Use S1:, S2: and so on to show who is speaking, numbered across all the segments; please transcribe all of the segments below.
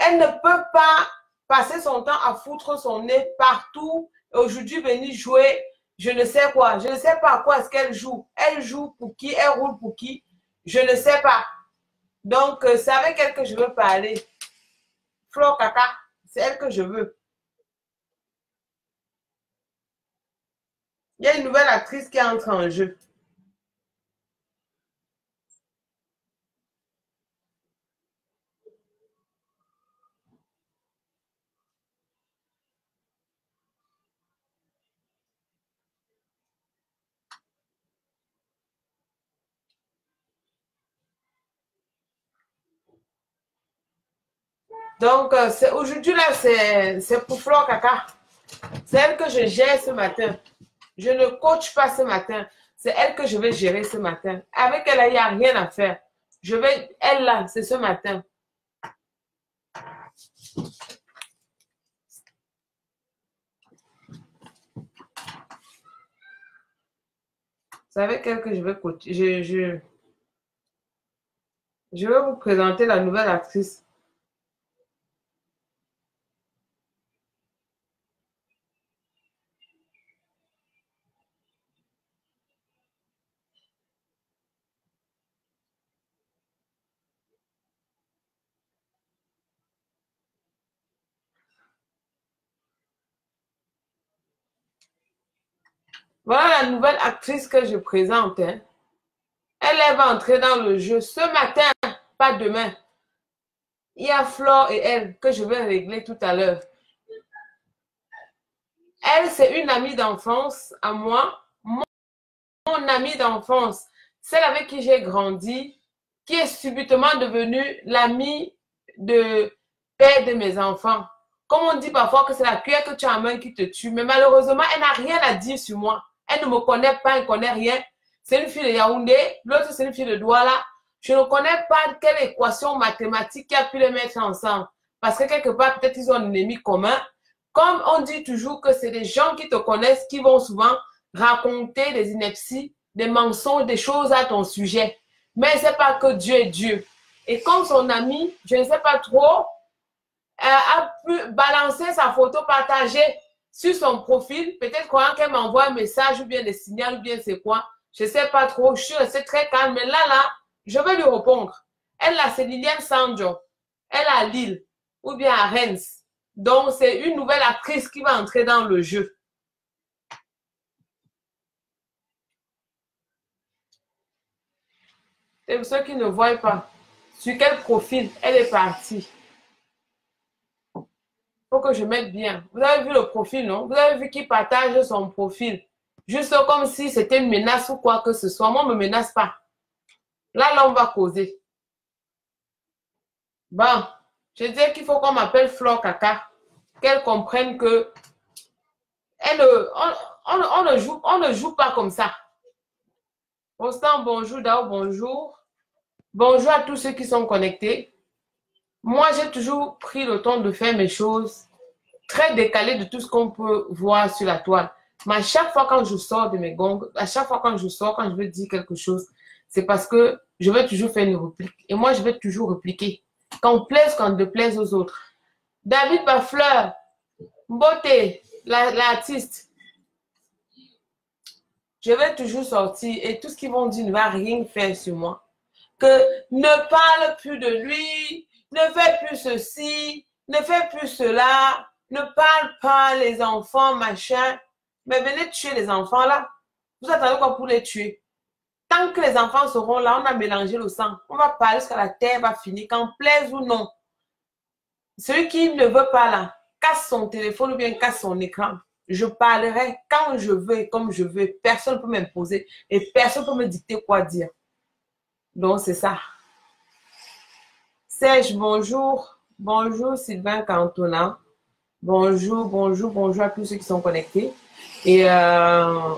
S1: Elle ne peut pas passer son temps à foutre son nez partout et aujourd'hui venir jouer, je ne sais quoi. Je ne sais pas à quoi est-ce qu'elle joue. Elle joue pour qui? Elle roule pour qui? Je ne sais pas. Donc, c'est avec elle que je veux parler. Flo Kaka, c'est elle que je veux. Il y a une nouvelle actrice qui entre en jeu. Donc, aujourd'hui, là, c'est pour Flo Kaka. C'est elle que je gère ce matin. Je ne coach pas ce matin. C'est elle que je vais gérer ce matin. Avec elle, il n'y a rien à faire. Je vais, elle là, c'est ce matin. C'est avec elle que je vais coacher. Je vais vous présenter la nouvelle actrice. Voilà la nouvelle actrice que je présente. Hein. Elle va entrer dans le jeu ce matin, pas demain. Il y a Flore et elle que je vais régler tout à l'heure. Elle, c'est une amie d'enfance à moi. Mon amie d'enfance, celle avec qui j'ai grandi, qui est subitement devenue l'amie de père de mes enfants. Comme on dit parfois que c'est la cuillère que tu as en main qui te tue, mais malheureusement, elle n'a rien à dire sur moi. Elle ne me connaît pas, elle ne connaît rien. C'est une fille de Yaoundé, l'autre c'est une fille de Douala. Je ne connais pas quelle équation mathématique qui a pu les mettre ensemble. Parce que quelque part, peut-être ils ont un ennemi commun. Comme on dit toujours que c'est des gens qui te connaissent qui vont souvent raconter des inepties, des mensonges, des choses à ton sujet. Mais c'est pas que Dieu est Dieu. Et comme son ami, je ne sais pas trop, a pu balancer sa photo partagée sur son profil, peut-être croyant qu'elle m'envoie un message ou bien des signaux ou bien c'est quoi. Je ne sais pas trop, je suis restée très calme, mais là, je vais lui répondre. Elle, là, c'est Liliane Sandjo. Elle est à Lille ou bien à Rennes. Donc, c'est une nouvelle actrice qui va entrer dans le jeu. Et pour ceux qui ne voient pas, sur quel profil elle est partie. Il faut que je mette bien. Vous avez vu le profil, non? Vous avez vu qu'il partage son profil. Juste comme si c'était une menace ou quoi que ce soit. Moi, on ne me menace pas. Là, on va causer. Bon, je dis qu'il faut qu'on m'appelle Flore Kaka. Qu'elle comprenne que on ne joue pas comme ça. Constant, bonjour. Dao, bonjour. Bonjour à tous ceux qui sont connectés. Moi, j'ai toujours pris le temps de faire mes choses très décalées de tout ce qu'on peut voir sur la toile. Mais à chaque fois quand je sors de mes gongs, à chaque fois quand je sors, quand je veux dire quelque chose, c'est parce que je veux toujours faire une réplique. Et moi, je vais toujours répliquer. Qu'on plaise, qu'on déplaise aux autres. David Bafleur, Beauté, l'artiste. Je vais toujours sortir et tout ce qu'ils vont dire ne va rien faire sur moi. Que ne parle plus de lui, ne fais plus ceci, ne fais plus cela, ne parle pas les enfants, machin. Mais venez tuer les enfants là. Vous attendez quoi pour les tuer? Tant que les enfants seront là, on a mélangé le sang. On va parler jusqu'à la terre va finir, qu'en plaise ou non. Celui qui ne veut pas là, casse son téléphone ou bien casse son écran. Je parlerai quand je veux et comme je veux. Personne ne peut m'imposer et personne ne peut me dicter quoi dire. Donc, c'est ça. Serge, bonjour. Bonjour, Sylvain Cantona. Bonjour, bonjour, bonjour à tous ceux qui sont connectés. Et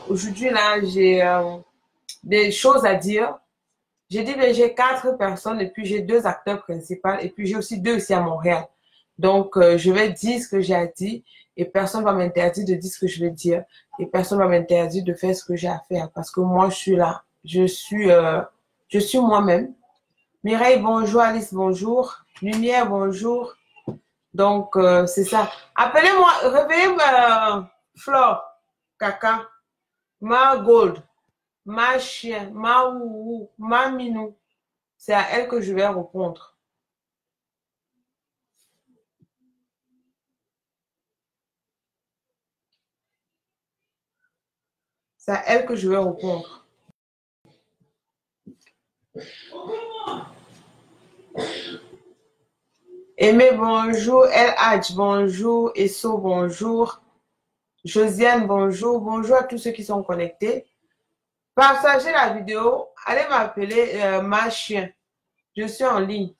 S1: aujourd'hui, là, j'ai des choses à dire. J'ai dit que j'ai 4 personnes et puis j'ai 2 acteurs principaux et puis j'ai aussi 2 ici à Montréal. Donc, je vais dire ce que j'ai à dire et personne ne va m'interdire de dire ce que je vais dire et personne ne va m'interdire de faire ce que j'ai à faire parce que moi, je suis là. Je suis moi-même. Mireille, bonjour. Alice, bonjour. Lumière, bonjour. Donc, c'est ça. Appelez-moi, réveillez Flore, Caca, Ma Gold, Ma Chien, Ma Ouou, Ma Minou. C'est à elle que je vais répondre. C'est à elle que je vais répondre. Aimé, bonjour. El Hadj, bonjour. Esso, bonjour. Josiane, bonjour. Bonjour à tous ceux qui sont connectés. Partagez la vidéo. Allez m'appeler Ma Chien. Je suis en ligne.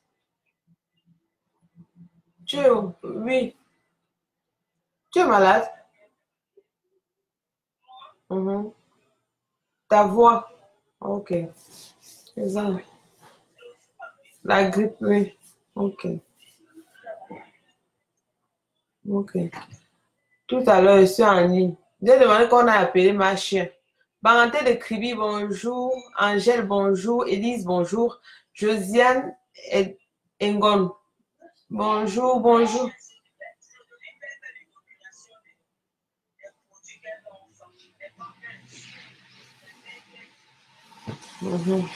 S1: Tu es où? Oui. Tu es malade? Ta voix. Ok. C'est ça. La grippe, oui. Ok. Ok. Tout à l'heure, je suis en ligne. J'ai demandé qu'on a appelé Ma Chien. Baranté de Kribi, bonjour. Angèle, bonjour. Élise, bonjour. Josiane Engon, bonjour, bonjour. Mhm.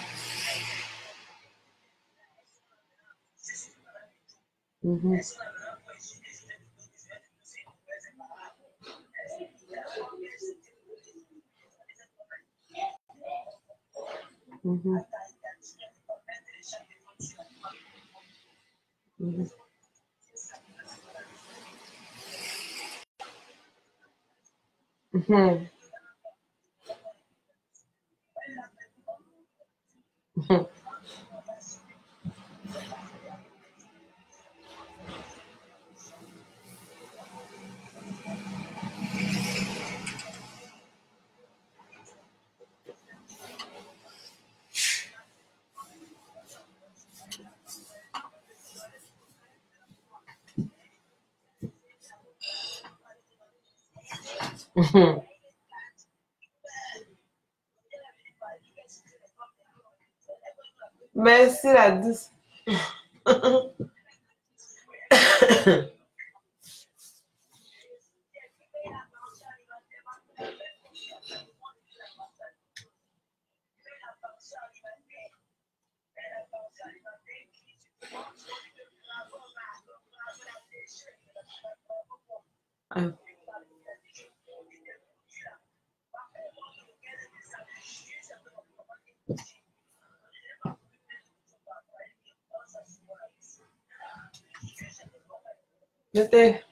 S1: Mhm. Mhm. Mhm. Mhm. Mhm. Mhm. Merci la douce. J'étais.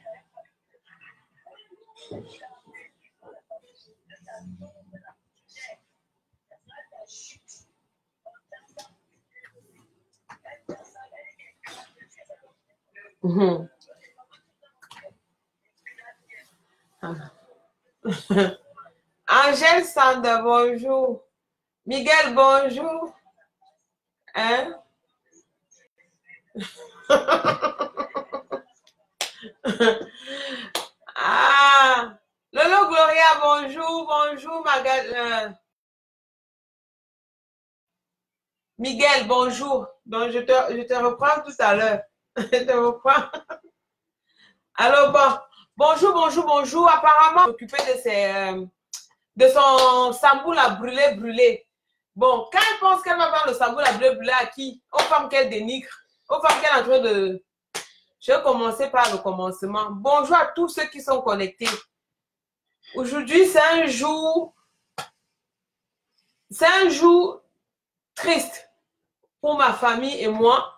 S1: Mhm. Angèle Sanda, bonjour. Miguel, bonjour. Hein? Ah! Lolo Gloria, bonjour, bonjour, Miguel, bonjour. Donc, je te reprends tout à l'heure. Je te reprends. Alors, bon. Bonjour, bonjour, bonjour. Apparemment, occupée de son samboul à brûler, brûler. Bon, quand elle pense qu'elle va vendre le samboul à brûler, brûler à qui? Aux femmes qu'elle dénigre. Aux femmes qu'elle est en train de... Je vais commencer par le commencement. Bonjour à tous ceux qui sont connectés. Aujourd'hui, c'est un jour triste pour ma famille et moi.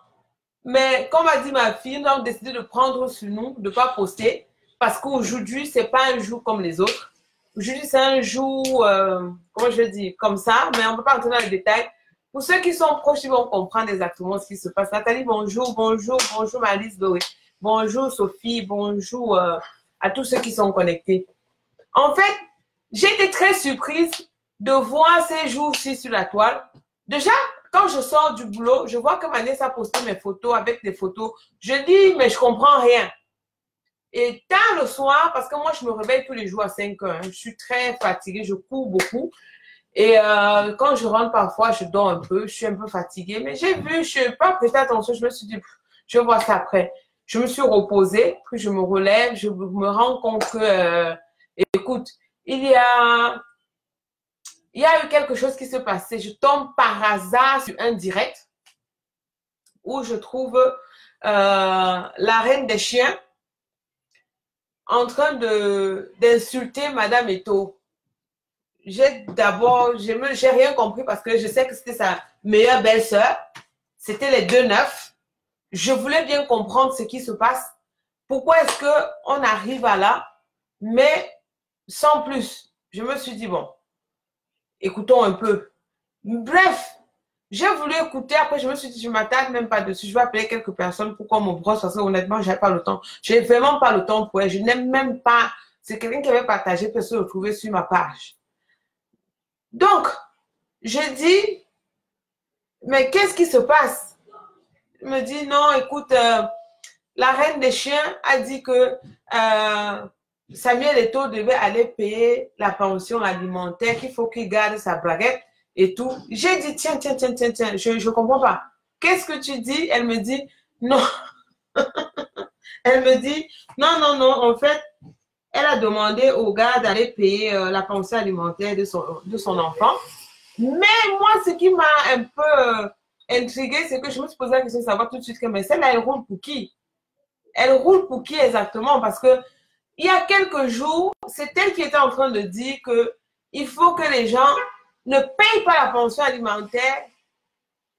S1: Mais comme a dit ma fille, nous avons décidé de prendre sur nous, de ne pas poster. Parce qu'aujourd'hui, ce n'est pas un jour comme les autres. Aujourd'hui, c'est un jour, comment je dis, comme ça, mais on ne peut pas entrer dans les détails. Pour ceux qui sont proches, ils vont comprendre exactement ce qui se passe. Nathalie, bonjour, bonjour, bonjour, Malice Doré. Bonjour, Sophie, bonjour à tous ceux qui sont connectés. En fait, j'ai été très surprise de voir ces jours-ci sur la toile. Déjà, quand je sors du boulot, je vois que Vanessa a posté mes photos avec des photos. Je dis, mais je comprends rien. Et tard le soir, parce que moi, je me réveille tous les jours à 5 heures. Je suis très fatiguée, je cours beaucoup. Et quand je rentre parfois, je dors un peu, je suis un peu fatiguée. Mais j'ai vu, je n'ai pas prêté attention, je me suis dit, je vois ça après. Je me suis reposée, puis je me relève, je me rends compte que, écoute, il y a eu quelque chose qui se passait. Je tombe par hasard sur un direct où je trouve la reine des chiens en train d'insulter Madame Eto. J'ai rien compris parce que je sais que c'était sa meilleure belle-sœur. C'était les deux neufs. Je voulais bien comprendre ce qui se passe. Pourquoi est-ce qu'on arrive à là, mais sans plus. Je me suis dit, bon, écoutons un peu. Bref, j'ai voulu écouter. Après, je me suis dit, je ne m'attarde même pas dessus. Je vais appeler quelques personnes pour qu'on me brosse parce que honnêtement, je n'ai pas le temps. Je n'ai vraiment pas le temps pour elle. Je n'aime même pas. C'est quelqu'un qui avait partagé, peut se retrouver sur ma page. Donc, je dis, mais qu'est-ce qui se passe? Il me dit, non, écoute, la reine des chiens a dit que Samuel Eto'o devait aller payer la pension alimentaire, qu'il faut qu'il garde sa baguette et tout. J'ai dit, tiens, je ne comprends pas. Qu'est-ce que tu dis? Elle me dit, non. Elle me dit, non, en fait, elle a demandé au gars d'aller payer la pension alimentaire de son enfant. Mais moi, ce qui m'a un peu intriguée, c'est que je me suis posé la question de savoir tout de suite que mais celle-là, elle roule pour qui? Elle roule pour qui exactement? Parce que il y a quelques jours, c'est elle qui était en train de dire que il faut que les gens ne payent pas la pension alimentaire.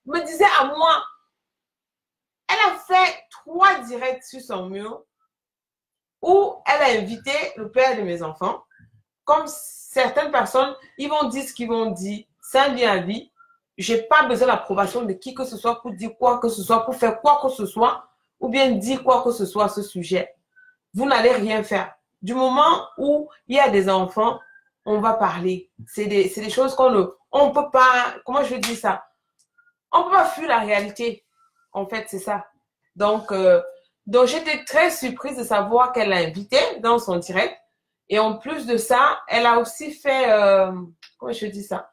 S1: Me disait à moi, elle a fait 3 directs sur son mur où elle a invité le père de mes enfants. Comme certaines personnes, ils vont dire ce qu'ils vont dire, sans lien à vie. Je n'ai pas besoin d'approbation de qui que ce soit pour dire quoi que ce soit, pour faire quoi que ce soit, ou bien dire quoi que ce soit à ce sujet. Vous n'allez rien faire. Du moment où il y a des enfants, on va parler. C'est des choses qu'on ne peut pas, comment je dis ça? On ne peut pas fuir la réalité. En fait, c'est ça. Donc j'étais très surprise de savoir qu'elle l'a invité dans son direct. Et en plus de ça, elle a aussi fait, comment je dis ça?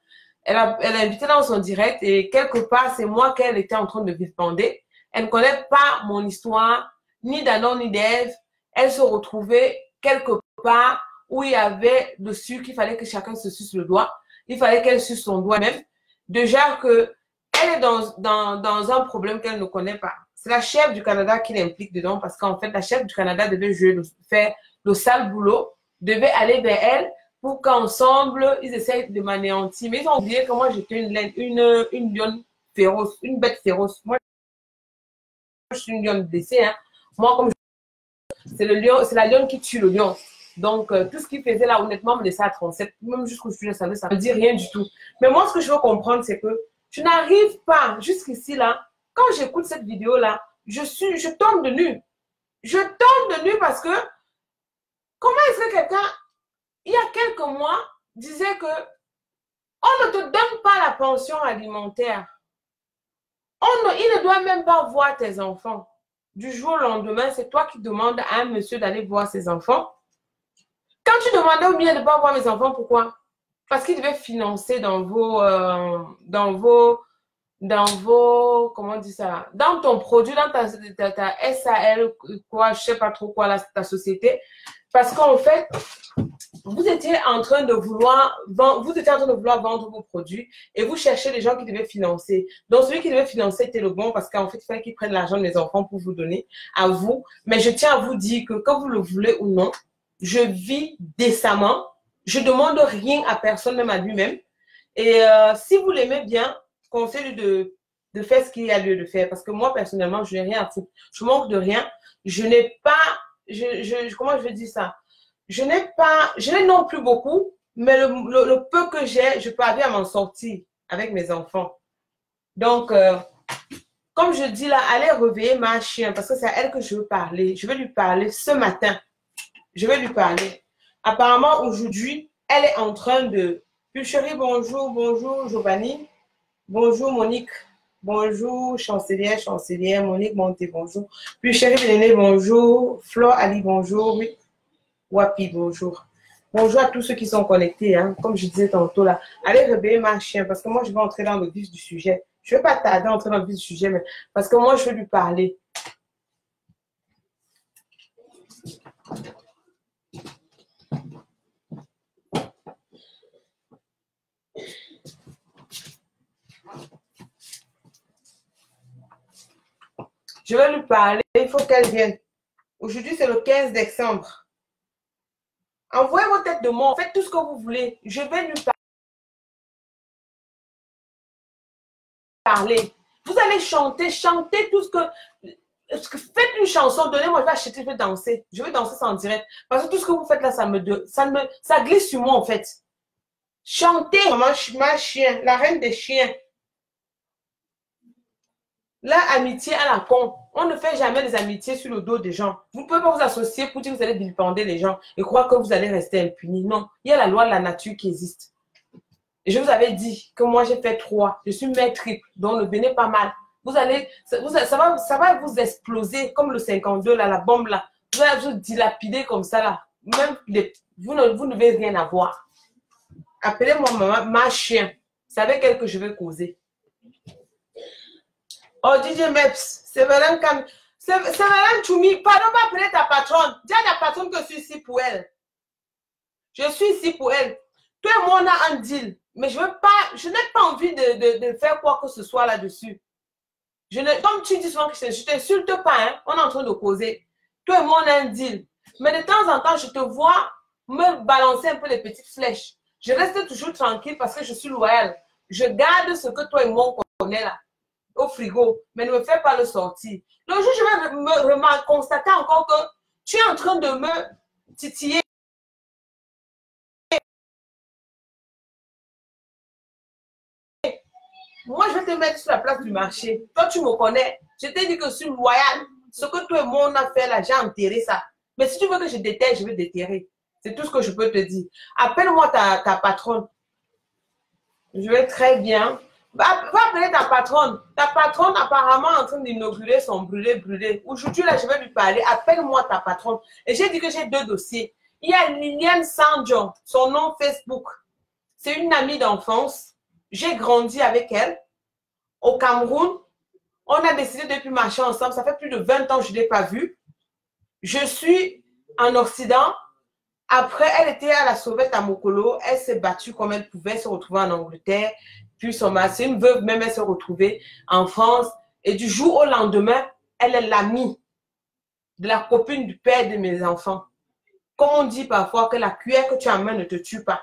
S1: Elle a invité dans son direct et quelque part, c'est moi qu'elle était en train de vilipender. Elle ne connaît pas mon histoire, ni d'Adam ni d'Ève. Elle se retrouvait quelque part où il y avait dessus qu'il fallait que chacun se suce le doigt. Il fallait qu'elle suce son doigt même. Déjà que elle est dans un problème qu'elle ne connaît pas. C'est la chef du Canada qui l'implique dedans parce qu'en fait, la chef du Canada devait faire le sale boulot, devait aller vers elle pour qu'ensemble, ils essayent de m'anéantir. Mais ils ont oublié que moi, j'étais une lionne féroce, une bête féroce. Moi, je suis une lionne blessée. Hein. Moi, comme c'est la lionne qui tue le lion. Donc, tout ce qu'il faisait là, honnêtement, me laissait à 37. Même jusqu'au sujet, ça ne dit rien du tout. Mais moi, ce que je veux comprendre, c'est que je n'arrive pas jusqu'ici là. Quand j'écoute cette vidéo-là, je tombe de nu. Je tombe de nu parce que comment est-ce que quelqu'un, il y a quelques mois, disait que on ne te donne pas la pension alimentaire. Il ne doit même pas voir tes enfants. Du jour au lendemain, c'est toi qui demandes à un monsieur d'aller voir ses enfants. Quand tu demandais au bien de ne pas voir mes enfants, pourquoi? Parce qu'il devait financer dans vos, comment on dit ça, dans ton produit, dans ta SAL, quoi, je ne sais pas trop quoi, ta société. Parce qu'en fait, vous étiez en train de vouloir vendre vos produits et vous cherchez les gens qui devaient financer. Donc, celui qui devait financer était le bon parce qu'en fait, il fallait qu'il prenne l'argent de mes enfants pour vous donner à vous. Mais je tiens à vous dire que quand vous le voulez ou non, je vis décemment. Je ne demande rien à personne, même à lui-même. Et si vous l'aimez bien, conseille-lui de faire ce qu'il y a lieu de faire. Parce que moi, personnellement, je n'ai rien à foutre. Je manque de rien. Je n'ai pas... comment je vais dire ça? Je n'ai non plus beaucoup, mais le peu que j'ai, je peux arriver à m'en sortir avec mes enfants. Donc, comme je dis là, allez réveiller ma chienne parce que c'est à elle que je veux parler. Je vais lui parler ce matin. Je vais lui parler. Apparemment, aujourd'hui, elle est en train de... Pulcherie, bonjour, bonjour, Giovanni. Bonjour, Monique. Bonjour, chancelière, Monique Monté, bonjour. Pulcherie Bénéné, bonjour. Flore Ali, bonjour. Oui. Wapi, bonjour. Bonjour à tous ceux qui sont connectés, hein, comme je disais tantôt là. Allez réveiller ma chienne parce que moi, je vais entrer dans le vif du sujet. Je ne vais pas tarder à entrer dans le vif du sujet, mais parce que moi, je vais lui parler. Je vais lui parler, il faut qu'elle vienne. Aujourd'hui, c'est le 15 décembre. Envoyez vos têtes de mort, faites tout ce que vous voulez. Je vais lui parler. Vous allez chanter, chanter tout ce que... Faites une chanson, donnez-moi, je vais acheter, je vais danser. Je vais danser ça en direct. Parce que tout ce que vous faites là, ça glisse sur moi en fait. Chantez, ma chien, la reine des chiens. La amitié à la con. On ne fait jamais des amitiés sur le dos des gens. Vous ne pouvez pas vous associer pour dire que vous allez vilipender les gens et croire que vous allez rester impuni. Non, il y a la loi de la nature qui existe. Et je vous avais dit que moi j'ai fait 3. Je suis mère triple, donc ne venez pas mal. Vous allez, ça va vous exploser comme le 52 là, la bombe là. Vous allez vous dilapider comme ça là. Même vous ne devez rien avoir. Appelez-moi maman, ma chien. C'est avec elle que je vais causer. Oh, DJ Meps, c'est Madame Cam. C'est Madame Choumi. Pardon, pas appeler ta patronne. Dis à la patronne que je suis ici pour elle. Je suis ici pour elle. Toi et moi, on a un deal. Mais je n'ai pas envie de faire quoi que ce soit là-dessus. Comme tu dis souvent que je ne t'insulte pas, hein, on est en train de causer. Toi et moi, on a un deal. Mais de temps en temps, je te vois me balancer un peu les petites flèches. Je reste toujours tranquille parce que je suis loyale. Je garde ce que toi et moi, on connaît là, au frigo. Mais ne me fais pas le sortir. Le jour, je vais me constater encore que tu es en train de me titiller. Moi, je vais te mettre sur la place du marché. Toi, tu me connais. Je t'ai dit que je suis loyale. Ce que toi et moi, on a fait là, j'ai enterré ça. Mais si tu veux que je déterre, je vais déterrer. C'est tout ce que je peux te dire. Appelle-moi ta patronne. Je vais très bien. Va appeler ta patronne. Ta patronne, apparemment, est en train d'inaugurer son brûlé. Aujourd'hui, là, je vais lui parler. Appelle-moi ta patronne. Et j'ai dit que j'ai 2 dossiers. Il y a Liliane Sandjon, son nom Facebook. C'est une amie d'enfance. J'ai grandi avec elle. Au Cameroun, on a décidé de ne plus marcher ensemble. Ça fait plus de 20 ans que je ne l'ai pas vue. Je suis en Occident. Après, elle était à la sauvette à Mokolo. Elle s'est battue comme elle pouvait, se retrouver en Angleterre. Puis son mari, c'est une veuve, même elle s'est retrouvée en France. Et du jour au lendemain, elle est l'amie de la copine du père de mes enfants. Comme on dit parfois que la cuillère que tu amènes ne te tue pas.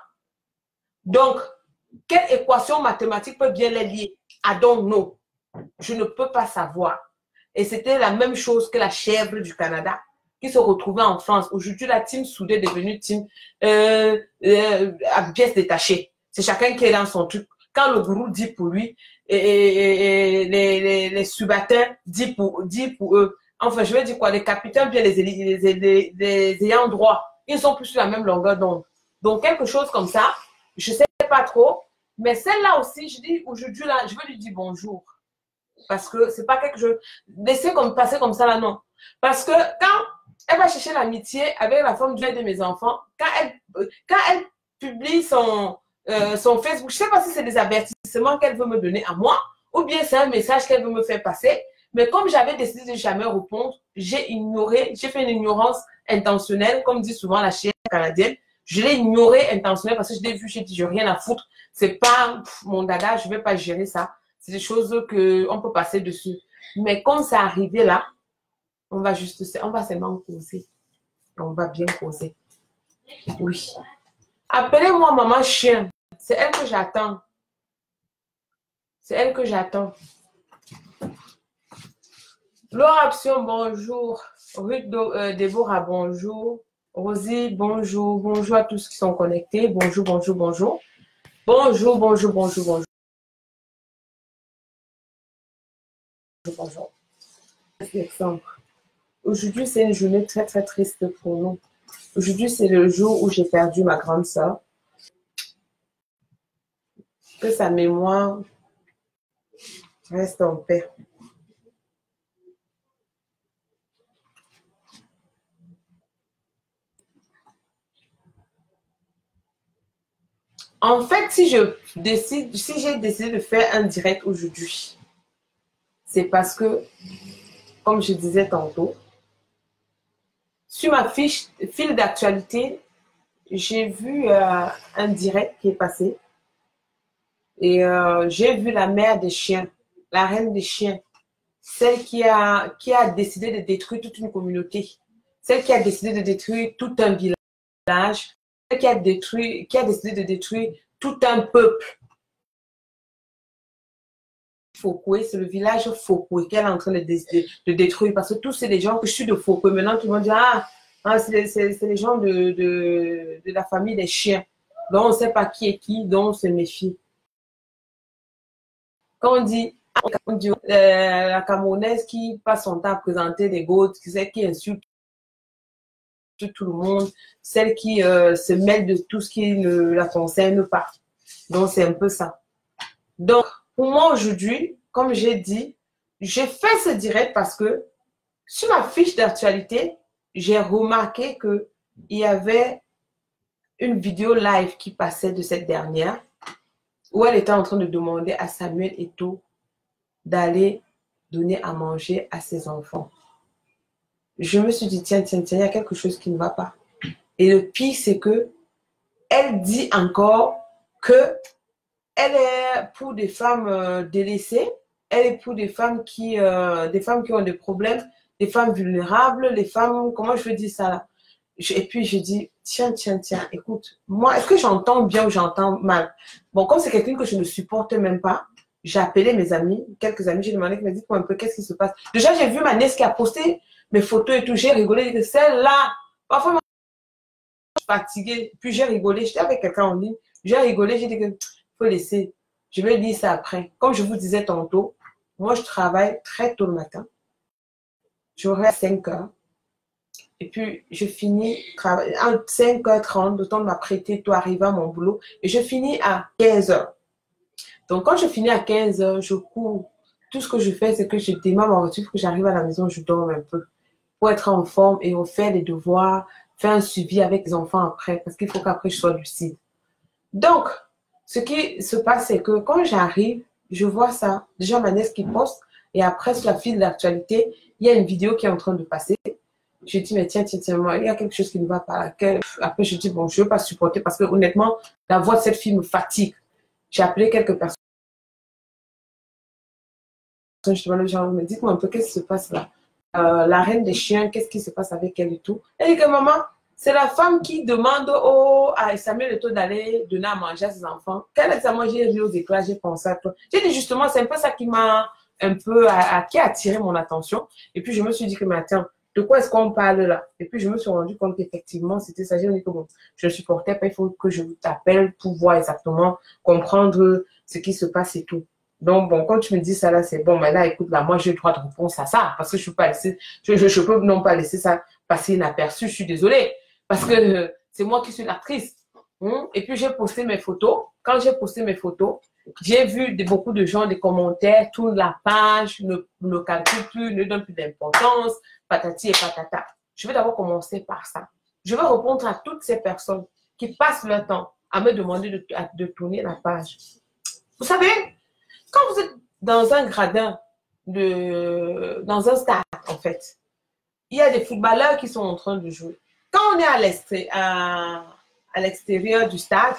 S1: Donc, quelle équation mathématique peut bien les lier? I don't know. Je ne peux pas savoir. Et c'était la même chose que la chèvre du Canada qui se retrouvait en France. Aujourd'hui, la team soudée est devenue team à pièces détachées. C'est chacun qui est dans son truc. Quand le gourou dit pour lui, et les subalternes disent pour eux. Enfin, je vais dire quoi? Les capitaines, bien les ayants droit, ils sont plus sur la même longueur d'onde. Donc, quelque chose comme ça, je ne sais pas trop. Mais celle-là aussi, je dis aujourd'hui, là, je vais lui dire bonjour. Parce que c'est pas quelque chose. Laisser passer comme ça là, non. Parce que quand elle va chercher l'amitié avec la femme de mes enfants, quand elle publie son Facebook, je sais pas si c'est des avertissements qu'elle veut me donner à moi, ou bien c'est un message qu'elle veut me faire passer. Mais comme j'avais décidé de jamais répondre, j'ai fait une ignorance intentionnelle, comme dit souvent la chienne canadienne. Je l'ai ignoré intentionnellement parce que je l'ai vu, j'ai dit, j'ai rien à foutre. C'est pas mon dada, je vais pas gérer ça. C'est des choses qu'on peut passer dessus. Mais comme c'est arrivé là, on va seulement causer. On va bien causer. Oui. Appelez-moi maman chien. C'est elle que j'attends. C'est elle que j'attends. Laura Option, bonjour. Ruth Déborah, bonjour. Rosie, bonjour. Bonjour à tous qui sont connectés. Bonjour. Bonjour. Aujourd'hui, c'est une journée très, très triste pour nous. Aujourd'hui, c'est le jour où j'ai perdu ma grande sœur. Que sa mémoire reste en paix. En fait, si j'ai décidé de faire un direct aujourd'hui, c'est parce que, comme je disais tantôt, sur ma fil d'actualité, j'ai vu un direct qui est passé et j'ai vu la mère des chiens, la reine des chiens, celle qui a décidé de détruire toute une communauté, celle qui a décidé de détruire tout un village, celle qui a décidé de détruire tout un peuple. Fokoué, c'est le village Fokoué qu'elle est en train de détruire, parce que tous c'est des gens que je suis de Fokoué. Maintenant, tout le monde dit, c'est les gens de la famille des chiens. Donc, on ne sait pas qui est qui, donc on se méfie. Quand on dit la Camerounaise qui passe son temps à présenter des goats, qui insulte tout le monde, celle qui se mêle de tout ce qui ne la concerne pas. Donc, c'est un peu ça. Donc, pour moi, aujourd'hui, comme j'ai dit, j'ai fait ce direct parce que sur ma fiche d'actualité, j'ai remarqué qu'il y avait une vidéo live qui passait de cette dernière où elle était en train de demander à Samuel Eto'o d'aller donner à manger à ses enfants. Je me suis dit, tiens, il y a quelque chose qui ne va pas. Et le pire, c'est que elle dit encore que elle est pour des femmes délaissées, elle est pour des femmes qui ont des problèmes, des femmes vulnérables, les femmes, comment je veux dire ça là? Et puis je dis, tiens, écoute, moi, est-ce que j'entends bien ou j'entends mal? Bon, comme c'est quelqu'un que je ne supporte même pas, j'ai appelé mes amis, quelques amis, j'ai demandé qu'ils me disent un peu qu'est-ce qui se passe. Déjà, j'ai vu ma nièce qui a posté mes photos et tout, j'ai rigolé, que celle-là, parfois, moi, je suis fatiguée, puis j'ai rigolé, j'étais avec quelqu'un en ligne, j'ai rigolé, j'ai dit que faut laisser, je vais lire ça après. Comme je vous disais tantôt, moi, je travaille très tôt le matin, j'aurai à 5 heures. Et puis, je finis à 5h30, le temps de m'apprêter, tout arriver à mon boulot. Et je finis à 15h. Donc, quand je finis à 15h, je cours. Tout ce que je fais, c'est que je démarre ma voiture, que j'arrive à la maison, je dors un peu. Pour être en forme et refaire les devoirs, faire un suivi avec les enfants après, parce qu'il faut qu'après, je sois lucide. Donc, ce qui se passe, c'est que quand j'arrive, je vois ça. Déjà, ma nièce qui poste. Et après, sur la file d'actualité, il y a une vidéo qui est en train de passer. Je dis, mais tiens, moi, il y a quelque chose qui ne va pas. Après, je dis, bon, je ne veux pas supporter parce que honnêtement, la voix de cette fille me fatigue. J'ai appelé quelques personnes. Je demande aux gens, mais dites-moi un peu, qu'est-ce qui se passe là? La reine des chiens, qu'est-ce qui se passe avec elle et tout? Elle dit que maman, c'est la femme qui demande à Samuel Eto'o d'aller donner à manger à ses enfants. Quand elle a mangé, j'ai ri aux éclats, j'ai pensé à toi. J'ai dit justement, c'est un peu ça qui m'a un peu qui a attiré mon attention. Et puis, je me suis dit que, mais attends, de quoi est-ce qu'on parle là? Et puis, je me suis rendu compte qu'effectivement, c'était ça. J'ai dit que bon, je ne supportais pas, il faut que je t'appelle pour voir exactement, comprendre ce qui se passe et tout. Donc, bon, quand tu me dis ça là, c'est bon, mais là, écoute, là, moi, j'ai le droit de réponse à ça, parce que je ne peux non pas laisser ça passer inaperçu, je suis désolée, parce que c'est moi qui suis l'actrice. Et puis, j'ai posté mes photos. Quand j'ai posté mes photos, j'ai vu beaucoup de gens, des commentaires, toute la page, ne calcule plus, ne donne plus d'importance, patati et patata. Je vais d'abord commencer par ça. Je vais répondre à toutes ces personnes qui passent leur temps à me demander de tourner la page. Vous savez, quand vous êtes dans un gradin, dans un stade, en fait, il y a des footballeurs qui sont en train de jouer. Quand on est à l'extérieur du stade,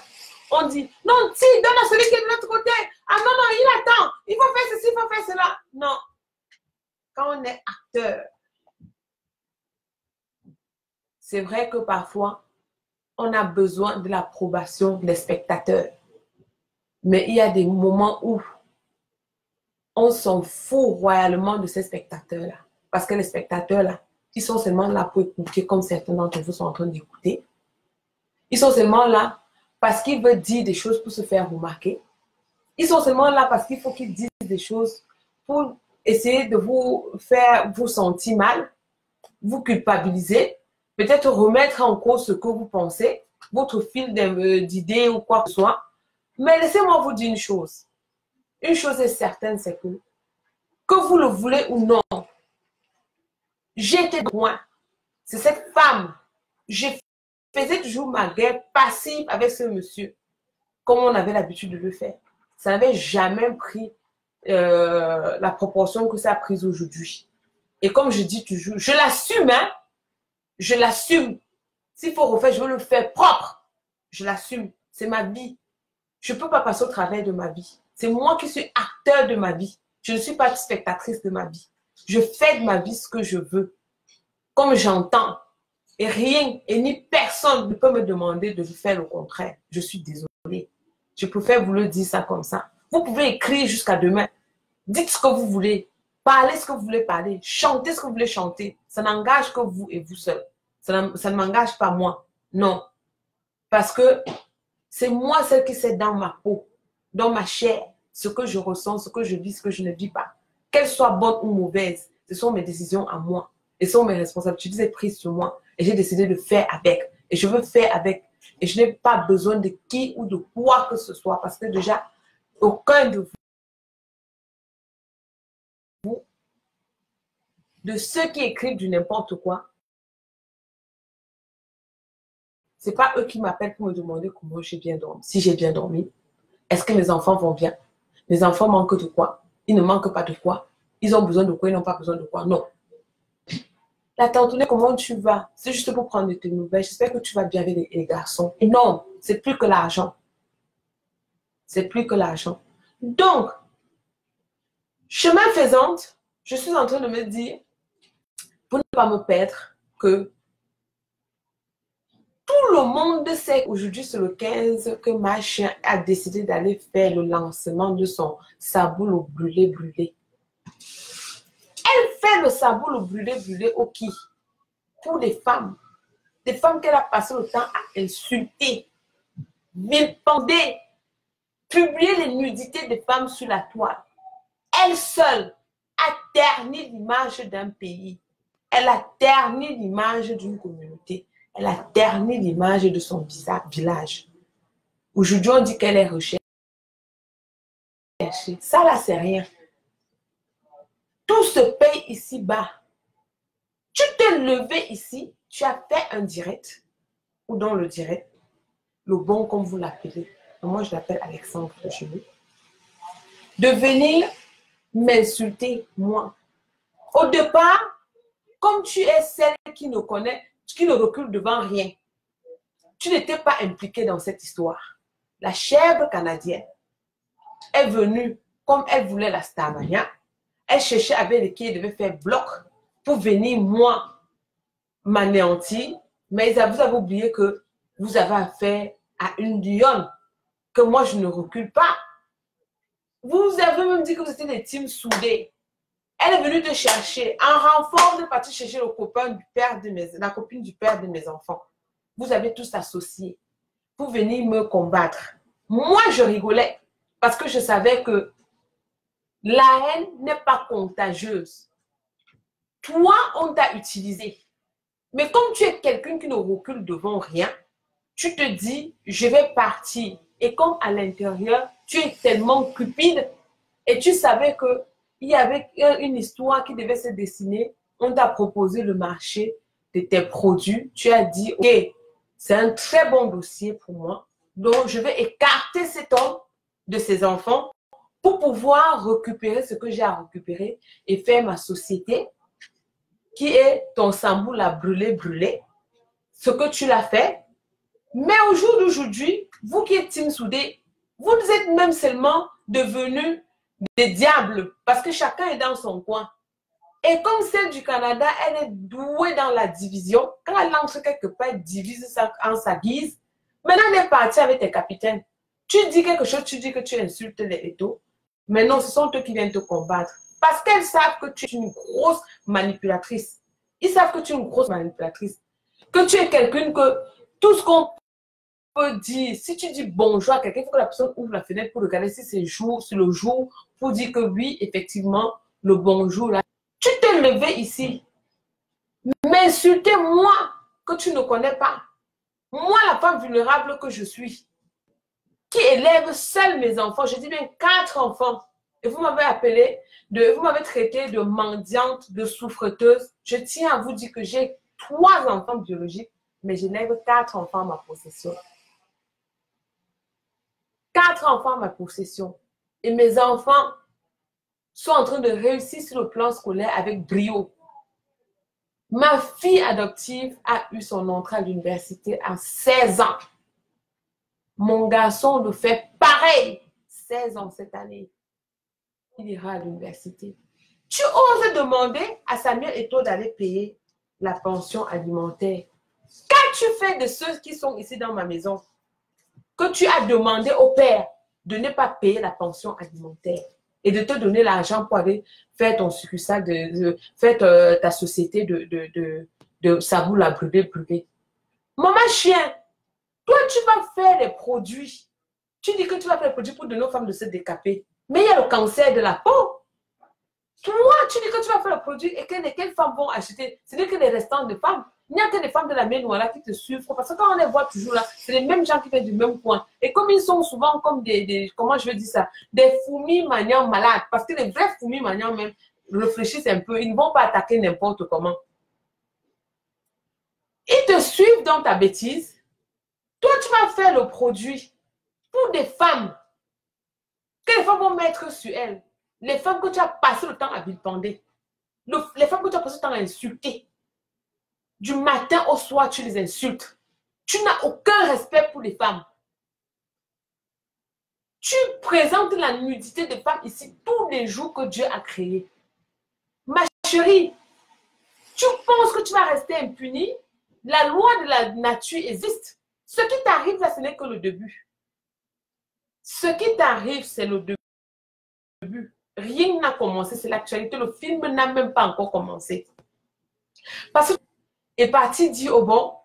S1: on dit, non, si, donne à celui qui est de l'autre côté. Ah non, il attend. Il faut faire ceci, il faut faire cela. Non. Quand on est acteur, c'est vrai que parfois, on a besoin de l'approbation des spectateurs. Mais il y a des moments où on s'en fout royalement de ces spectateurs-là. Parce que les spectateurs-là, ils sont seulement là pour écouter comme certains d'entre vous sont en train d'écouter. Ils sont seulement là parce qu'ils veulent dire des choses pour se faire remarquer. Ils sont seulement là parce qu'il faut qu'ils disent des choses pour essayer de vous faire vous sentir mal, vous culpabiliser, peut-être remettre en cause ce que vous pensez, votre fil d'idées ou quoi que ce soit. Mais laissez-moi vous dire une chose. Une chose est certaine, c'est que vous le voulez ou non, j'étais loin. C'est cette femme. Je faisais toujours ma guerre passive avec ce monsieur, comme on avait l'habitude de le faire. Ça n'avait jamais pris la proportion que ça a prise aujourd'hui. Et comme je dis toujours, je l'assume, hein. Je l'assume. S'il faut refaire, je veux le faire propre. Je l'assume. C'est ma vie. Je ne peux pas passer au travers de ma vie. C'est moi qui suis acteur de ma vie. Je ne suis pas spectatrice de ma vie. Je fais de ma vie ce que je veux, comme j'entends. Et rien, et ni personne ne peut me demander de faire le contraire. Je suis désolée. Je préfère vous le dire ça comme ça. Vous pouvez écrire jusqu'à demain. Dites ce que vous voulez. Parlez ce que vous voulez parler. Chantez ce que vous voulez chanter. Ça n'engage que vous et vous seul. Ça ne m'engage pas moi. Non. Parce que c'est moi celle qui sait dans ma peau, dans ma chair, ce que je ressens, ce que je vis, ce que je ne vis pas. Qu'elles soient bonnes ou mauvaises, ce sont mes décisions à moi. Et ce sont mes responsabilités prises sur moi. Et j'ai décidé de faire avec. Et je veux faire avec. Et je n'ai pas besoin de qui ou de quoi que ce soit. Parce que déjà, aucun de vous, de ceux qui écrivent du n'importe quoi, ce n'est pas eux qui m'appellent pour me demander comment j'ai bien dormi. Si j'ai bien dormi, est-ce que mes enfants vont bien? Mes enfants manquent de quoi? Ils ne manquent pas de quoi? Ils ont besoin de quoi? Ils n'ont pas besoin de quoi? Non. La tantounée, comment tu vas? C'est juste pour prendre de tes nouvelles. J'espère que tu vas bien avec les garçons. Et non, c'est plus que l'argent. C'est plus que l'argent. Donc, chemin faisant, je suis en train de me dire, pour ne pas me perdre, que tout le monde sait aujourd'hui, c'est le 15, que ma chien a décidé d'aller faire le lancement de son saboulot brûlé. Elle fait le saboulot brûlé au qui? Pour des femmes qu'elle a passé le temps à insulter, vilipender, publier les nudités des femmes sur la toile. Elle seule a terni l'image d'un pays. Elle a terni l'image d'une communauté. Elle a terni l'image de son village. Aujourd'hui, on dit qu'elle est recherchée. Ça, là, c'est rien. Tout se paye ici-bas. Tu t'es levé ici, tu as fait un direct, ou dans le direct, le bon comme vous l'appelez. Moi, je l'appelle Alexandre de Cheveux. De venir m'insulter, moi. Au départ, comme tu es celle qui ne connaît, qui ne recule devant rien, tu n'étais pas impliquée dans cette histoire. La chèvre canadienne est venue, comme elle voulait la Starmania, elle cherchait avec qui elle devait faire bloc pour venir, moi, m'anéantir, mais vous avez oublié que vous avez affaire à une lionne, que moi, je ne recule pas. Vous avez même dit que vous étiez des teams soudés. Elle est venue te chercher. En renfort, de partir chercher le copain du père de la copine du père de mes enfants. Vous avez tous associé pour venir me combattre. Moi, je rigolais parce que je savais que la haine n'est pas contagieuse. Toi, on t'a utilisé. Mais comme tu es quelqu'un qui ne recule devant rien, tu te dis, je vais partir. Et comme à l'intérieur, tu es tellement cupide et tu savais qu'il y avait une histoire qui devait se dessiner, on t'a proposé le marché de tes produits. Tu as dit, ok, c'est un très bon dossier pour moi. Donc, je vais écarter cet homme de ses enfants pour pouvoir récupérer ce que j'ai à récupérer et faire ma société qui est ton samboul à brûler, ce que tu l'as fait. Mais au jour d'aujourd'hui, vous qui êtes Team Soudé, vous êtes même seulement devenus des diables parce que chacun est dans son coin. Et comme celle du Canada, elle est douée dans la division. Quand elle entre quelque part, elle divise ça en sa guise. Maintenant, elle est partie avec tes capitaines. Tu dis quelque chose, tu dis que tu insultes les étos. Mais non, ce sont eux qui viennent te combattre. Parce qu'elles savent que tu es une grosse manipulatrice. Ils savent que tu es une grosse manipulatrice. Que tu es quelqu'un que tout ce qu'on peut dire, si tu dis bonjour à quelqu'un, il faut que la personne ouvre la fenêtre pour regarder si c'est le jour, pour dire que oui, effectivement, le bonjour là. Tu t'es levé ici, m'insulter moi que tu ne connais pas. Moi, la femme vulnérable que je suis, qui élève seule mes enfants, je dis bien 4 enfants. Et vous m'avez appelé, vous m'avez traité de mendiante, de souffreteuse. Je tiens à vous dire que j'ai 3 enfants biologiques, mais j'élève 4 enfants à ma possession. 4 enfants à ma possession. Et mes enfants sont en train de réussir sur le plan scolaire avec brio. Ma fille adoptive a eu son entrée à l'université à 16 ans. Mon garçon le fait pareil. 16 ans cette année. Il ira à l'université. Tu oses demander à Samuel Eto'o d'aller payer la pension alimentaire. Qu'as-tu fait de ceux qui sont ici dans ma maison que tu as demandé au père de ne pas payer la pension alimentaire et de te donner l'argent pour aller faire ton succursale, faire ta société de savon la brûler. Maman chien, toi tu vas faire des produits. Tu dis que tu vas faire des produits pour donner aux femmes de se décaper. Mais il y a le cancer de la peau. Toi, tu dis que tu vas faire le produit et que lesquelles femmes vont acheter. Ce n'est que les restants de femmes. Il n'y a que des femmes de la Ménouala qui te suivent. Parce que quand on les voit toujours là, c'est les mêmes gens qui viennent du même coin. Et comme ils sont souvent comme comment je veux dire ça, des fourmis maniants malades. Parce que les vrais fourmis maniants même réfléchissent un peu. Ils ne vont pas attaquer n'importe comment. Ils te suivent dans ta bêtise. Toi, tu vas faire le produit pour des femmes que les femmes vont mettre sur elles. Les femmes que tu as passé le temps à vilipender. Les femmes que tu as passé le temps à insulter. Du matin au soir, tu les insultes. Tu n'as aucun respect pour les femmes. Tu présentes la nudité des femmes ici tous les jours que Dieu a créé. Ma chérie, tu penses que tu vas rester impunie? La loi de la nature existe. Ce qui t'arrive là, ce n'est que le début. Ce qui t'arrive, c'est le début. Rien n'a commencé, c'est l'actualité. Le film n'a même pas encore commencé. Parce que est parti dire au bon,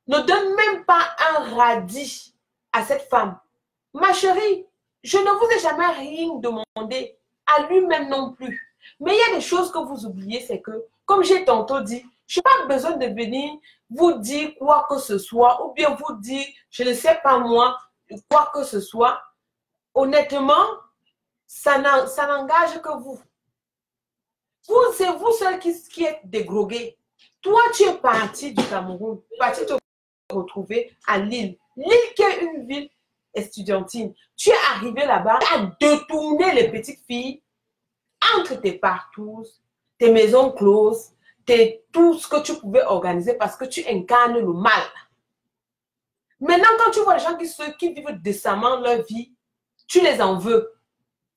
S1: ne donne même pas un radis à cette femme. Ma chérie, je ne vous ai jamais rien demandé, à lui-même non plus. Mais il y a des choses que vous oubliez, c'est que, comme j'ai tantôt dit, je n'ai pas besoin de venir vous dire quoi que ce soit, ou bien vous dire, je ne sais pas moi, quoi que ce soit. Honnêtement, ça n'engage que vous. C'est vous seul qui êtes dégrogués. Toi, tu es parti du Cameroun, parti te retrouver à Lille. Lille qui est une ville estudiantine. Tu es arrivé là-bas à détourner les petites filles entre tes partouzes, tes maisons closes, tout ce que tu pouvais organiser parce que tu incarnes le mal. Maintenant, quand tu vois les gens qui vivent décemment leur vie, tu les en veux.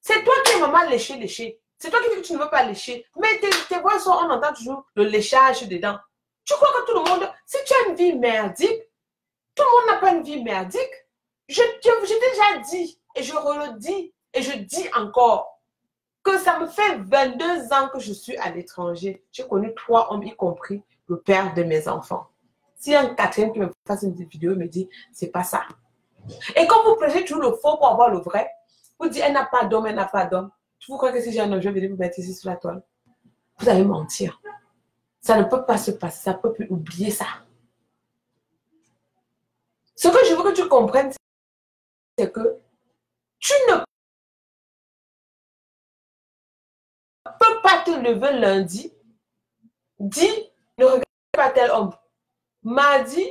S1: C'est toi qui es maman léché. C'est toi qui dis que tu ne veux pas lécher. Mais tes boissons, on entend toujours le léchage dedans. Tu crois que tout le monde, si tu as une vie merdique, tout le monde n'a pas une vie merdique. Je t'ai déjà dit, et je le dis, et je dis encore, que ça me fait 22 ans que je suis à l'étranger. J'ai connu 3 hommes, y compris le père de mes enfants. S'il y a un quatrième qui me fasse une vidéo, me dit, c'est pas ça. Et quand vous prêchez toujours le faux pour avoir le vrai, vous dites, elle n'a pas d'homme, elle n'a pas d'homme. Vous croyez que si j'ai un homme, je vais venir vous mettre ici sur la toile? Vous allez mentir. Ça ne peut pas se passer, ça peut plus oublier ça. Ce que je veux que tu comprennes, c'est que tu ne peux pas te lever lundi, dis, ne regarde pas tel homme. Mardi,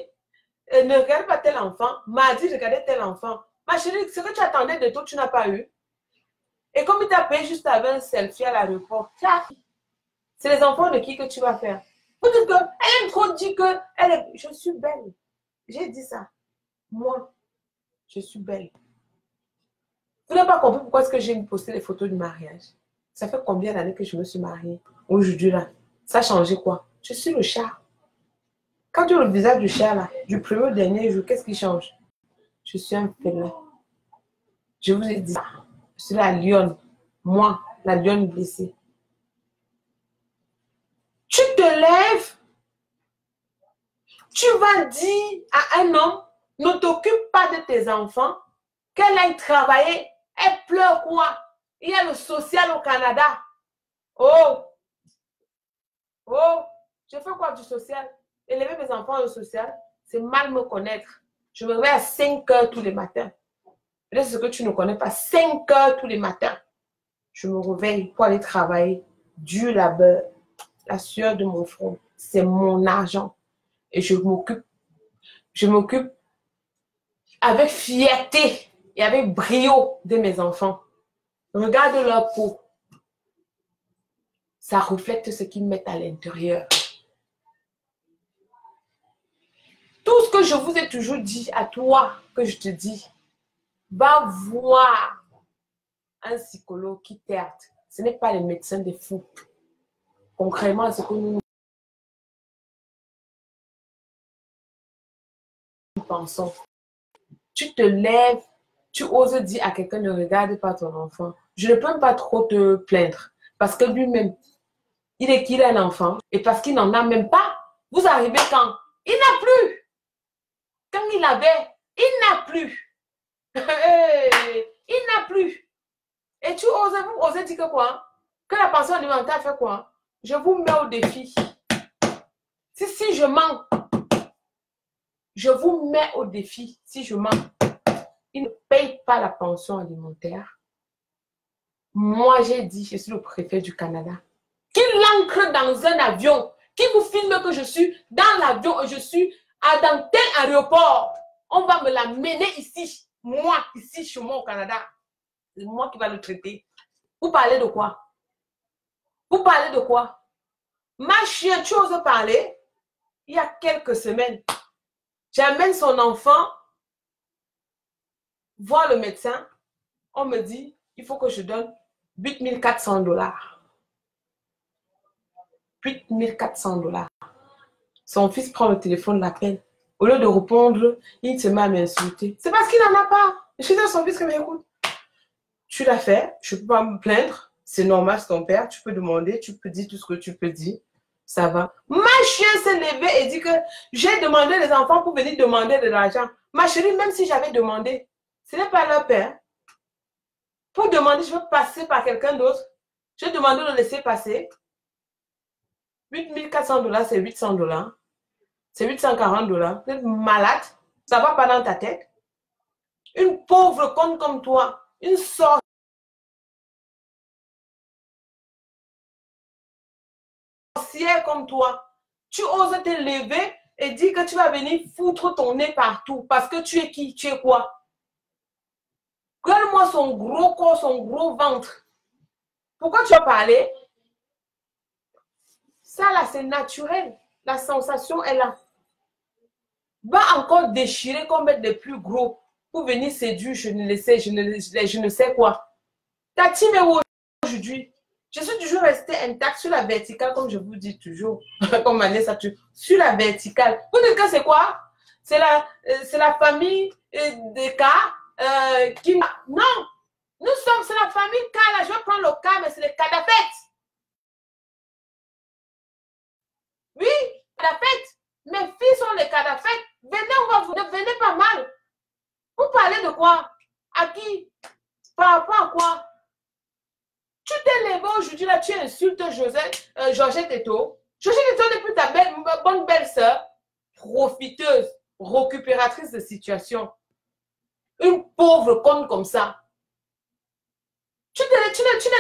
S1: ne regarde pas tel enfant. Mardi, regardez tel enfant. Ma chérie, ce que tu attendais de toi, tu n'as pas eu. Et comme il t'a payé juste avec un selfie à l'aéroport, c'est les enfants de qui que tu vas faire? Vous dites qu'elle aime trop dire que je suis belle. J'ai dit ça. Moi, je suis belle. Vous n'avez pas compris pourquoi est-ce que j'ai posté les photos du mariage. Ça fait combien d'années que je me suis mariée? Aujourd'hui, là, ça a changé quoi? Je suis le chat. Quand tu as le visage du chat, là, du premier au dernier jour, qu'est-ce qui change? Je suis un félin. Je vous ai dit ça. Je suis la lionne. Moi, la lionne blessée. Tu te lèves, tu vas dire à un homme, ne t'occupe pas de tes enfants, qu'elle aille travailler. Elle pleure quoi? Il y a le social au Canada. Oh, je fais quoi du social? Élever mes enfants au social, c'est mal me connaître. Je me réveille à 5 heures tous les matins. C'est ce que tu ne connais pas. 5 heures tous les matins. Je me réveille pour aller travailler. Du labeur. La sueur de mon front. C'est mon argent. Et je m'occupe avec fierté et avec brio de mes enfants. Regarde leur peau. Ça reflète ce qu'ils mettent à l'intérieur. Tout ce que je vous ai toujours dit à toi, que je te dis, va voir un psychologue qui t'aide. Ce n'est pas les médecins des fous. concrètement à ce que nous pensons. Tu te lèves, tu oses dire à quelqu'un ne regarde pas ton enfant. Je ne peux pas trop te plaindre parce que lui-même, il est qu'il a un enfant et parce qu'il n'en a même pas. Vous arrivez quand? Il n'a plus. Quand il avait, il n'a plus. Il n'a plus. Et tu oses, vous osez dire que quoi? Que la pension alimentaire fait quoi? Je vous mets au défi. Si je mens, je vous mets au défi. Si je mens, il ne paye pas la pension alimentaire. Moi, j'ai dit, je suis le préfet du Canada. Qu'il entre dans un avion, qui vous filme que je suis dans l'avion et je suis dans tel aéroport. On va me l'amener ici. Moi, ici, chez moi au Canada. C'est moi qui va le traiter. Vous parlez de quoi? Vous parlez de quoi? Ma chienne, tu oses parler? Il y a quelques semaines, j'amène son enfant voir le médecin. On me dit, il faut que je donne 8 400 $. 8 400 $. Son fils prend le téléphone, l'appelle. Au lieu de répondre, il se met à m'insulter. C'est parce qu'il n'en a pas. Je dis à son fils que, mais écoute, tu l'as fait, je ne peux pas me plaindre. C'est normal, c'est ton père. Tu peux demander, tu peux dire tout ce que tu peux dire. Ça va. Ma chienne s'est levée et dit que j'ai demandé les enfants pour venir demander de l'argent. Ma chérie, même si j'avais demandé, ce n'est pas leur père. Pour demander, je veux passer par quelqu'un d'autre. Je demande de le laisser passer. 8 400 $, c'est 800 $. C'est 840 $. Vous êtes malade. Ça ne va pas dans ta tête. Une pauvre conne comme toi, une sorcière comme toi, tu oses te lever et dire que tu vas venir foutre ton nez partout parce que tu es qui? Tu es quoi? Regarde-moi son gros corps, son gros ventre. Pourquoi tu as parlé? Ça là, c'est naturel. La sensation est là. Va encore déchirer comme être des plus gros pour venir séduire, je ne sais quoi. Ta team est où aujourd'hui? Je suis toujours restée intacte sur la verticale, comme je vous dis toujours. Comme Vanessa, sur la verticale. Vous dites que c'est quoi? C'est la famille des cas qui... Non! C'est la famille K, là. Je vais prendre le cas, mais c'est les cadafettes. Oui, cadafettes. Mes filles sont les cadafettes. Venez, on va vous... Venez pas mal. Vous parlez de quoi? À qui? Par rapport à quoi? Tu t'es levé aujourd'hui, là, tu insultes Georgette Eto. Georgette Eto n'est plus ta bonne belle-sœur, profiteuse, récupératrice de situation. Une pauvre conne comme ça. Tu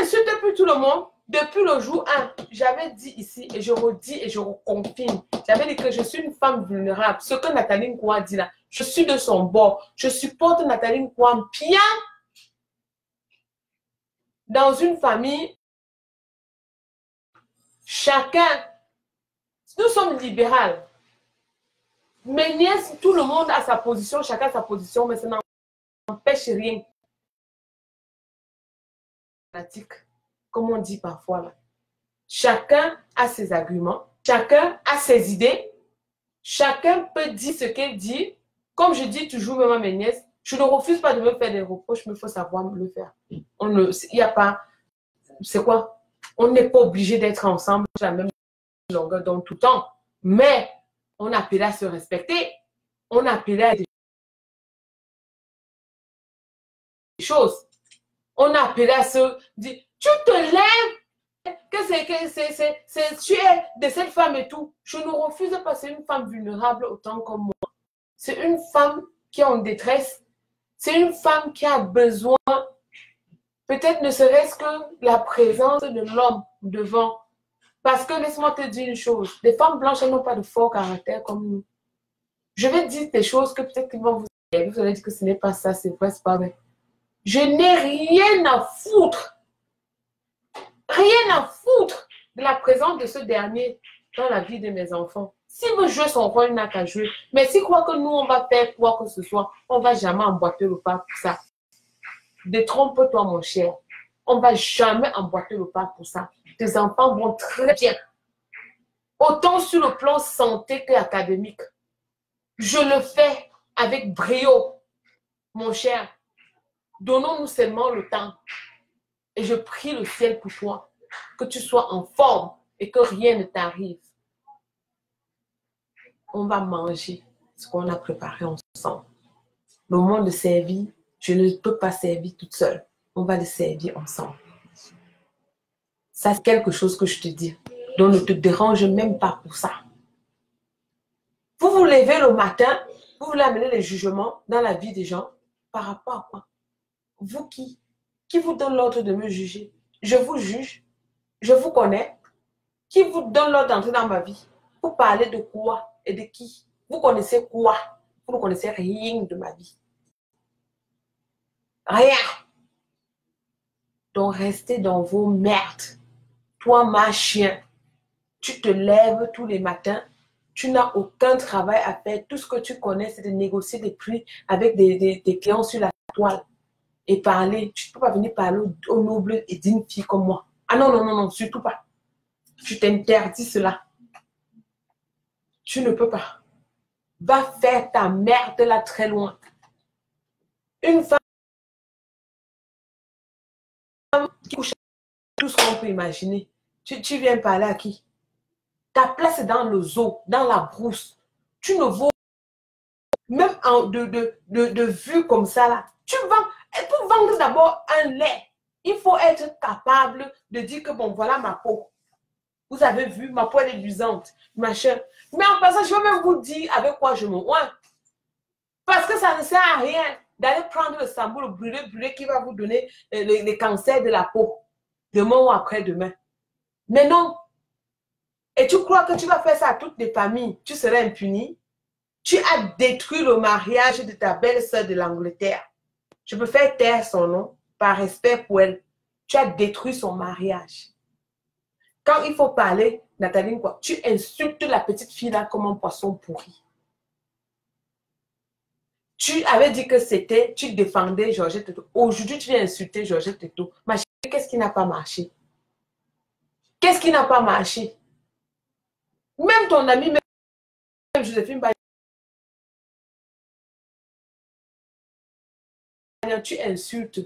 S1: n'insultes plus tout le monde. Depuis le jour 1, j'avais dit ici, et je redis et je reconfirme, j'avais dit que je suis une femme vulnérable. Ce que Nathalie Nkoua dit là, je suis de son bord. Je supporte Nathalie Nkoua bien. Dans une famille, chacun, nous sommes libérales. Mes nièces, tout le monde a sa position, chacun a sa position, mais ça n'empêche rien. Comme on dit parfois là. Chacun a ses arguments, chacun a ses idées, chacun peut dire ce qu'il dit. Comme je dis toujours même à mes nièces, je ne refuse pas de me faire des reproches, mais il faut savoir me le faire. Il n'y a pas... C'est quoi? On n'est pas obligé d'être ensemble sur la même longueur dans tout temps. Mais on appelle à se respecter. On appelle à des choses. On appelle à se dire, tu te lèves, tu es de cette femme et tout. Je ne refuse pas, c'est une femme vulnérable autant comme moi. C'est une femme qui est en détresse. C'est une femme qui a besoin, peut-être ne serait-ce que la présence de l'homme devant. Parce que laisse-moi te dire une chose, les femmes blanches, elles n'ont pas de fort caractère comme nous. Je vais dire des choses que peut-être qu'ils vont vous dire. Vous allez dire que ce n'est pas ça, c'est vrai, c'est pas vrai. Je n'ai rien à foutre. Rien à foutre de la présence de ce dernier dans la vie de mes enfants. S'il veut jouer son rôle, il n'a qu'à jouer. Mais s'il croit que nous, on va faire quoi que ce soit, on ne va jamais emboîter le pas pour ça. Détrompe-toi, mon cher. On ne va jamais emboîter le pas pour ça. tes enfants vont très bien. Autant sur le plan santé qu'académique. Je le fais avec brio, mon cher. Donnons-nous seulement le temps. Et je prie le ciel pour toi, que tu sois en forme et que rien ne t'arrive. On va manger ce qu'on a préparé ensemble. Le monde servir, je ne peux pas servir toute seule. On va le servir ensemble. Ça, c'est quelque chose que je te dis. Donc, ne te dérange même pas pour ça. Vous vous levez le matin, vous voulez amener les jugements dans la vie des gens par rapport à quoi? Vous qui vous donne l'ordre de me juger? Je vous juge, je vous connais. Qui vous donne l'ordre d'entrer dans ma vie? Vous parlez de quoi et de qui? Vous connaissez quoi? Vous ne connaissez rien de ma vie. Rien. Donc, restez dans vos merdes. Toi, ma chien, tu te lèves tous les matins, tu n'as aucun travail à faire. Tout ce que tu connais, c'est de négocier des prix avec des clients sur la toile et parler. Tu ne peux pas venir parler aux nobles et dignes filles comme moi. Ah non, non, non, non, surtout pas. Tu t'interdis cela. Tu ne peux pas. Va faire ta merde là très loin. Une femme qui couche tout ce qu'on peut imaginer. Tu viens parler à qui? Ta place est dans le zoo, dans la brousse. Tu ne vaux même de vue comme ça là. Tu vends. Et pour vendre d'abord un lait, il faut être capable de dire que bon, voilà ma peau. Vous avez vu, ma peau elle est luisante, machin. Mais en passant, je vais même vous dire avec quoi je me oins. Parce que ça ne sert à rien d'aller prendre le sambo, le brûlé qui va vous donner les cancers de la peau. Demain ou après-demain. Mais non. Et tu crois que tu vas faire ça à toutes les familles, tu serais impuni? Tu as détruit le mariage de ta belle-sœur de l'Angleterre. Je peux faire taire son nom par respect pour elle. Tu as détruit son mariage. Quand il faut parler, Nathalie, quoi, tu insultes la petite fille là comme un poisson pourri. Tu avais dit que c'était, tu défendais Georgette Teto. Aujourd'hui, tu viens insulter Georgette Teto. Ma chérie, qu'est-ce qui n'a pas marché? Qu'est-ce qui n'a pas marché? Même ton ami, même Joséphine, tu insultes.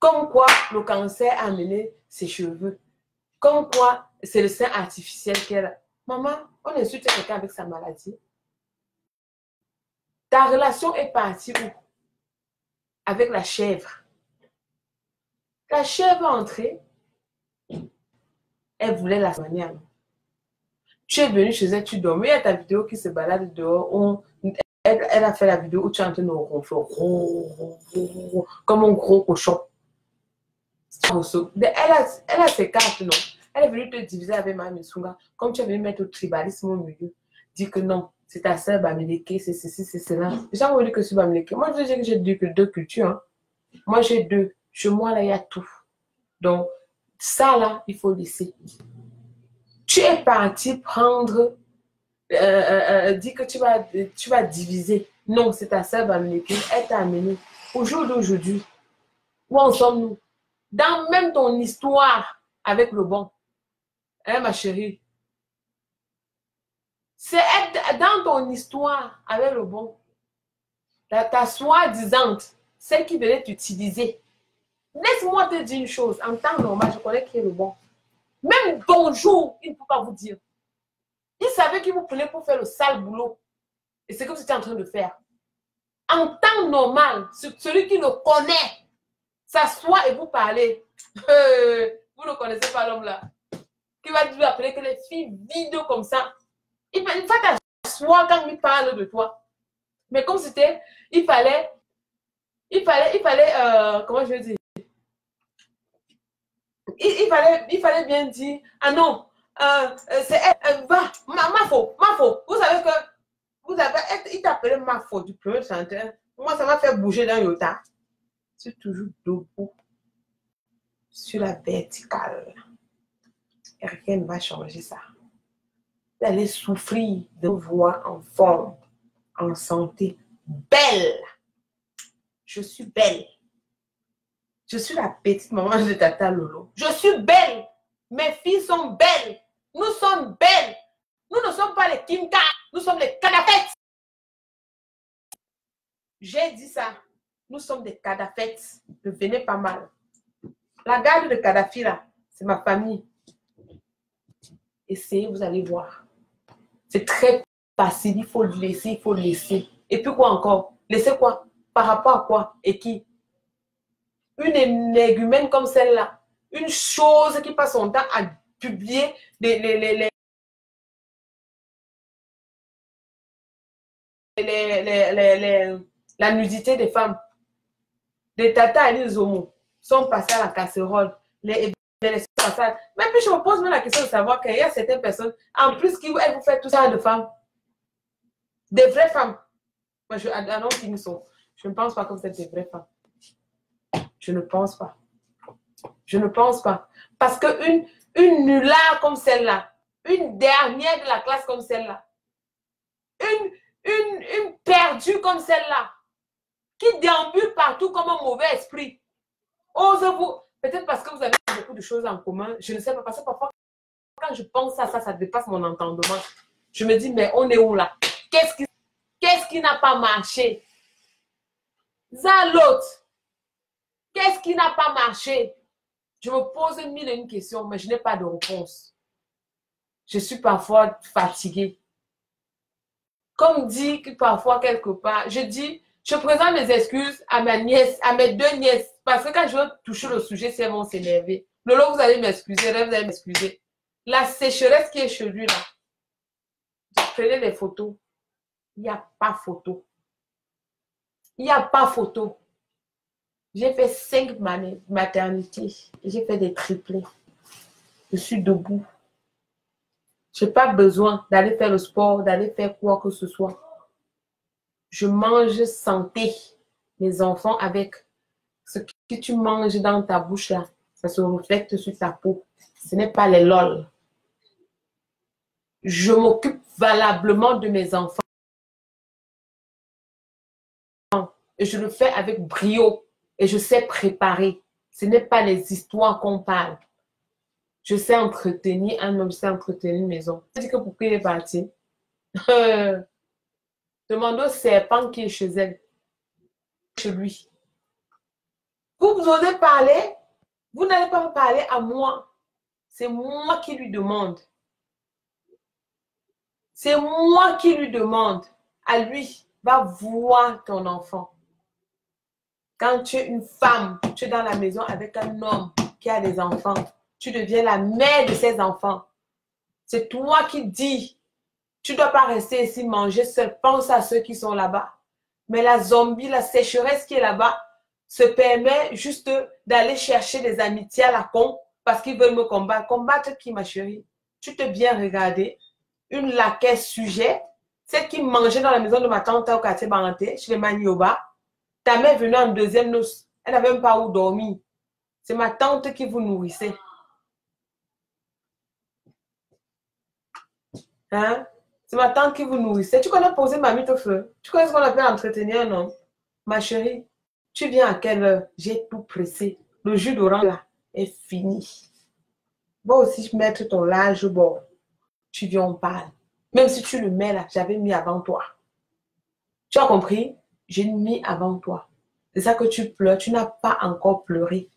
S1: Comme quoi le cancer a amené ses cheveux. Comme quoi c'est le sein artificiel qu'elle a. Maman, on insulte quelqu'un avec sa maladie. Ta relation est partie où? Avec la chèvre. La chèvre est entrée. Elle voulait la soigner. Tu es venu chez elle, tu dormais. Il y a ta vidéo qui se balade dehors. Elle a fait la vidéo où tu es en train de ronfler. Comme un gros cochon. Elle a ses cartes, non? Elle est venue te diviser avec Mami Sunga. Comme tu es venu mettre le tribalisme au milieu. Dis que non, c'est ta sœur Bamileke, c'est ceci, c'est cela. Les gens vont dire que c'est Bamileke. Moi, je dis que j'ai deux cultures. Hein. Moi, j'ai deux. Chez moi, là, il y a tout. Donc, ça, là, il faut laisser. Tu es parti prendre, dire que tu vas diviser. Non, c'est ta sœur Bamileke. Elle t'a amené. Au jour d'aujourd'hui, où en sommes-nous? Dans même ton histoire avec le bon. Hein, ma chérie? C'est être dans ton histoire avec le bon. Ta soi-disante, celle qui venait t'utiliser. Laisse-moi te dire une chose. En temps normal, je connais qui est le bon. Même bonjour, il ne peut pas vous dire. Il savait qu'il vous prenait pour faire le sale boulot. Et c'est comme ce que tu es en train de faire. En temps normal, celui qui le connaît, s'assoit et vous parlez. Vous ne connaissez pas l'homme là. Qui va lui appeler que les filles vides comme ça. Il va t'asseoir quand il parle de toi. Mais comme c'était, il fallait, comment je vais dire, il fallait bien dire, ah non, c'est elle, ma faute. Vous savez que, il t'appelait ma faute du premier chanteur. Moi, ça m'a fait bouger dans Yota. Je suis toujours debout sur la verticale. Et rien ne va changer ça. Vous allez souffrir de voir en forme, en santé, belle. Je suis belle. Je suis la petite maman de Tata Lolo. Je suis belle. Mes filles sont belles. Nous sommes belles. Nous ne sommes pas les Kimka. Nous sommes les Kadafettes. J'ai dit ça. Nous sommes des Kadafettes. Devenez pas mal. La garde de Kadhafi, là, c'est ma famille. Essayez, vous allez voir. C'est très facile. Il faut le laisser, il faut le laisser. Et puis quoi encore? Laisser quoi? Par rapport à quoi? Et qui? Une énergumène comme celle-là. Une chose qui passe son temps à publier la nudité des femmes. Les tatas et les homos sont passés à la casserole. Même puis je me pose même la question de savoir qu'il y a certaines personnes, en plus, qui elles vous font tout ça de femmes. Des vraies femmes. Moi, je ne pense pas que vous êtes des vraies femmes. Je ne pense pas. Je ne pense pas. Parce qu'une nullard comme celle-là, une dernière de la classe comme celle-là, une perdue comme celle-là, qui déambule partout comme un mauvais esprit, osez-vous, peut-être parce que vous avez beaucoup de choses en commun, je ne sais pas, parce que parfois, quand je pense à ça, ça dépasse mon entendement. Je me dis, mais on est où là? Qu'est-ce qui n'a pas marché? Ça, l'autre. Qu'est-ce qui n'a pas marché? Je me pose mille et une questions, mais je n'ai pas de réponse. Je suis parfois fatiguée. Comme dit parfois quelque part, je présente mes excuses à ma nièce, à mes deux nièces, parce que quand je veux toucher le sujet, si elles vont s'énerver. Lolo, vous allez m'excuser, vous allez m'excuser. La sécheresse qui est chez lui, là, prenez des photos. Il n'y a pas photo. Il n'y a pas photo. J'ai fait 5 maternités. J'ai fait des triplés. Je suis debout. Je n'ai pas besoin d'aller faire le sport, d'aller faire quoi que ce soit. Je mange santé. Les enfants, avec ce que tu manges dans ta bouche là, ça se reflète sur ta peau. Ce n'est pas les lol. Je m'occupe valablement de mes enfants. Et je le fais avec brio. Et je sais préparer. Ce n'est pas les histoires qu'on parle. Je sais entretenir un homme, je sais entretenir une maison. Tu dis que pourquoi il est parti? Demande au serpent qui est chez elle. Chez lui. Vous osez parler, vous n'allez pas me parler à moi. C'est moi qui lui demande. C'est moi qui lui demande. À lui, va voir ton enfant. Quand tu es une femme, tu es dans la maison avec un homme qui a des enfants, tu deviens la mère de ses enfants. C'est toi qui dis, tu ne dois pas rester ici manger seul. Pense à ceux qui sont là-bas. Mais la zombie, la sécheresse qui est là-bas, se permet juste d'aller chercher des amitiés à la con parce qu'ils veulent me combattre. Combattre qui, ma chérie? Tu t'es bien regardé. Une laquais sujet, celle qui mangeait dans la maison de ma tante au quartier Baranté, chez les Manioba. Ta mère venue en deuxième noce. Elle n'avait même pas où dormir. C'est ma tante qui vous nourrissait. Hein? C'est ma tante qui vous nourrissait. Tu connais poser mamie au feu? Tu connais ce qu'on appelle entretenir un homme? Ma chérie, tu viens à quelle heure? J'ai tout pressé. Le jus d'orange là est fini. Va aussi mettre ton linge au bord. Tu viens, on parle. Même si tu le mets là, j'avais mis avant toi. Tu as compris? J'ai mis avant toi. C'est ça que tu pleures. Tu n'as pas encore pleuré.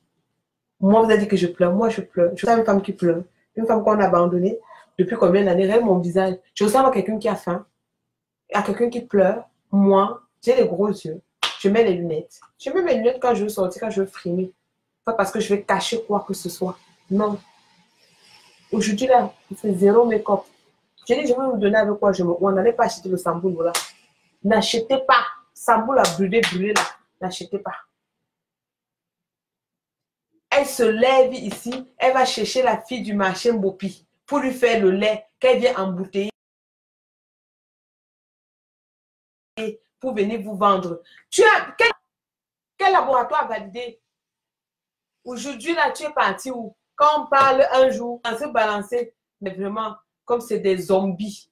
S1: Moi, vous avez dit que je pleure. Moi, je pleure. Je suis une femme qui pleure. Une femme qu'on a abandonnée depuis combien d'années? Regarde mon visage. Je ressemble à quelqu'un qui a faim. À quelqu'un qui pleure. Moi, j'ai les gros yeux. Je mets les lunettes. Je mets mes lunettes quand je veux sortir, quand je veux frimer. Pas parce que je vais cacher quoi que ce soit. Non. Aujourd'hui, là, c'est zéro make-up. Je dis, je vais vous donner avec quoi on n'allait pas acheter le samboul là. N'achetez pas. Samboul à brûler là. N'achetez pas. Elle se lève ici. Elle va chercher la fille du marché Mbopi pour lui faire le lait qu'elle vient embouteiller pour venir vous vendre. Tu as quel laboratoire validé? Aujourd'hui, là, tu es parti où? Quand on parle un jour, on se balancer, mais vraiment, comme c'est des zombies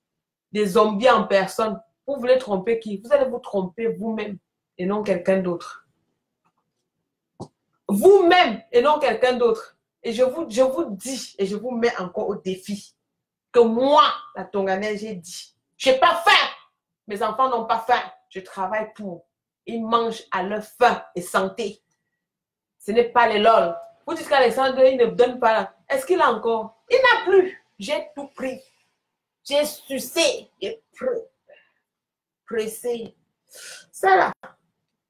S1: en personne. Vous voulez tromper qui? Vous allez vous tromper vous-même et non quelqu'un d'autre. vous-même et non quelqu'un d'autre. Et je vous dis, et je vous mets encore au défi, que moi, la Tonganaise, j'ai dit, je n'ai pas faim. Mes enfants n'ont pas faim. Je travaille pour. Ils mangent à leur faim et santé. Ce n'est pas les lol. Vous dites qu'Alexandre, il ne donne pas là. Est-ce qu'il a encore? Il n'a plus. J'ai tout pris. J'ai sucé. J'ai pressé. Ça là,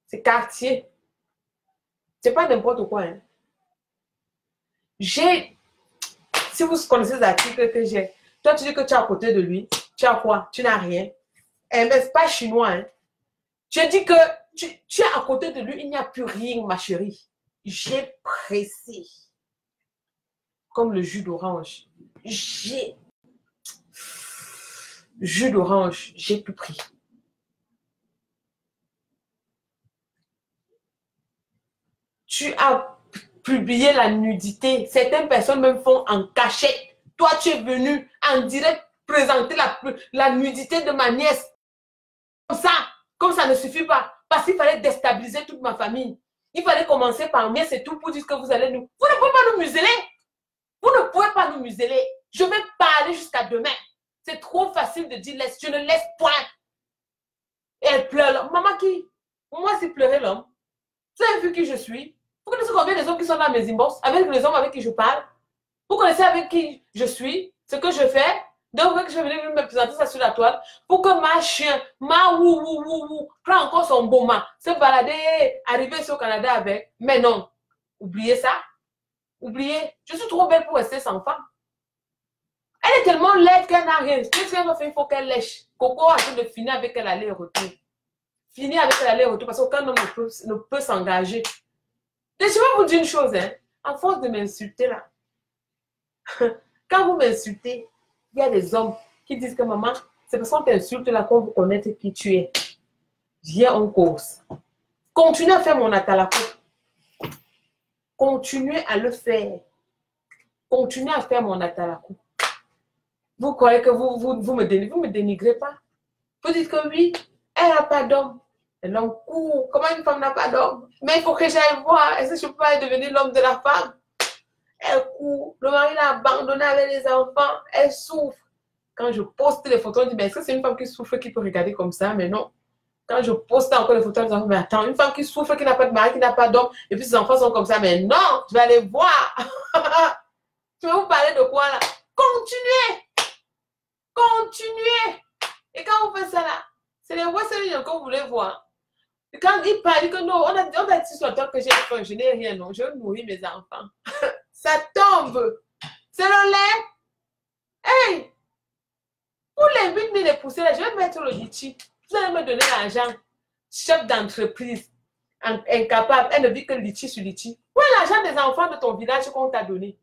S1: c'est quartier. C'est pas n'importe quoi. Hein. Si vous connaissez les articles que j'ai, toi tu dis que tu es à côté de lui, tu as quoi? Tu n'as rien. Mais c'est pas chinois. Hein. Je dis que tu es à côté de lui, il n'y a plus rien, ma chérie. J'ai pressé. Comme le jus d'orange. Jus d'orange, j'ai tout pris. Tu as publié la nudité. Certaines personnes même font en cachette. Toi, tu es venu en direct présenter la nudité de ma nièce. Comme ça ne suffit pas. Parce qu'il fallait déstabiliser toute ma famille. Il fallait commencer par moi, c'est tout pour dire que vous allez nous... Vous ne pouvez pas nous museler. Vous ne pouvez pas nous museler. Je vais parler jusqu'à demain. C'est trop facile de dire laisse. Je ne laisse point. Et elle pleure. Maman qui? Moi, c'est pleurer l'homme. Vous avez vu qui je suis? Vous connaissez combien des hommes qui sont dans mes inbox? Avec les hommes avec qui je parle? Vous connaissez avec qui je suis? Ce que je fais? Donc, je vais venir me présenter ça sur la toile pour que ma chien, prend encore son boma, se balader, arriver sur le Canada avec. Mais non. Oubliez ça. Oubliez. Je suis trop belle pour rester sans femme. Elle est tellement laide qu'elle n'a rien. Qu'est-ce qu'elle va faire? Il faut qu'elle lèche. Coco a train de finir avec elle aller-retour. Finir avec elle aller-retour parce qu'aucun homme ne peut s'engager. Et je vais vous dire une chose, hein. À force de m'insulter là, quand vous m'insultez, il y a des hommes qui disent que maman, c'est parce qu'on t'insulte là qu'on vous connaît qui tu es. Viens en cause. Continuez à faire mon atalakou. Continuez à le faire. Continuez à faire mon atalakou. Vous croyez que vous me dénigrez pas? Vous dites que oui, elle n'a pas d'homme. L'homme court. Comment une femme n'a pas d'homme? Mais il faut que j'aille voir. Est-ce que je peux pas devenir l'homme de la femme? Elle court. Le mari l'a abandonnée avec les enfants. Elle souffre. Quand je poste les photos, on dit, mais est-ce que c'est une femme qui souffre qui peut regarder comme ça? Mais non. Quand je poste encore les photos, on dit, mais attends, une femme qui souffre, qui n'a pas de mari, qui n'a pas d'homme, et puis ses enfants sont comme ça. Mais non, je vais aller voir. Je vais vous parler de quoi là? Continuez. Continuez. Et quand vous faites ça là, c'est les Western que vous voulez voir. Et quand il parle, il dit que non, on a dit sur le temps que j'ai faim, je n'ai rien, non, je vais nourrir mes enfants. Ça tombe. C'est le lait. Hey! Pour les 8 000 les pousser là, je vais mettre le litchi. Vous allez me donner l'argent. Chef d'entreprise, incapable, elle ne vit que litchi sur litchi. Où est l'argent des enfants de ton village qu'on t'a donné?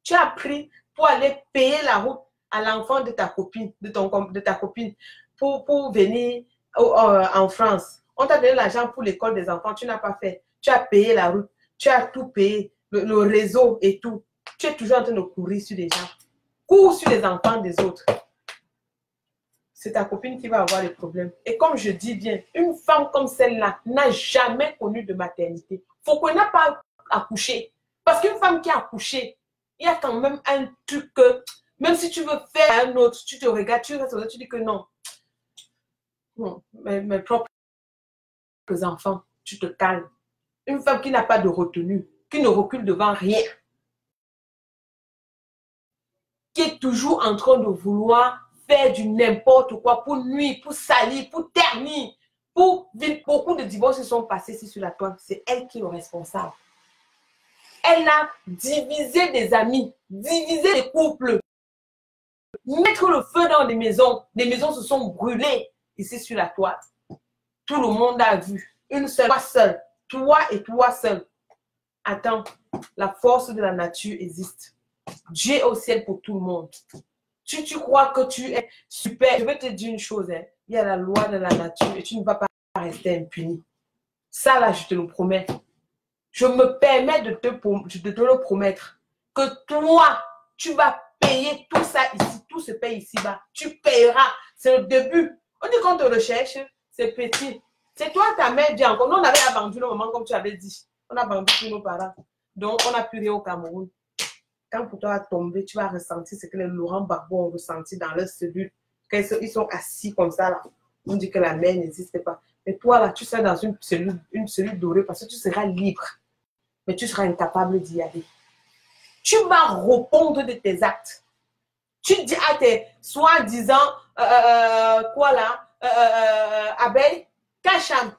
S1: Tu as pris pour aller payer la route à l'enfant de ta copine, de ta copine, pour venir en France. On t'a donné l'argent pour l'école des enfants, tu n'as pas fait. Tu as payé la route, tu as tout payé, le réseau et tout. Tu es toujours en train de courir sur les gens. Cours sur les enfants des autres. C'est ta copine qui va avoir des problèmes. Et comme je dis bien, une femme comme celle-là n'a jamais connu de maternité. Faut qu'on n'a pas accouché. Parce qu'une femme qui a accouché, il y a quand même un truc que, même si tu veux faire un autre, tu te regardes, tu restes, tu dis que non. Non, mes propres enfants, tu te calmes. Une femme qui n'a pas de retenue, qui ne recule devant rien, qui est toujours en train de vouloir faire du n'importe quoi pour nuire, pour salir, pour ternir, pour vivre. Beaucoup de divorces sont passés ici sur la toile. C'est elle qui est responsable. Elle a divisé des amis, divisé des couples, mettre le feu dans les maisons. Les maisons se sont brûlées ici sur la toile. Tout le monde a vu. Une seule, toi seul. Toi et toi seul. Attends, la force de la nature existe. Dieu est au ciel pour tout le monde. Tu crois que tu es super. Je vais te dire une chose. Hein. Il y a la loi de la nature et tu ne vas pas rester impuni. Ça là, je te le promets. Je me permets de te le promettre. Que toi, tu vas payer tout ça ici. Tout se paye ici-bas. Tu payeras. C'est le début. On dit qu'on te recherche. C'est petit. C'est toi, ta mère dit encore. Nous, on avait abandonné le moment comme tu avais dit. On a vendu tous nos parents. Donc, on n'a plus rien au Cameroun. Quand pour toi va tomber, tu vas ressentir ce que les Laurent Gbagbo ont ressenti dans leur cellule. Quand ils sont assis comme ça, là, on dit que la mer n'existe pas. Mais toi, là, tu seras dans une cellule dorée parce que tu seras libre. Mais tu seras incapable d'y aller. Tu vas répondre de tes actes. Tu dis à tes soi-disant, quoi là, abeille, cacham.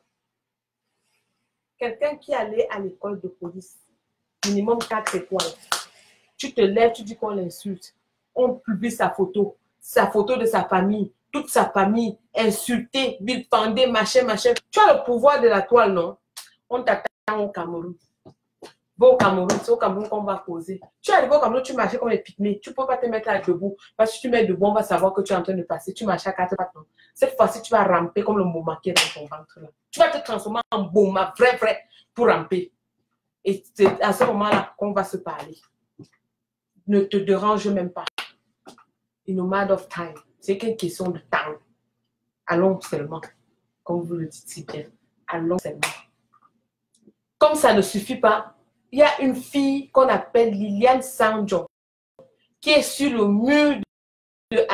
S1: Quelqu'un qui allait à l'école de police, minimum 4 étoiles. Tu te lèves, tu dis qu'on l'insulte. On publie sa photo de sa famille, toute sa famille, insultée, vilipendée, machin, machin. Tu as le pouvoir de la toile, non? On t'attend au Cameroun. Va au Cameroun, c'est au Cameroun qu'on va causer. Tu arrives au Cameroun, tu marches comme les pygmées. Tu ne peux pas te mettre là debout. Parce que si tu mets debout, on va savoir que tu es en train de passer. Tu marches à 4 pattes. Non. Cette fois-ci, tu vas ramper comme le Boma qui est dans ton ventre. Là. Tu vas te transformer en Boma, vrai, pour ramper. Et c'est à ce moment-là qu'on va se parler. Ne te dérange même pas. In a matter of time. C'est qu'une question de temps. Allons seulement. Comme vous le dites si bien. Allons seulement. Comme ça ne suffit pas, il y a une fille qu'on appelle Liliane Sanjo qui est sur le mur de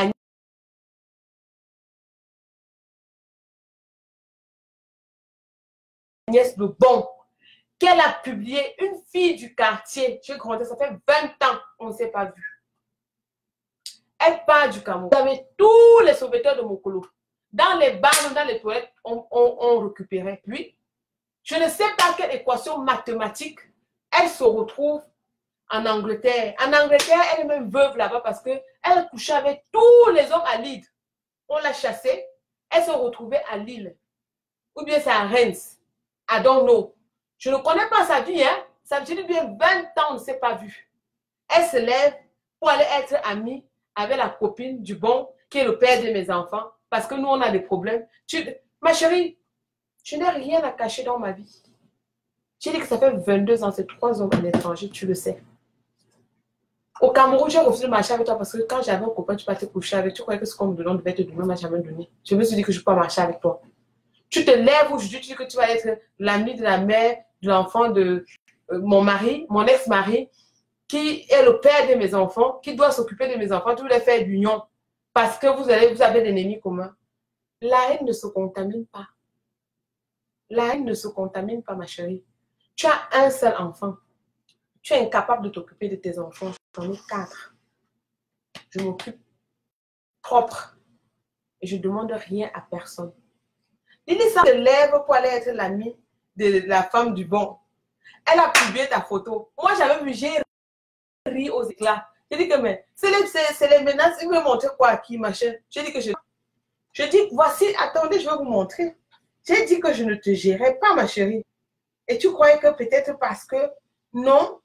S1: Agnès Lebon, qu'elle a publié une fille du quartier. J'ai grandi, ça fait 20 ans, on ne s'est pas vu. Elle part du Cameroun. Vous avez tous les sauveteurs de Mokolo. Dans les bars, dans les toilettes, on récupérait. Puis, je ne sais pas quelle équation mathématique, elle se retrouve en Angleterre. En Angleterre, elle est même veuve là-bas parce qu'elle couchait avec tous les hommes à Lille. On l'a chassée. Elle se retrouvait à Lille. Ou bien c'est à Reims. I don't know. Je ne connais pas sa vie. Hein? Ça veut dire bien 20 ans, on ne s'est pas vu. Elle se lève pour aller être amie avec la copine du bon qui est le père de mes enfants. Parce que nous, on a des problèmes. Ma chérie, je n'ai rien à cacher dans ma vie. J'ai dit que ça fait 22 ans, c'est 3 hommes à l'étranger, tu le sais. Au Cameroun, j'ai refusé de marcher avec toi parce que quand j'avais un copain, tu partais coucher avec, tu croyais que ce qu'on me donnait, on devait te donner, on ne m'a jamais donné. Je me suis dit que je ne peux pas marcher avec toi. Tu te lèves aujourd'hui, tu dis que tu vas être l'ami de la mère, de l'enfant de mon mari, mon ex-mari, qui est le père de mes enfants, qui doit s'occuper de mes enfants, tu voulais faire l'union parce que vous avez des ennemis communs. La haine ne se contamine pas. La haine ne se contamine pas, ma chérie. Tu as un seul enfant. Tu es incapable de t'occuper de tes enfants. J'en ai 4. Je m'occupe propre. Et je ne demande rien à personne. Lily se lève pour aller être l'amie de la femme du bon. Elle a publié ta photo. Moi, j'avais vu, j'ai ri aux éclats. J'ai dit que, mais, c'est les menaces. Il me montrer quoi à qui, machin. J'ai dit que je dis, voici, attendez, je vais vous montrer. J'ai dit que je ne te gérais pas, ma chérie. Et tu croyais que peut-être parce que, non,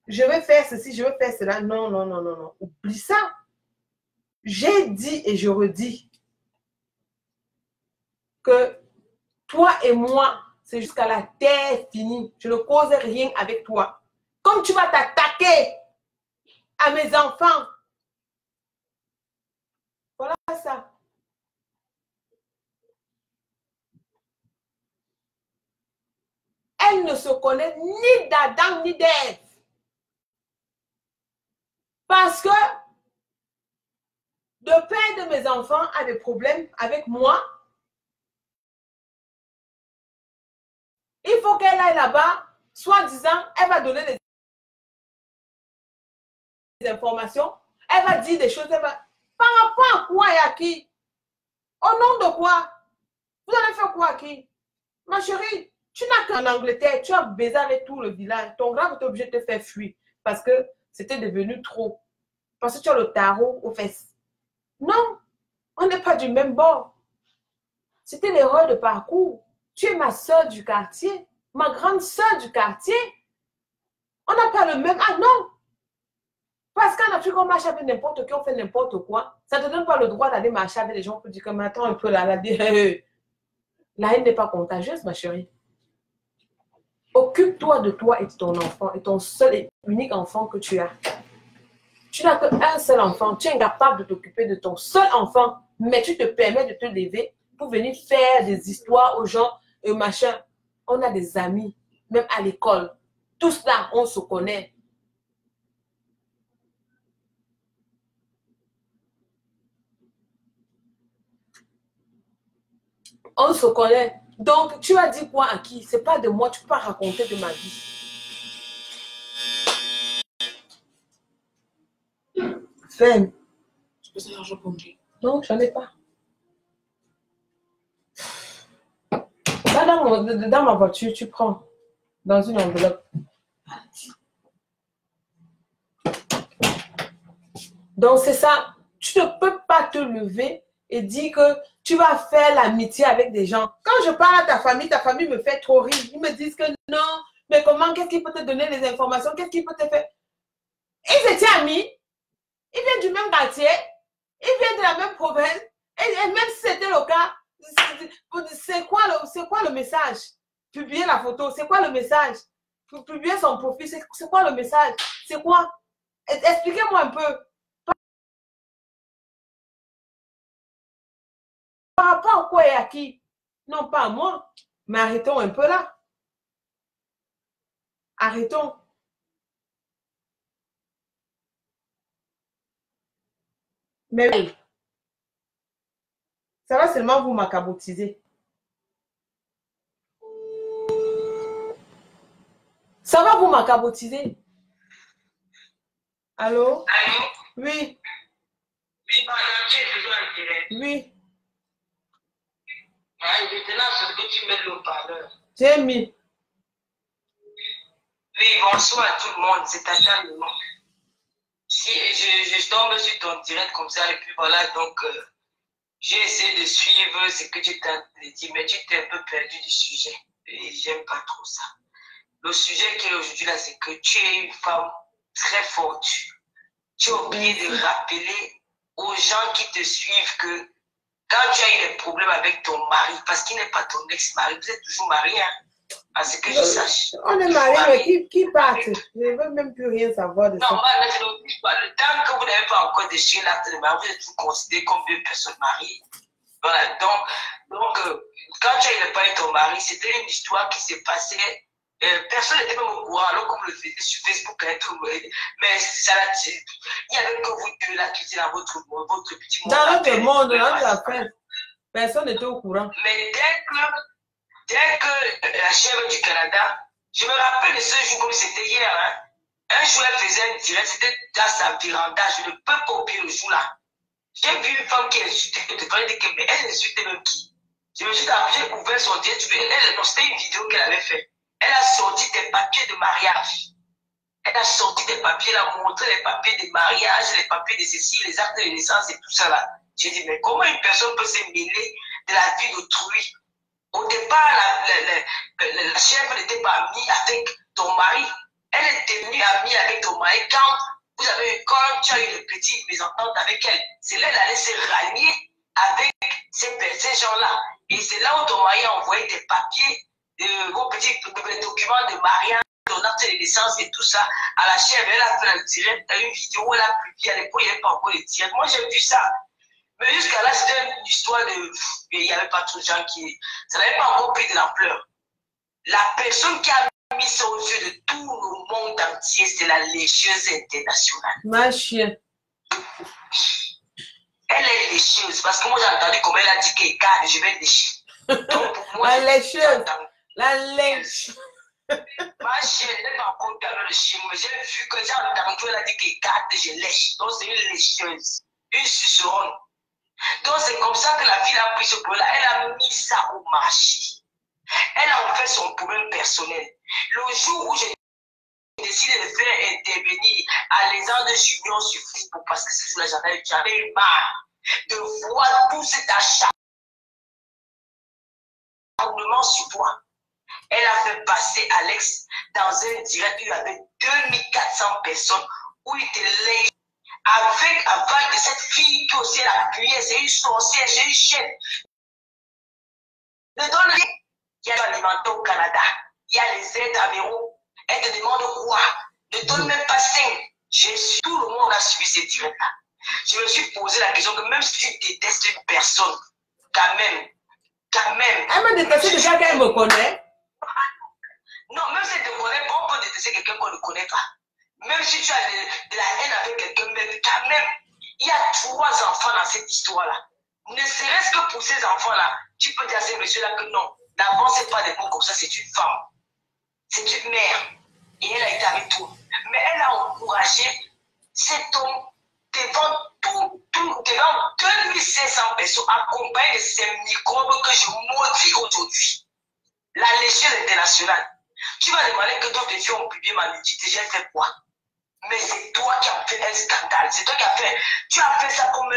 S1: je vais faire ceci, je vais faire cela. Non, non, non, non, non. Oublie ça. J'ai dit et je redis que toi et moi, c'est jusqu'à la terre finie. Je ne cause rien avec toi. Comme tu vas t'attaquer à mes enfants. Voilà ça. Elle ne se connaît ni d'Adam ni d'Ève. Parce que le père de mes enfants a des problèmes avec moi. Il faut qu'elle aille là-bas, soi-disant, elle va donner des informations, elle va dire des choses, elle va... Par rapport à quoi et à qui? Au nom de quoi? Vous allez faire quoi à qui? Ma chérie, tu n'as qu'en Angleterre, tu as baisé avec tout le village. Ton grand est obligé de te faire fuir parce que c'était devenu trop. Parce que tu as le tarot aux fesses. Non, on n'est pas du même bord. C'était l'erreur de parcours. Tu es ma soeur du quartier, ma grande soeur du quartier. On n'a pas le même... Ah non! Parce qu'en Afrique, on marche avec n'importe qui, on fait n'importe quoi. Ça ne te donne pas le droit d'aller marcher avec les gens pour dire comme attends un peu là, la haine n'est pas contagieuse, ma chérie. Occupe-toi de toi et de ton enfant, et ton seul et unique enfant que tu as. Tu n'as qu'un seul enfant, tu es incapable de t'occuper de ton seul enfant, mais tu te permets de te lever pour venir faire des histoires aux gens, machin. On a des amis. même à l'école. Tous là, on se connaît. On se connaît. Donc, tu as dit quoi à qui? C'est pas de moi, tu peux pas raconter de ma vie. Ferme.
S2: Tu peux savoir, je conduis.
S1: Non, j'en ai pas. Là, dans ma voiture, tu prends dans une enveloppe. Donc, c'est ça. Tu ne peux pas te lever et dire que tu vas faire l'amitié avec des gens. Quand je parle à ta famille me fait trop rire. Ils me disent que non, mais comment, qu'est-ce qui peut te donner les informations? Qu'est-ce qui peut te faire? Ils étaient amis. Ils viennent du même quartier. Ils viennent de la même province. Et même si c'était le cas, c'est quoi le message? Publier la photo, c'est quoi le message? Publier son profil, c'est quoi le message? C'est quoi? Expliquez-moi un peu. Par rapport à quoi et à qui? Non, pas à moi. Mais arrêtons un peu là. Arrêtons. Mais oui. Ça va seulement vous m'accabotiser. Ça va vous m'accabotiser. Allô?
S2: Allô?
S1: Oui.
S2: Oui, madame, tu es toujours en direct.
S1: Oui.
S2: Maintenant, c'est que tu mets le haut-parleur.
S1: J'ai mis.
S2: Oui, bonsoir à tout le monde, c'est Tata le nom. Si je tombe sur ton direct comme ça, et puis voilà, donc j'ai essayé de suivre ce que tu t'as dit, mais tu t'es un peu perdu du sujet. Et j'aime pas trop ça. Le sujet qui est aujourd'hui là, c'est que tu es une femme très forte. Tu as oublié de rappeler aux gens qui te suivent que quand tu as eu des problèmes avec ton mari, parce qu'il n'est pas ton ex-mari, vous êtes toujours marié, hein, à ce que je sache.
S1: On est mariés, mais qui part? Je ne veux même plus rien savoir de ça.
S2: Non, le temps que vous n'avez pas encore déchiré l'acte de mariage, vous êtes toujours considéré comme deux personnes mariées. Voilà, donc quand tu as eu pas avec ton mari, c'était une histoire qui s'est passée. Personne n'était même au courant, alors qu'on le faisait sur Facebook, hein, tout, mais ça, il n'y avait que vous deux là qui étiez dans votre petit monde.
S1: Dans notre monde, dans notre affaire, personne n'était au courant.
S2: Mais dès que la chèvre du Canada, je me rappelle de ce jour comme c'était hier, hein, un jour elle faisait un direct, c'était dans sa véranda, je ne peux pas oublier le jour là. J'ai vu une femme qui insultait, mais elle insultait même qui? Je me suis dit, j'ai ouvert son direct, c'était une vidéo qu'elle avait faite. Elle a sorti des papiers de mariage. Elle a sorti des papiers, elle a montré les papiers de mariage, les papiers de ceci, les actes de naissance et tout ça là. J'ai dit, mais comment une personne peut se mêler de la vie d'autrui? Au départ, la chèvre n'était pas amie avec ton mari. Elle était venue amie avec ton mari quand tu as eu une petite mésentente avec elle. C'est là qu'elle allait se rallier avec ces gens-là. Et c'est là où ton mari a envoyé des papiers, vos petits documents de mariage, ton acte de naissance et tout ça à la chèvre. Elle a fait un direct, une vidéo où elle a publié. À l'époque, il n'y avait pas encore de direct. Moi, j'ai vu ça. Mais jusqu'à là, c'était une histoire de... Il n'y avait pas trop de gens qui... Ça n'avait pas encore pris de l'ampleur. La personne qui a mis ça aux yeux de tout le monde entier, c'est la lécheuse internationale.
S1: Ma chienne.
S2: Elle est lécheuse. Parce que moi, j'ai entendu comment elle a dit qu'elle garde, je vais lécher. Donc, pour moi,
S1: la lécheuse. La lèche.
S2: Ma chienne, elle n'est pas encore dans le chien, mais j'ai vu que j'ai entendu, elle a dit qu'elle garde, je lèche. Donc, c'est une lécheuse. Une suceronne. Donc, c'est comme ça que la fille a pris ce problème-là. Elle a mis ça au marché. Elle a en fait son problème personnel. Le jour où j'ai décidé de faire intervenir Alexandre Junior sur Facebook, parce que ce jour-là, j'avais eu marre de voir tout cet acharnement sur toi. Elle a fait passer Alex dans un direct où il y avait 2400 personnes, où il était légèrement. Avec de cette fille qui aussi elle a appuyé, c'est une sorcière, c'est une chaîne. Ne donne rien. Il y a l'alimenté au Canada, il y a les aides amiraux. Elle te demande quoi? Ne donne même pas 5. Tout le monde a suivi ces directs-là. Je me suis posé la question que même si tu détestes une personne, quand même.
S1: Elle m'a détesté déjà qu'elle me connaît.
S2: Non, même si tu ne connais pas, on peut détester quelqu'un qu'on ne connaît pas. Même si tu as de la haine avec quelqu'un, mais quand même, il y a 3 enfants dans cette histoire-là. Ne serait-ce que pour ces enfants-là, tu peux dire à ces messieurs-là que non, d'abord, ce n'est pas des mots comme ça, c'est une femme. C'est une mère. Et elle a été avec toi. Mais elle a encouragé cet homme devant devant 2500 personnes, accompagné de ces microbes que je maudis aujourd'hui. La Légion internationale. Tu vas demander que d'autres filles ont publié ma nudité. J'ai fait quoi? Mais c'est toi qui as fait un scandale. C'est toi qui as fait. Tu as fait ça comme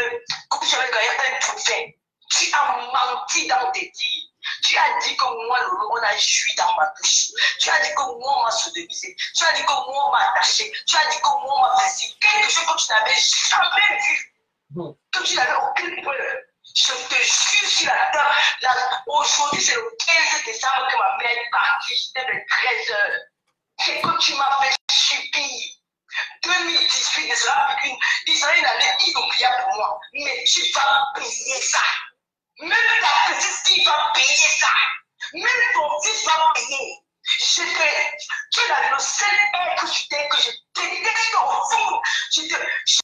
S2: si tu avais gagné un trophée. Tu as menti dans tes dires. Tu as dit que moi, Lolo, on a joui dans ma bouche. Tu as dit que moi, on m'a sodomisé. Tu as dit que moi, on m'a attaché. Tu as dit que moi, on m'a fait quelque chose que tu n'avais jamais vu. Que tu n'avais aucune preuve. Je te jure sur la terre. Aujourd'hui, c'est le 15 décembre que ma mère est partie. C'était le 13 heures. C'est que tu m'as fait subir. 2018 ne sera plus une année inoubliable pour moi. Mais tu vas payer ça. Même ta petite fille va payer ça. Même ton fils va payer. Tu es le seul être que je déteste au fond. Je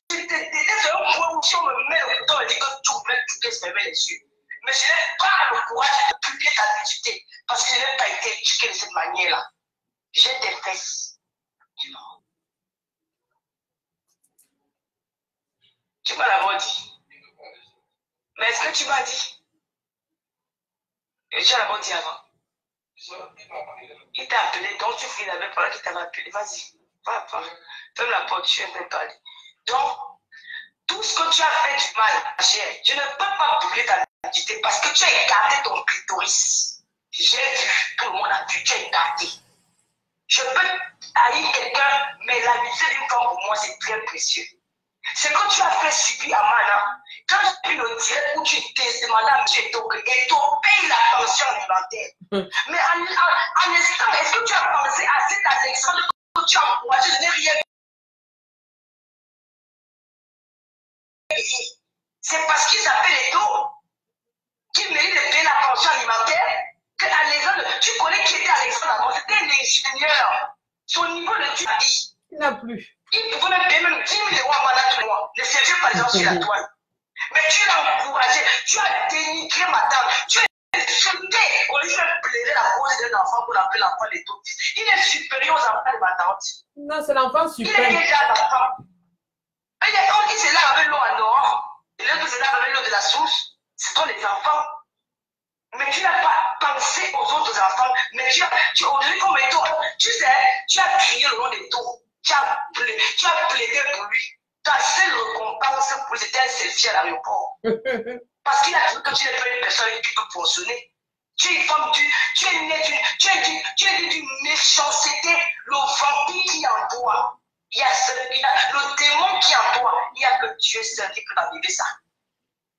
S2: déteste un point où si on me met le bouton et dit que tout se me met les yeux. Mais je n'ai pas le courage de publier ta nudité parce que je n'ai pas été éduqué de cette manière-là. J'ai des fesses. Tu m'as d'abord dit. Mais est-ce que tu m'as dit? Et tu as d'abord dit avant. Il t'a appelé, donc tu finis avec pendant qu'il t'avait appelé. Vas-y, va. Ferme la porte, tu viens de parler. Donc, tout ce que tu as fait du mal, ma chère, je ne peux pas publier ta nudité parce que tu as écarté ton clitoris. J'ai vu, tout le monde a vu, tu as écarté. Je peux haïr quelqu'un, mais la nudité d'une femme pour moi, c'est très précieux. C'est que tu as fait subir à Mana. Quand j'ai vu le direct où tu t'es demandé à M. Eto'o, Eto'o paye la pension alimentaire. Mais en instant, est-ce que tu as pensé à cet Alexandre que tu as encouragé? Je n'ai rien payé. C'est parce qu'il s'appelle Eto'o qu'il mérite de payer la pension alimentaire que Alexandre, tu connais qui était Alexandre avant, c'était un ingénieur. Son niveau de tu as dit.
S1: Il n'a plus.
S2: Il pouvait même payer même 10 000 € à Mana tous les mois. Ne servez pas les gens sur la toile. Mais tu l'as encouragé, tu as dénigré ma tante, tu as insulté. On lui fait pleurer la cause d'un enfant pour l'appeler l'enfant des tautistes. Il est supérieur aux enfants de ma tante.
S1: Non, c'est l'enfant suprême.
S2: Il est déjà d'enfant. Il est quand il se lave avec l'eau en dehors, et l'autre se lave avec l'eau de la source, ce sont les enfants. Mais tu n'as pas pensé aux autres enfants. Mais tu aujourd'hui comme Eto'o, tu sais, tu as crié le nom d'Eto'o. Tu as plaidé pour lui. Ta seule récompense pour lui, c'était un selfie à l'aéroport. Parce qu'il a trouvé que tu n'es pas une personne qui peut fonctionner. Tu es une femme, tu es née d'une méchanceté, le vampire qui est en toi. Il y a le démon qui est en toi. Il n'y a que Dieu seul qui peut enlever ça.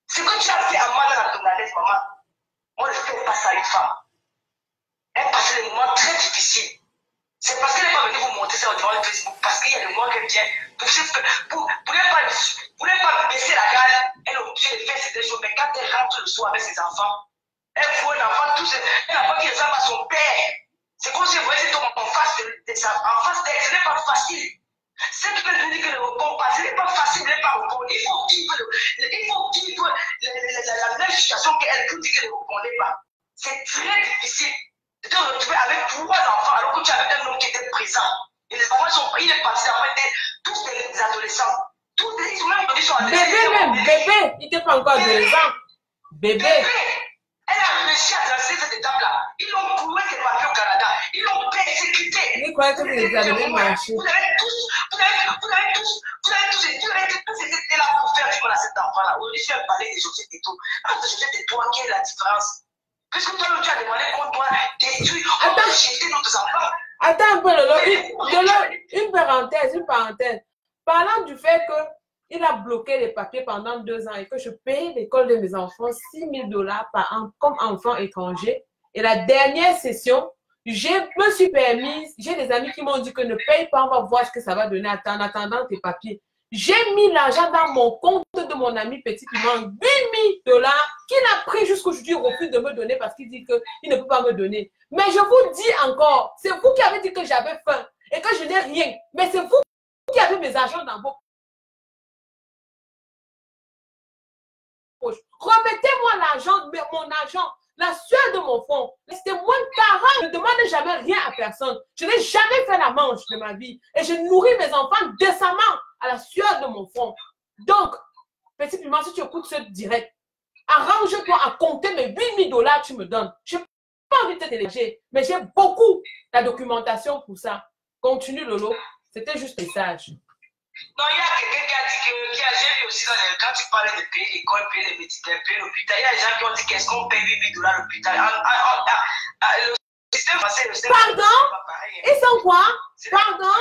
S2: Ce que tu as fait à moi dans la tournalette, maman, on ne fait pas ça à une femme. Elle passe des moments très difficiles. C'est parce qu'elle n'est pas venue vous montrer ça devant le Facebook, parce qu'il y a des moments qu'elle vient pour ne pas baisser la garde, elle est obligée de faire certaines choses, mais quand elle rentre le soir avec ses enfants, elle voit un enfant, un enfant qui ressemble à son père. C'est comme si vous voyez cet homme en face d'elle, ce n'est pas facile. Cette personne dit que ne répond pas, ce n'est pas facile de ne pas répondre. Il faut vivre la même situation qu'elle vous dit qu'elle ne répondait pas. C'est très difficile de te retrouver avec 3 enfants alors que tu avais un homme qui était présent. Et les enfants sont pris, il est parti, en fait, tous des adolescents. Tous des ils sont adolescents.
S1: Bébé, il n'était pas encore adolescent. Bébé.
S2: Elle a réussi à traverser cette étape-là. Ils l'ont cloué ses papiers au Canada. Ils l'ont persécuté.
S1: Il croyait que vous les avez marché.
S2: Vous avez tous été là pour faire du mal à cet enfant-là. Aujourd'hui, je vais parler des Josette et tout. Entre Josette et toi, quelle est la différence? Puisque toi, tu as demandé qu'on doit détruire, on doit jeter nos enfants.
S1: Attends un peu, Lolo. Une parenthèse. Parlant du fait qu'il a bloqué les papiers pendant 2 ans et que je paye l'école de mes enfants 6 000 $ par an comme enfant étranger. Et la dernière session, je me suis permise, j'ai des amis qui m'ont dit que ne paye pas, on va voir ce que ça va donner en attendant tes papiers. J'ai mis l'argent dans mon compte de mon ami Petit Piment, 8 000 $ qu'il a pris jusqu'aujourd'hui, il refuse de me donner parce qu'il dit qu'il ne peut pas me donner. Mais je vous dis encore, c'est vous qui avez dit que j'avais faim et que je n'ai rien. Mais c'est vous qui avez mes argent dans vos poches. Remettez-moi l'argent, mon argent, la sueur de mon front. C'était moins de 40. Je ne demande jamais rien à personne. Je n'ai jamais fait la manche de ma vie. Et je nourris mes enfants décemment à la sueur de mon front. Donc, Petit Piment, si tu écoutes ce direct, arrange-toi à compter mes 8 000 $ que tu me donnes. Je n'ai pas envie de te déléger, mais j'ai beaucoup la documentation pour ça. Continue, Lolo. C'était juste un message.
S2: Non, il y a quelqu'un qui a dit que, j'ai vu aussi quand tu parlais de payer l'école, payer les médicaments, payer l'hôpital, il y a des gens qui ont dit qu'est-ce qu'on paye 8 000 $ à l'hôpital. Le système français, le système.
S1: Pardon? Ils sont quoi? Pardon?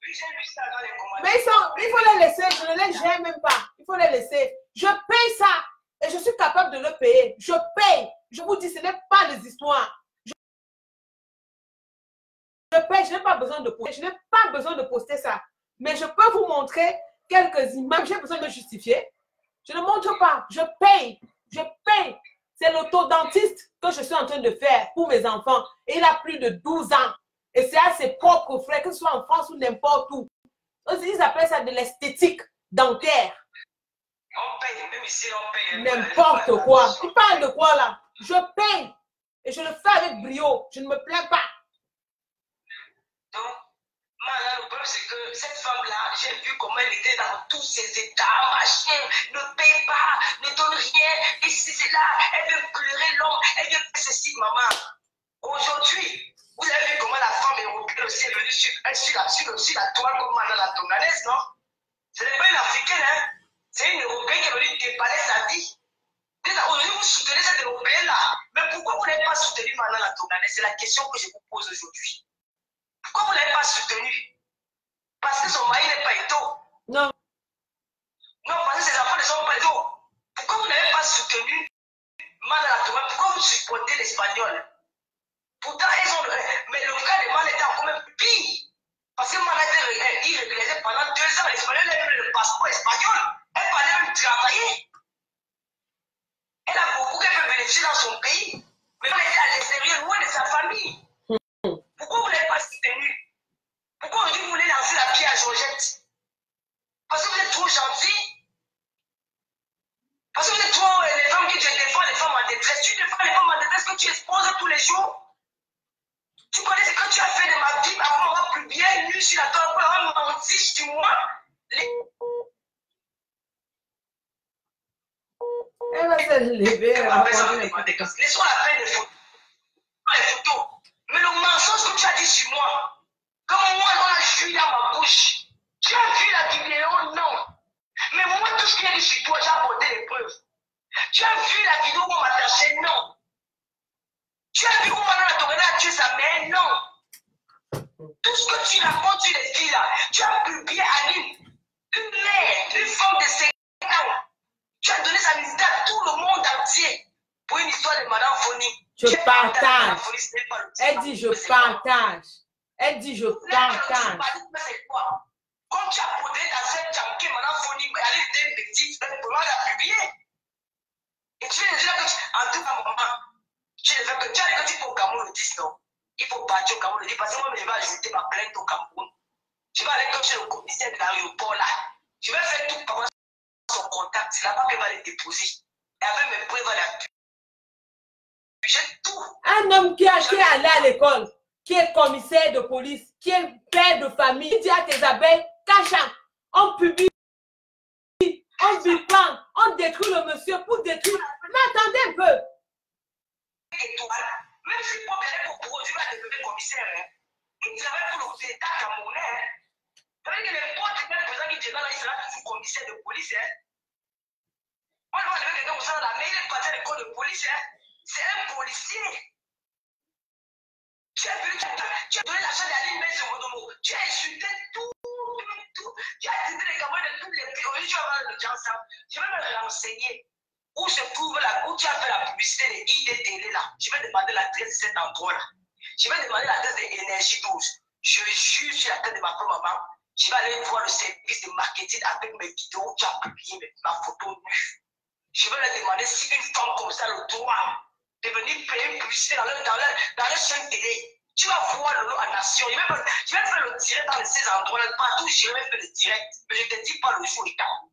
S2: Oui, j'ai vu ça dans les commentaires.
S1: Mais il faut les laisser, je ne les gère même pas. Il faut les laisser. Je paye ça et je suis capable de le payer. Je paye. Je vous dis, ce n'est pas des histoires. Je paye, je n'ai pas besoin de poster. Je n'ai pas besoin de poster ça. Mais je peux vous montrer quelques images. J'ai besoin de justifier. Je ne montre pas. Je paye. Je paye. C'est l'autodentiste que je suis en train de faire pour mes enfants. Et il a plus de 12 ans. Et c'est à ses propres frais, que ce soit en France ou n'importe où. Ils appellent ça de l'esthétique dentaire.
S2: On paye, même ici on paye.
S1: N'importe quoi. Tu parles de quoi là? Je paye. Et je le fais avec brio. Je ne me plains pas.
S2: Donc, maintenant, le problème, c'est que cette femme-là, j'ai vu comment elle était dans tous ses états, machin, ne paye pas, ne donne rien, et si c'est là, elle veut pleurer l'homme, elle veut faire ceci, maman. Aujourd'hui, vous avez vu comment la femme européenne aussi est venue sur la toile comme Madame la Tonganaise, non? Ce n'est pas une Africaine, hein? C'est une Européenne qui est venue déballer sa vie. Aujourd'hui, vous soutenez cette Européenne-là. Mais pourquoi vous n'avez pas soutenu Madame la Tonganaise? C'est la question que je vous pose aujourd'hui. Pourquoi vous ne l'avez pas soutenu? Parce que son mari n'est pas éto.
S1: Non.
S2: Non, parce que ses enfants ne sont pas éto. Pourquoi vous n'avez pas soutenu Manalato? Pourquoi vous supportez l'Espagnol? Pourtant, ils ont. Mais le cas de Man était encore même pire. Parce que Man était irrégulier pendant 2 ans. L'Espagnol avait même le passeport espagnol. Elle parlait même travailler. Elle a beaucoup qu'elle peut bénéficier dans son pays. Mais elle était à l'extérieur, loin de sa famille. Pourquoi vous ne l'avez pas soutenu? Pourquoi aujourd'hui vous voulez lancer la pierre à Georgette? Parce que vous êtes trop gentil. Parce que vous êtes trop les femmes qui défendent les femmes en détresse. Tu défends les femmes en détresse que tu exposes tous les jours. Tu connais ce que tu as fait de ma vie avant m'avoir plus bien nu sur la table pour avoir menti sur moi.
S1: Elle va se lever.
S2: Laissons la peine des photos. Les photos. Mais le mensonge que tu as dit sur moi, comme moi, on a joué dans ma bouche. Tu as vu la vidéo? Non. Mais moi, tout ce qui est dit sur toi, j'ai apporté les preuves. Tu as vu la vidéo où on m'a attaché? Non. Tu as vu comment on a tourné à tuer sa mère? Non. Tout ce que tu racontes sur les filles là, tu as publié Aline, une mère, une femme de 5 ans. Tu as donné sa musique à tout le monde entier pour une histoire de Madame Foni.
S1: Je partage. Elle dit je partage. Elle dit je partage.
S2: Comme tu as posé dans cette jambe, Madame Foni, elle était petite, pour moi, elle a publié. Et tu viens de dire que, en tout cas, maman, tu ne fais que tu as dit que tu peux au Cameroun le 10, non? Il faut partir au Cameroun le 10 parce que moi, je vais ajouter ma plainte au Cameroun. Je vais aller comme chez le commissaire de l'aéroport là. Je vais faire tout par son contact. C'est là-bas qu'elle va les déposer. Et avec mes preuves, elle a pu. J'ai tout.
S1: Un homme qui est allé à l'école, qui est commissaire de police, qui est père de famille, il dit à tes abeilles, Kacha, on publie, on bipante, on détruit le monsieur pour détruire. Mais attendez un peu.
S2: Même si pour produire à devenir commissaire, il travaille pour l'État camerounais. Ça veut dire que n'importe quel président qui est là, il sera toujours commissaire de police. On va lever quelqu'un au sein de la mairie, il est parti à l'école de police. C'est un policier. Tu as donné l'argent d'Aline Benzomodomo. Tu as insulté tout. Tu as insulté les Camerounais de tous les pays. Aujourd'hui, tu vas voir le gens ça. Je vais me renseigner. Où se trouve là, où tu as fait la publicité de IDTL là. Je vais demander l'adresse de cet endroit là. Je vais demander l'adresse de Énergie 12. Je jure sur la tête de ma propre maman. Je vais aller voir le service de marketing avec mes vidéos qui ont publié ma photo nue. Je vais leur demander si une femme comme ça a le droit de venir payer une publicité dans leur chaîne télé. Tu vas voir le lot en nation. Je vais faire le direct dans ces endroits-là. Partout, je vais faire le direct. Mais je ne te dis pas le jour et temps.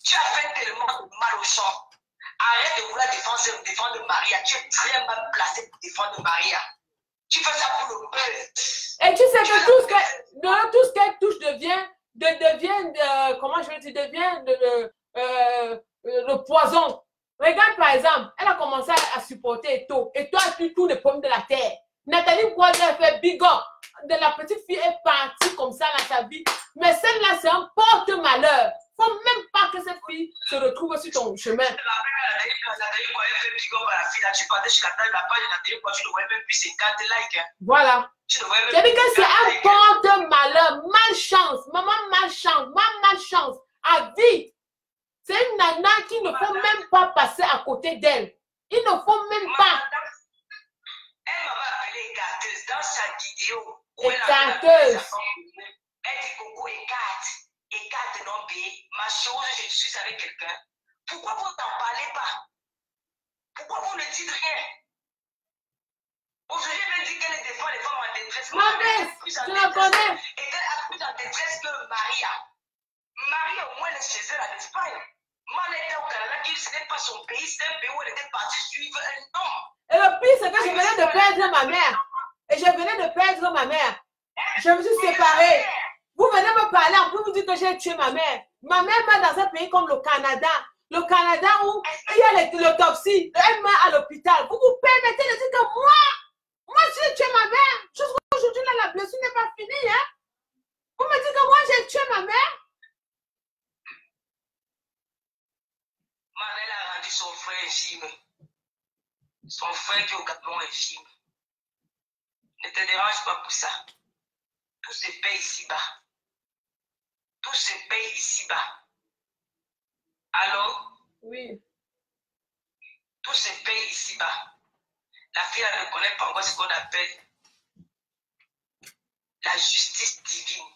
S2: Tu as fait tellement de mal aux gens. Arrête de vouloir défendre Maria. Tu es très mal placé pour défendre Maria. Tu fais ça pour le buzz.
S1: Et tu sais que tout ce qu'elle touche devient comment je vais dire, devient le poison. Regarde par exemple, elle a commencé à supporter Eto. Eto a tué tous les pommes de la terre. Nathalie Boisé a fait bigot. De la petite fille est partie comme ça dans sa vie. Mais celle-là, c'est un porte-malheur. Il ne faut même pas que cette fille se retrouve sur ton chemin.
S2: Tu partais chez la page de Nathalie Boisé, tu ne voyais même plus 50 likes.
S1: Voilà. J'ai dit que c'est un porte-malheur. Malchance. Maman malchance. Maman malchance. À vie. C'est une nana qui ne faut même pas passer à côté d'elle. Il ne faut même pas.
S2: Elle m'avait appelée écarteuse dans sa vidéo.
S1: Écarteuse.
S2: Elle dit Coco écarte. Écarte non payé. Ma chose, je suis avec quelqu'un. Pourquoi vous n'en parlez pas? Pourquoi vous ne dites rien? Aujourd'hui, elle dit qu'elle défend les femmes en détresse.
S1: Ma belle, tu la connais.
S2: Et qu'elle a plus en détresse que Maria. Maria, au moins, elle est chez elle en Espagne. Moi, elle était au Canada, ce n'est pas son pays, c'est un pays où elle était partie suivre un homme.
S1: Et le pire, c'est que je venais de perdre ma mère. Et je venais de perdre ma mère. Je me suis séparée. Vous venez me parler, en plus vous dites que j'ai tué ma mère. Ma mère meurt dans un pays comme le Canada. Le Canada où il y a l'autopsie. Elle meurt à l'hôpital. Vous vous permettez de dire que moi j'ai tué ma mère. Jusqu'aujourd'hui, la blessure n'est pas finie. Hein? Vous me dites que moi j'ai tué ma mère.
S2: Elle a rendu son frère infime. Son frère qui est au Gabon infime. Ne te dérange pas pour ça. Tout se paye ici-bas. Tout se paye ici-bas. Allô?
S1: Oui.
S2: Tout se paye ici-bas. La fille, elle ne connaît pas encore ce qu'on appelle la justice divine.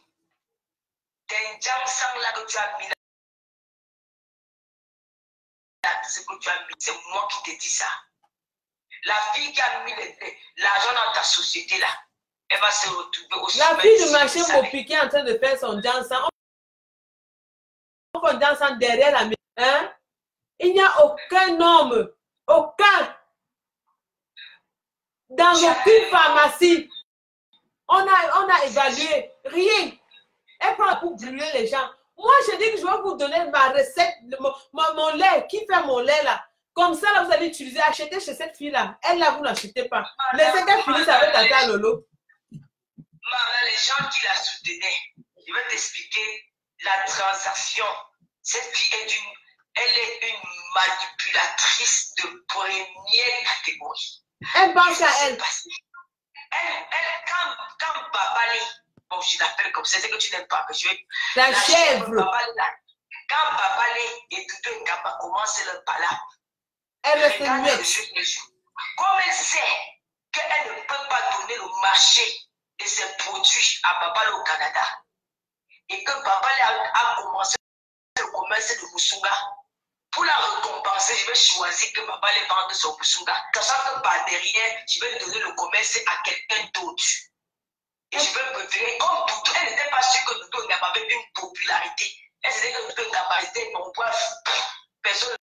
S2: T'es un jam sang là que tu as mis là. Ce que tu as mis, c'est moi qui te dis ça. La fille qui a mis l'argent dans ta société là, elle va se retrouver au
S1: La fille du marché Mopi qui est en train de faire son dansant. On fait un dansant derrière la maison. Hein? Il n'y a aucun homme, aucun, dans aucune pharmacie. On a évalué, rien. Elle prend pour brûler les gens. Moi, je dis que je vais vous donner ma recette, mon lait, qui fait mon lait là. Comme ça, là, vous allez utiliser, acheter chez cette fille-là. Elle, là, vous n'achetez pas. Laissez qu'elle finisse avec Tata Lolo.
S2: Les gens qui la soutenaient, je vais t'expliquer la transaction. Cette fille elle est une manipulatrice de première catégorie.
S1: Elle pense à elle.
S2: Quand Babali, bon, je l'appelle comme ça, c'est que tu n'aimes pas, que je vais.
S1: La chèvre.
S2: Quand Babali et Doudou Ngaba commencent leur palabre,
S1: elle
S2: regarde le jeu. Comme elle sait qu'elle ne peut pas donner le marché de ses produits à Babali au Canada, et que Babali a commencé le commerce de Musunga, pour la récompenser, je vais choisir que Babali vende son Musunga, sachant que par derrière, je vais donner le commerce à quelqu'un d'autre. Et je vais préférer, comme Doudou, elle n'était pas sûre que Doudou Ngaba avait une popularité. Elle disait que Doudou Ngaba était non point personne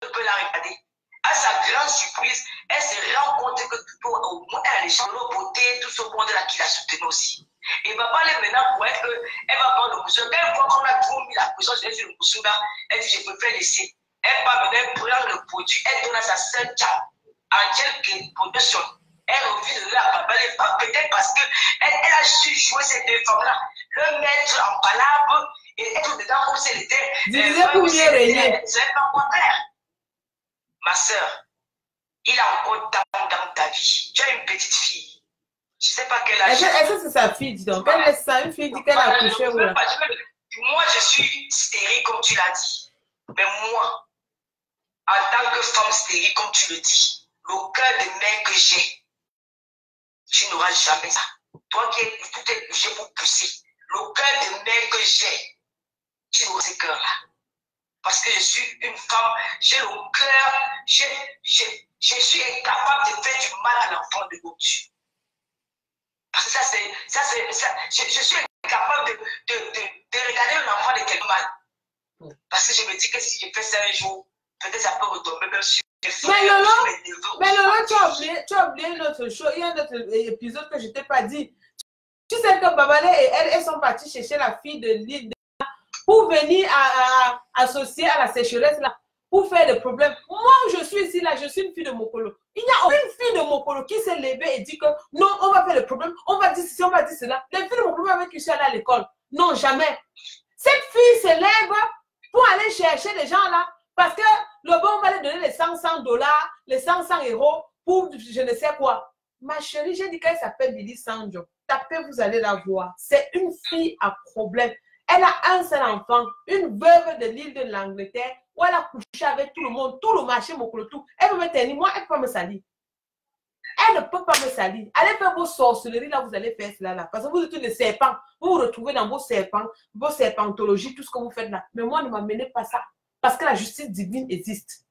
S2: ne peut la regarder. À sa grande surprise, elle se rend compte que Doudou, au moins, elle a les gens de beauté, tout ce monde-là qui la soutenait aussi. Et Papa, elle maintenant, pour être qu'elle va prendre le Musunga. Quand elle voit qu'on a trop mis la pression sur le Musunga, elle dit, je préfère laisser. Elle va maintenant prendre le produit, elle donne à sa sœur Tchad, Angel Production. Elle refuse de la Papa, peut-être parce qu'elle a su jouer ces deux femmes-là, le mettre en palabre et être dedans comme si elle était.
S1: Divisé pour mieux régner.
S2: C'est pas contraire. Ma soeur, il a encore dans ta vie. Tu as une petite fille. Je ne sais pas quelle âge.
S1: Est-ce que c'est sa fille, dis donc? Elle laisse ça, une fille dit qu'elle a accouché ou là?
S2: Moi, je suis stérile, comme tu l'as dit. Mais moi, en tant que femme stérile, comme tu le dis, le cœur de mère que j'ai, tu n'auras jamais ça. Toi qui es couché pour pousser, le cœur de mère que j'ai, tu vois ce cœur-là. Parce que je suis une femme, j'ai le cœur, je suis incapable de faire du mal à l'enfant de l'autre. Parce que je suis incapable de regarder un enfant de quel mal. Parce que je me dis que si je fais ça un jour, peut-être ça peut retomber même sur les frères.
S1: Mais Lolo, tu as oublié notre show. Il y a un autre épisode que je ne t'ai pas dit. Tu sais que Babalé et elle, elles sont parties chercher la fille de l'île pour venir associer à la sécheresse là, pour faire des problèmes. Moi, je suis ici là, je suis une fille de Mokolo. Il n'y a aucune fille de Mokolo qui s'est levée et dit que non, on va faire le problème, on va dire ceci, on va dire cela. Les filles de Mokolo avec qui je suis allée à l'école. Non, jamais. Cette fille se lève pour aller chercher les gens là, parce que le bon va lui donner les 100 $, les 100 € pour je ne sais quoi. Ma chérie, j'ai dit qu'elle s'appelle Billy Sanjo. Tapez, vous allez la voir. C'est une fille à problème. Elle a un seul enfant, une veuve de l'île de l'Angleterre, où elle a couché avec tout le monde, tout le marché, tout. Elle veut me tenir, moi, elle ne peut pas me salir. Elle ne peut pas me salir. Allez faire vos sorcelleries, là, vous allez faire cela, là. Parce que vous êtes des serpents. Vous vous retrouvez dans vos serpents, vos serpentologies, tout ce que vous faites là. Mais moi, ne m'amenez pas ça. Parce que la justice divine existe.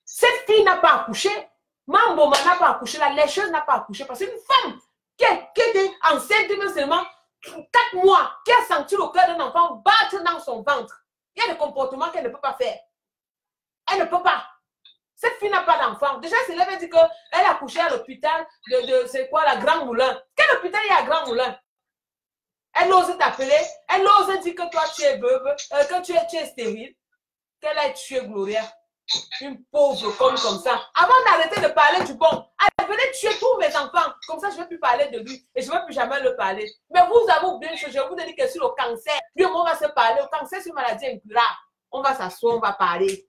S1: Cette fille n'a pas accouché. Mamboma n'a pas accouché. La lécheuse n'a pas accouché. Parce qu'une femme qui était enceinte, mais seulement 4 mois, qui a senti le cœur d'un enfant battre dans son ventre. Il y a des comportements qu'elle ne peut pas faire. Elle ne peut pas. Cette fille n'a pas d'enfant. Déjà, c'est là qu'elle dit qu'elle a accouché à l'hôpital c'est quoi, la Grand Moulin. Quel hôpital il y a à Grand Moulin? Elle ose t'appeler, elle ose dire que toi tu es veuve, que tu es stérile, qu'elle a tué Gloria. Une pauvre comme ça. Avant d'arrêter de parler du bon, elle venait tuer tous mes enfants. Comme ça, je ne vais plus parler de lui et je ne vais plus jamais le parler. Mais vous avez oublié une chose, je vous ai dit que sur le cancer, lui et moi, on va se parler. Le cancer, c'est une maladie incurable. On va s'asseoir, on va parler.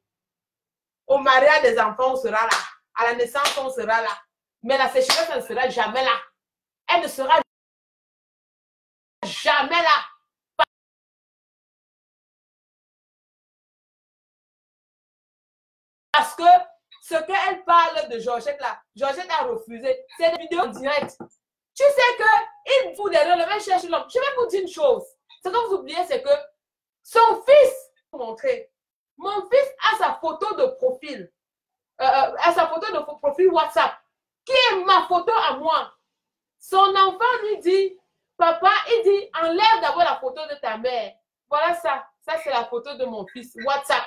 S1: Au mariage des enfants, on sera là. À la naissance, on sera là. Mais la sécheresse, elle ne sera jamais là. Elle ne sera jamais là. Parce que ce qu'elle parle de Georgette là, Georgette a refusé. C'est des vidéos directes. Tu sais qu'il vous derrière le même cherche l'homme. Je vais vous dire une chose. Ce que vous oubliez, c'est que son fils, montrer. Mon fils a sa photo de profil. A sa photo de profil WhatsApp. Qui est ma photo à moi? Son enfant lui dit, papa, il dit, enlève d'abord la photo de ta mère. Voilà ça. Ça, c'est la photo de mon fils. WhatsApp.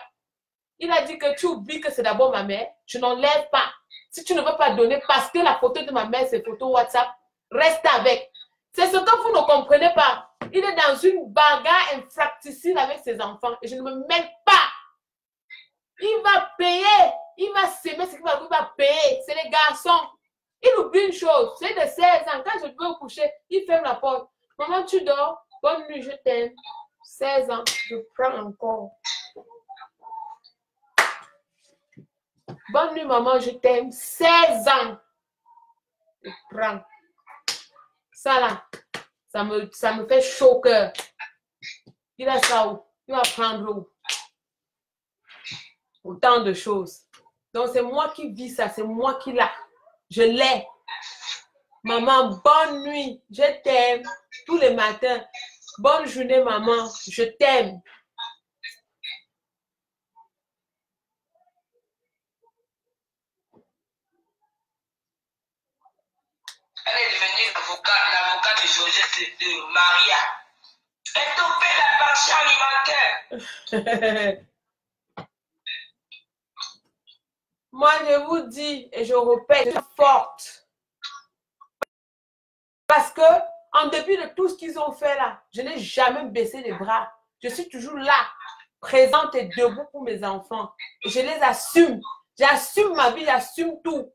S1: Il a dit que tu oublies que c'est d'abord ma mère. Je n'enlève pas. Si tu ne veux pas donner parce que la photo de ma mère, c'est photo WhatsApp, reste avec. C'est ce que vous ne comprenez pas. Il est dans une bagarre infracticide avec ses enfants et je ne me mêle pas. Il va payer. Il va s'aimer ce qu'il va payer. C'est les garçons. Il oublie une chose. C'est de 16 ans. Quand je peux me coucher, il ferme la porte. Maman, tu dors. Bonne nuit, je t'aime. 16 ans, je prends encore. Bonne nuit, maman, je t'aime. 16 ans. Je prends. Ça là, ça me fait chaud au cœur. Il a ça où? Il va prendre où? Autant de choses. Donc, c'est moi qui vis ça. C'est moi qui l'ai. Je l'ai. Maman, bonne nuit. Je t'aime. Tous les matins. Bonne journée, maman. Je t'aime.
S2: Elle est devenue l'avocat de Georgette de Maria. Elle te fait la pension alimentaire.
S1: Moi, je vous dis et je répète, je suis forte. Parce que, en dépit de tout ce qu'ils ont fait là, je n'ai jamais baissé les bras. Je suis toujours là, présente et debout pour mes enfants. Et je les assume. J'assume ma vie, j'assume tout.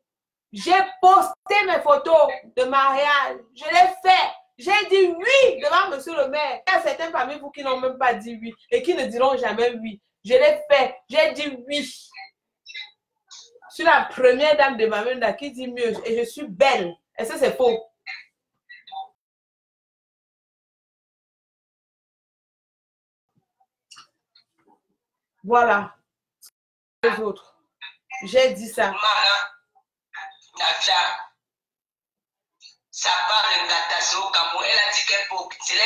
S1: J'ai posté mes photos de mariage. Je l'ai fait. J'ai dit oui devant monsieur le maire. Il y a certains parmi vous qui n'ont même pas dit oui et qui ne diront jamais oui. Je l'ai fait. J'ai dit oui. Je suis la première dame de Bamenda qui dit mieux et je suis belle. Et ça, c'est faux. Voilà. Les autres. J'ai dit ça.
S2: sa part de Ngata au Cameroun. Elle a dit qu'elle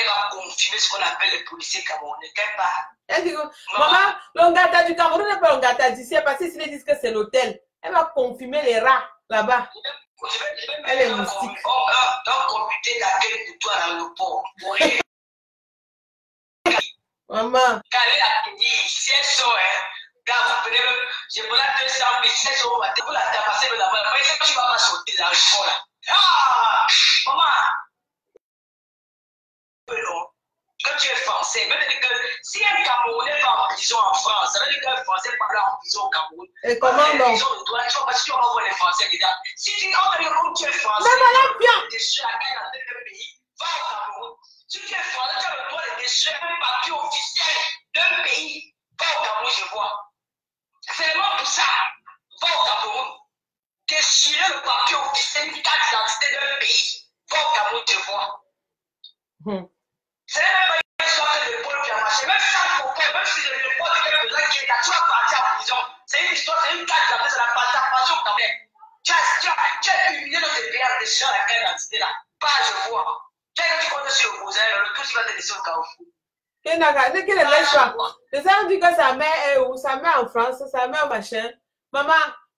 S2: va confirmer ce qu'on appelle les policiers camerounais. Qu'elle part.
S1: Elle dit que, maman, le Ngata du Cameroun n'est pas le Ngata d'ici, parce que s'ils disent que c'est l'hôtel, elle va confirmer les rats là-bas. Elle est moustique.
S2: Un comité d'accueil de toi à l'aéroport.
S1: Maman.
S2: Quand elle a dit, si elle sort, quand vous prenez même, je vous la 200 000, si elle sort, vous la tabassez là-bas. Mais tu ne vas pas sortir dans le fond là. Ah, maman. Quand tu es français, même que si un Camerounais va en prison en France, ça veut dire qu'un Français va aller en prison au Cameroun.
S1: Et comment non?
S2: Tu vas voir les Français dedans. Si tu es français,
S1: mais voilà bien.
S2: Tu es la guerre dans tel pays, va au Cameroun. Si tu es français, tu as le droit de déchirer un papier officiel d'un pays, va au Cameroun, je vois. C'est vraiment pour ça. Va au Cameroun. Déchirer le papier officiel, une carte d'identité d'un pays, va au Cameroun, je vois. C'est même pas une histoire de l'épaule qui a marché. Même ça, même si je ne pas quelqu'un qui est là, tu vas partir en prison. C'est une histoire, c'est une carte d'identité, c'est la participation quand même. Tu as humilié notre pays en déchirant la carte d'identité là. Pas je vois. Tu as dit qu'on est sur le cousin, le tout, tu vas te laisser au Carrefour.
S1: Qu'il ne laisse pas. Les gens disent que sa mère est où? Sa mère en France, sa mère machin. Maman,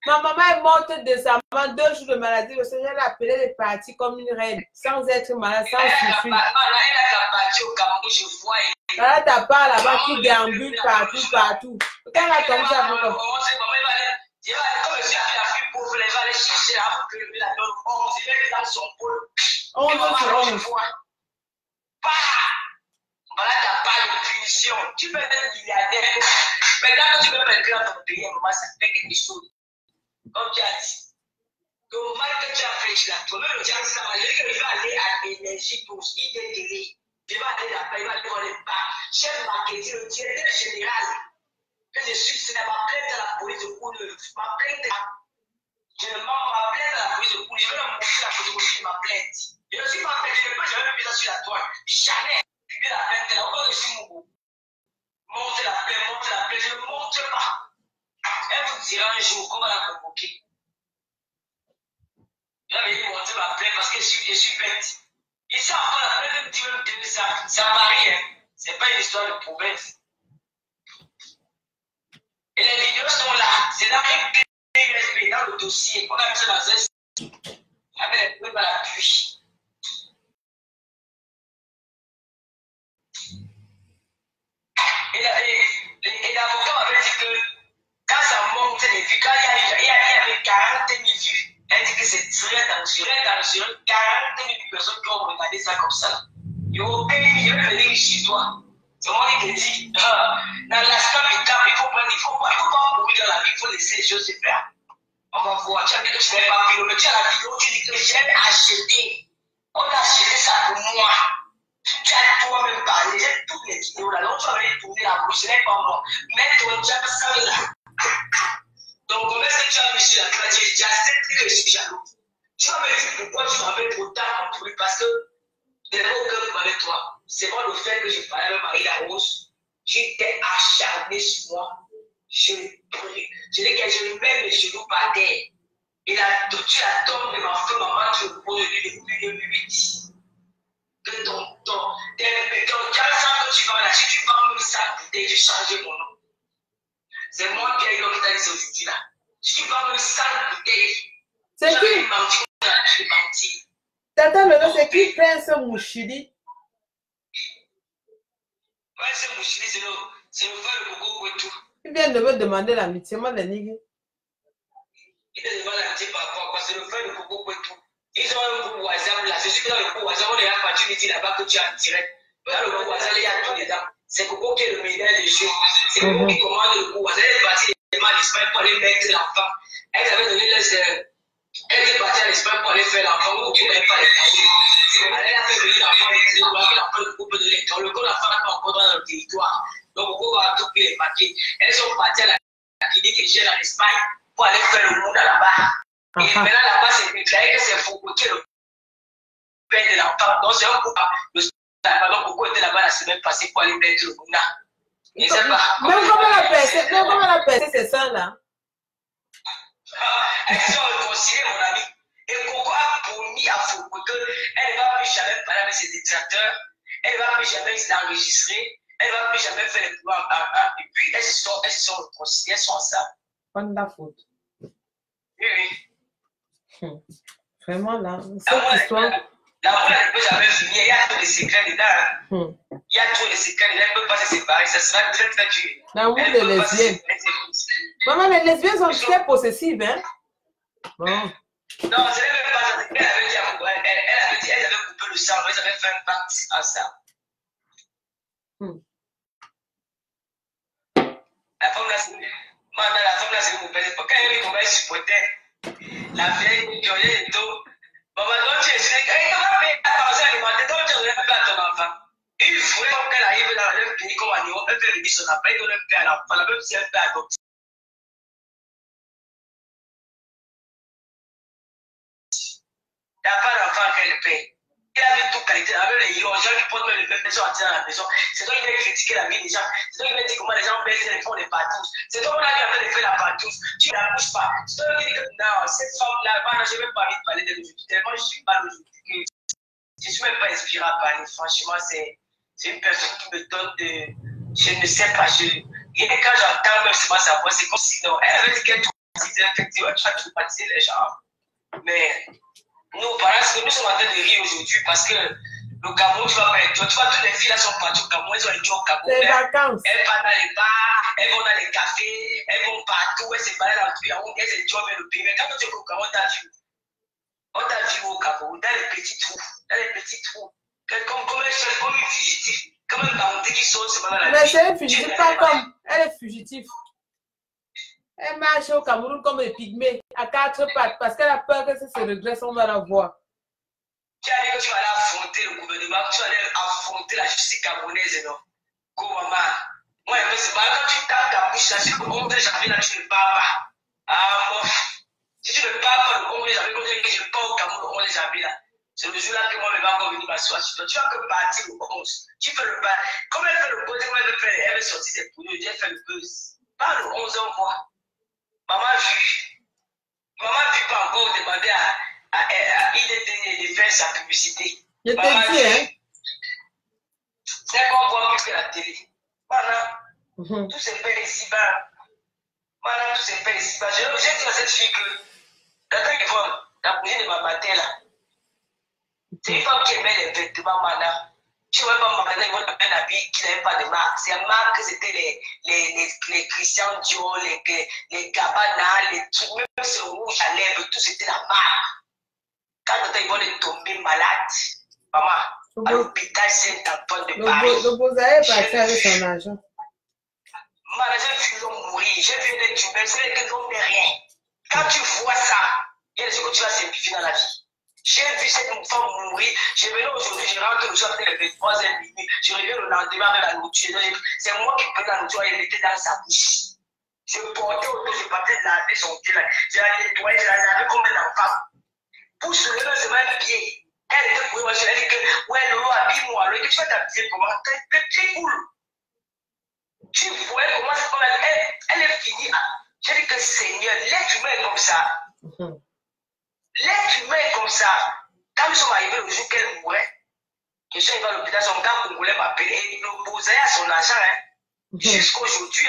S1: ma maman est morte décemment, 2 jours de maladie. Le Seigneur l'a appelée, elle est partie comme une reine, sans être malade, sans souffrir.
S2: Elle a parti au Cameroun, je vois.
S1: Là, t'as pas là-bas qui déambule partout. Quand elle a comme ça, vous comme.
S2: Je vais comme je suis la fille pauvre, elle va aller chercher là pour que le la donne 11, il va dans son pôle.
S1: 11 sur 11.
S2: Voilà, tu n'as pas de punition. Tu peux être milliardaire. Maintenant, quand tu veux mettre dans ton pays, maman, ça fait quelque chose. Comme tu as dit. Donc, mal que tu as fait là, toi-même, le diable, ça va dire qu'il va aller à l'énergie pour IDTV. Il va aller là-bas, il va aller voir les bas. Chef marketing, le directeur général. Que je suis, c'est ma plainte à la police de Couleur. Ma plainte à. Je ne m'en ma plainte à la police de Couleur. Je vais leur montrer la photographie de ma plainte. Je ne suis pas plainte, je ne vais pas jamais plus ça sur la toile. Jamais. Puis la plainte, là, encore ici, mon beau. Monte la plainte, je ne monte pas. Elle vous dira un jour comment la convoquer. J'avais dit monter ma plainte parce que je suis bête. Ici, encore la plainte me dit même ça varie, hein. C'est pas une histoire de province. Et les vidéos sont là. C'est dans un USB, dans le dossier. On a mis ça dans un site. Avec les preuves à l'appui. Et l'avocat m'avait dit que quand ça monte les vues, quand il y avait 40 000 vues, elle dit que c'est très dangereux, 40 000 personnes qui ont regardé ça comme ça. Il y a aucun pays, je vais venir chez toi. C'est moi qui te dis, dans l'instant du temps, il faut pas mourir dans la vie, il faut laisser les choses se faire. On va voir, tu as dit que je n'avais pas pris, mais tu as la vidéo, tu dis que j'ai acheté. On a acheté ça pour moi. Tu as toi-même parlé, j'ai toutes les vidéos là, donc tu avais tourné la bouche, ce n'est pas moi. Mais ton diable ça là. Donc, comment est-ce que tu as mis sur la place? J'ai accepté que je suis jaloux. Tu vas me dire pourquoi tu m'avais autant entouré, parce que je n'avais aucun problème avec toi. C'est moi le fait que je parlais avec Marie-Larose. J'étais acharné sur moi. Je dis que je mets mes genoux par terre. Et là, tu as tombé de ma femme, maman, tu le poses depuis 2008. Que ton que tu vas là, si tu vends même ça, bouteille, tu changes mon nom. C'est moi qui ai eu l'homme qui t'a dit ce outil là. Si tu vends même ça, bouteille,
S1: c'est qui? Tata Lolo, c'est qui fait ce mouchili?
S2: Ouais, ce mouchili, c'est le frère de Coco Kwetu.
S1: Il vient de me demander l'amitié, moi, la ligue.
S2: Il te demande l'amitié par rapport à quoi? C'est le frère de Coco Kwetu. Ils ont un groupe WhatsApp là, c'est celui qui a le groupe WhatsApp, on est à partir de là-bas que tu as en direct. Dans le groupe WhatsApp, il y a tout dedans. C'est Coco qui est le médias des jeux. C'est Coco qui commande le groupe WhatsApp. Elle est partie en Espagne pour aller mettre l'enfant. Elle avait donné les. Elle est partie en Espagne pour aller faire l'enfant. Coco n'avait pas les cadeaux. Elle a fait venir l'enfant, le groupe de l'école. Le groupe l'enfant n'a pas encore dans le territoire. Donc Coco va tout les papiers. Elles sont parties à la clinique et gère en Espagne pour aller faire le monde là-bas. Et maintenant là-bas, c'est déclaré que c'est Foucaulté le père de l'enfant. Donc c'est un coup. Donc Coco était là-bas la semaine passée pour aller mettre le Mouna. Je ne sais pas.
S1: Même comment elle a percé ces seins là?
S2: Elles sont réconciliées, mon ami. Et Coco a promis à à faux, qu'elle ne va plus jamais parler avec ses détracteurs, elle ne va plus jamais l'enregistrer, elle ne va plus jamais faire les pouvoirs. Et puis, elles se sont réconciliées, elles sont ensemble.
S1: Pas de la faute.
S2: Oui, oui.
S1: Vraiment, là, cette histoire...
S2: L'amour ne peut jamais finir, il y a tous les secrets dedans. Il y a tous les secrets dedans, elle ne peut pas se séparer, ça sera très très dur.
S1: L'amour des lesbiennes. Maman, les lesbiennes sont très possessives, hein? Bon.
S2: Non, ce n'est même pas ça. Elle avait dit à elle avait coupé le sang, elle avait fait un pacte à ça. La femme là, c'est mon père. Quand elle comment elle supportait la vieille, Jolie et tout. Maman, donc tu es sûr qu'elle va payer la pension alimentaire, donc tu n'aurais pas ton enfant. Il faut qu'elle arrive dans le pays comme à Néo, elle peut venir son appel, elle peut à l'enfant, même si elle peut adopter. Il n'y a pas d'enfant qu'elle paie. Il a vu toute qualité, avec les gens qui portent même les mêmes maisons à la maison. C'est toi qui viens critiquer la vie des gens. C'est toi qui viens dire comment les gens baissent et font les partous. C'est toi qui a fait la partouze. Tu ne la pousses pas. C'est toi qui dis que non, cette femme-là, je n'ai même pas envie de parler d'elle aujourd'hui. Tellement je ne suis pas aujourd'hui. Je ne suis même pas inspiré à parler. Franchement, c'est une personne qui me donne de. Je ne sais pas. Et quand j'entends même seulement sa voix, c'est comme si non. Elle avait dit qu'elle traumatisait. Effectivement, tu as traumatisé les gens. Mais. Nous, parce que nous sommes en train de rire aujourd'hui parce que le Cameroun, tu vas pas être. Tu vois, toutes les filles là sont parties au Cameroun, elles ont été au Cameroun.
S1: Les vacances.
S2: Elles partent dans les bars, elles vont dans les cafés, elles vont partout, elles se baladent dans tout le monde, elles se joignent le pays. Mais quand tu es au Cameroun, on t'a vu au Cameroun, dans les petits trous. Comme une fugitive, comme un bandit qui saute dans la vie.
S1: Mais c'est une fugitive, pas comme. Elle est fugitive. Elle marche au Cameroun comme les pygmées, à quatre pattes, parce qu'elle a peur que ça se redresse, on va la voir.
S2: Tu as dit que tu vas aller affronter le gouvernement, tu vas aller affronter la justice camerounaise, non? Maman, moi, c'est pas quand tu tapes ta bouche, là, sur le 11 janvier, là, tu ne parles pas. Ah, moi, si tu ne parles pas le 11 janvier, on dirait que je pars au Cameroun le 11 janvier, là. C'est le jour-là que moi, je vais encore venir m'asseoir sur toi. Tu vas que partir le 11. Tu fais le bas. Comme elle fait le buzz, elle veut sortir ses poules, elle fait le buzz. Pas le 11 ans, moi. Maman vu pas encore demander à IDT de faire sa publicité.
S1: Je te dis, hein?
S2: C'est qu'on voit plus que la télé. Maintenant, tout se fait ici-bas. Maintenant, tout se fait ici-bas. J'ai dit à cette fille que, la cousine de ma matin là, c'est une femme qui aimait les vêtements maintenant. Tu vois pas magasin, ils vont mettre un habit qui n'avait pas de marque. C'est une marque, c'était les Christian Dior, les Gabbana, les trucs, même ce rouge à lèvres, tout c'était la marque. Quand ils vont tomber malades, maman, à l'hôpital Saint-Antoine de Paris.
S1: Le Bozaïe est parti avec son argent.
S2: Maman, j'ai vu l'homme mourir, j'ai vu les tumeurs, c'est que l'homme n'est rien. Quand tu vois ça, il y a des choses que tu vas simplifier dans la vie. J'ai vu cette femme mourir. Je venais aujourd'hui, je rentre le soir avec les 23h minuit. Je reviens le lendemain avec la nourriture. C'est moi qui prenais la nourriture et elle était dans sa bouche. Je portais autour, je partais laver son pied. Je la nettoyais, je la lavais comme un enfant. Pour se lever, c'est même pied. Elle était pour moi, elle dit que, ouais, Lolo, habille-moi. Alors, tu vas t'habiller comment? T'es petit cool. Tu vois comment c'est comme elle est finie. J'ai dit que Seigneur, l'être humain est comme ça. L'être humain est comme ça. Quand nous sommes arrivés le jour qu'elle mourait, je suis arrivé à l'hôpital, son gars congolais m'a appelé et le Bozaïa à son argent. Jusqu'aujourd'hui,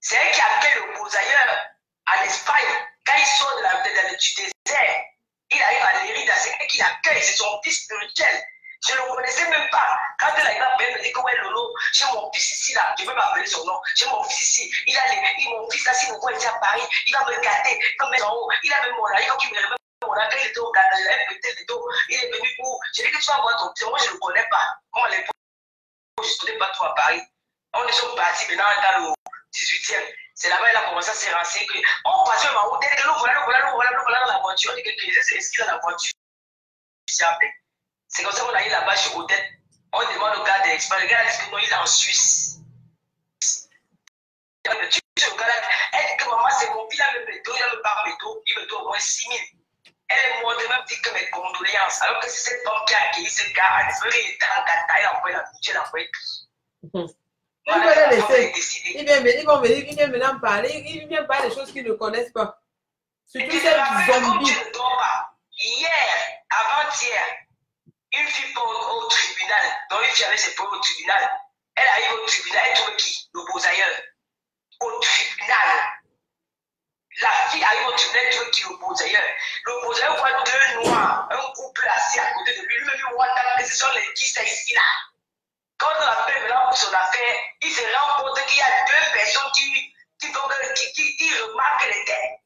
S2: c'est elle qui appelle le Bozaïa en Espagne. Quand il sort du désert, il arrive à l'Érida, c'est elle qui l'accueille, c'est son fils spirituel. Je ne le connaissais même pas. Quand elle arrive à appeler, elle me dit que ouais, Lolo, j'ai mon fils ici, là. Je vais m'appeler son nom. J'ai mon fils ici. Mon fils là, s'il me voit ici à Paris, il va me gâter, il va me mettre en haut. Il a même mon âge, il va qu'il me remet. Mon âge, il était au Ghana, il avait pété le dos. Il est venu où? J'ai dit que tu vas voir ton père. Moi, je ne le connais pas. Comment à l'époque, je ne connais pas tout à Paris. On est sur partis maintenant dans le 18e. C'est là-bas, il a commencé à se renseigner. On passe même en haut. Dès que l'eau, voilà dans la voiture. On dit que c'est esquive dans la voiture. C'est comme ça qu'on a eu là-bas chez Odette. On demande au gars de l'expert. Le gars a dit que non, il est en Suisse. Le gars elle dit que maman, c'est mon fils, il me métaux, il me parle métaux, il me doit au moins 6 000. Elle montre même dit que mes condoléances. Alors que c'est cette femme qui a accueilli ce gars, elle espère qu'il était en Qatar, il a envoyé la boutique, il a envoyé tout.
S1: Il va les laisser. Il vient maintenant parler, il vient parler des choses qu'ils ne connaissent pas. Surtout ces zombies.
S2: Hier, avant une fille avec ses problèmes au tribunal. Elle arrive au tribunal, elle trouve qui? Le Beausailleur. Au tribunal. La fille arrive au tribunal, elle trouve qui? Le Beausailleur. Le Beausailleur voit deux noirs, un couple assis à côté de lui. Lui-même, il voit que ce sont les qui sont ici là. Quand on appelle maintenant pour son affaire, il se rend compte qu'il y a deux personnes qui remarquent les têtes.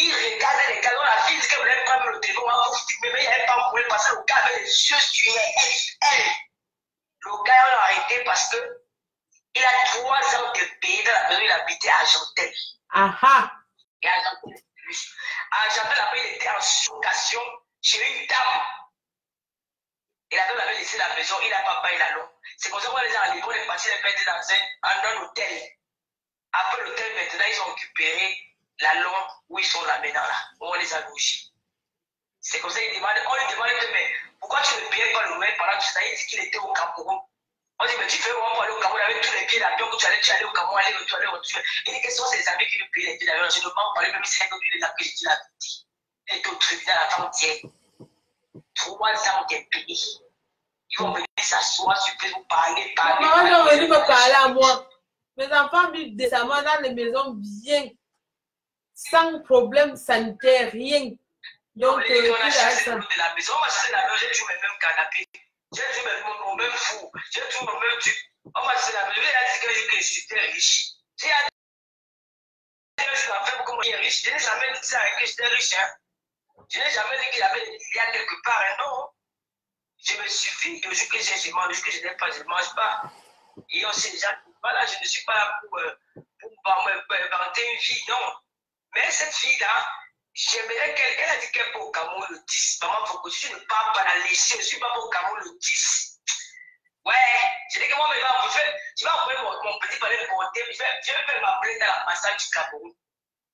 S2: Il regarde les gars, la fille dit qu'elle voulait prendre le téléphone, on va filmer, mais il n'avait pas voulu passer. Le gars avait les yeux sur elle. Le gars l'a arrêté parce que il a 3 ans de pays dans la maison, il habitait à Argenteuil.
S1: Aha.
S2: Et Argenteuil, après, il était en location chez une dame. Et la dame avait laissé la maison, il n'a pas payé la location. C'est comme ça qu'on les a enlevés, on est parti les mettre dans un hôtel. Après l'hôtel, maintenant, ils ont récupéré la longue où ils sont là maintenant, là, où on les a logés. C'est comme ça qu'on lui demande, mais pourquoi tu ne payais pas le loyer pendant que tu as dit qu'il était au Cameroun? On dit, mais tu fais vraiment pour aller au Cameroun avec tous les billets d'avion que tu allais au Cameroun, aller retour. Il dit que ce sont ses amis qui lui payaient les billets d'avion. Je ne m'en parler, même si c'est lui les a payés, je dis la vérité. Il était au tribunal avant-hier. 3 ans de pays. Ils vont venir s'asseoir, tu peux vous parler.
S1: Maman, ils vont venir me parler à moi. Mes enfants vivent décemment dans les maisons bien, sans problème sanitaire, rien. Donc,
S2: on a chassé de la maison, on va chasser la maison, j'ai toujours le même canapé, j'ai toujours mon même four, j'ai toujours le même truc. On va chasser la maison, il a dit que je suis très riche. J'ai dit que je suis fait beaucoup moins riche. Je n'ai jamais dit ça que j'étais riche. Hein. Je n'ai jamais dit qu'il y avait des milliards quelque part. Hein. Non. Je me suffis que je mange, que je n'ai pas, je ne mange pas. Et on sait déjà, voilà, je ne suis pas là pour inventer une vie, non. Mais cette fille-là, j'aimerais qu'elle a dit qu'elle peut au Cameroun le 10. Maman, faut que je ne parle pas la laisser. Je ne suis pas pour au Cameroun le 10. Ouais, je dis que moi, je vais envoyer mon petit palais porté. Je vais faire ma plainte à l'ambassade du Cameroun.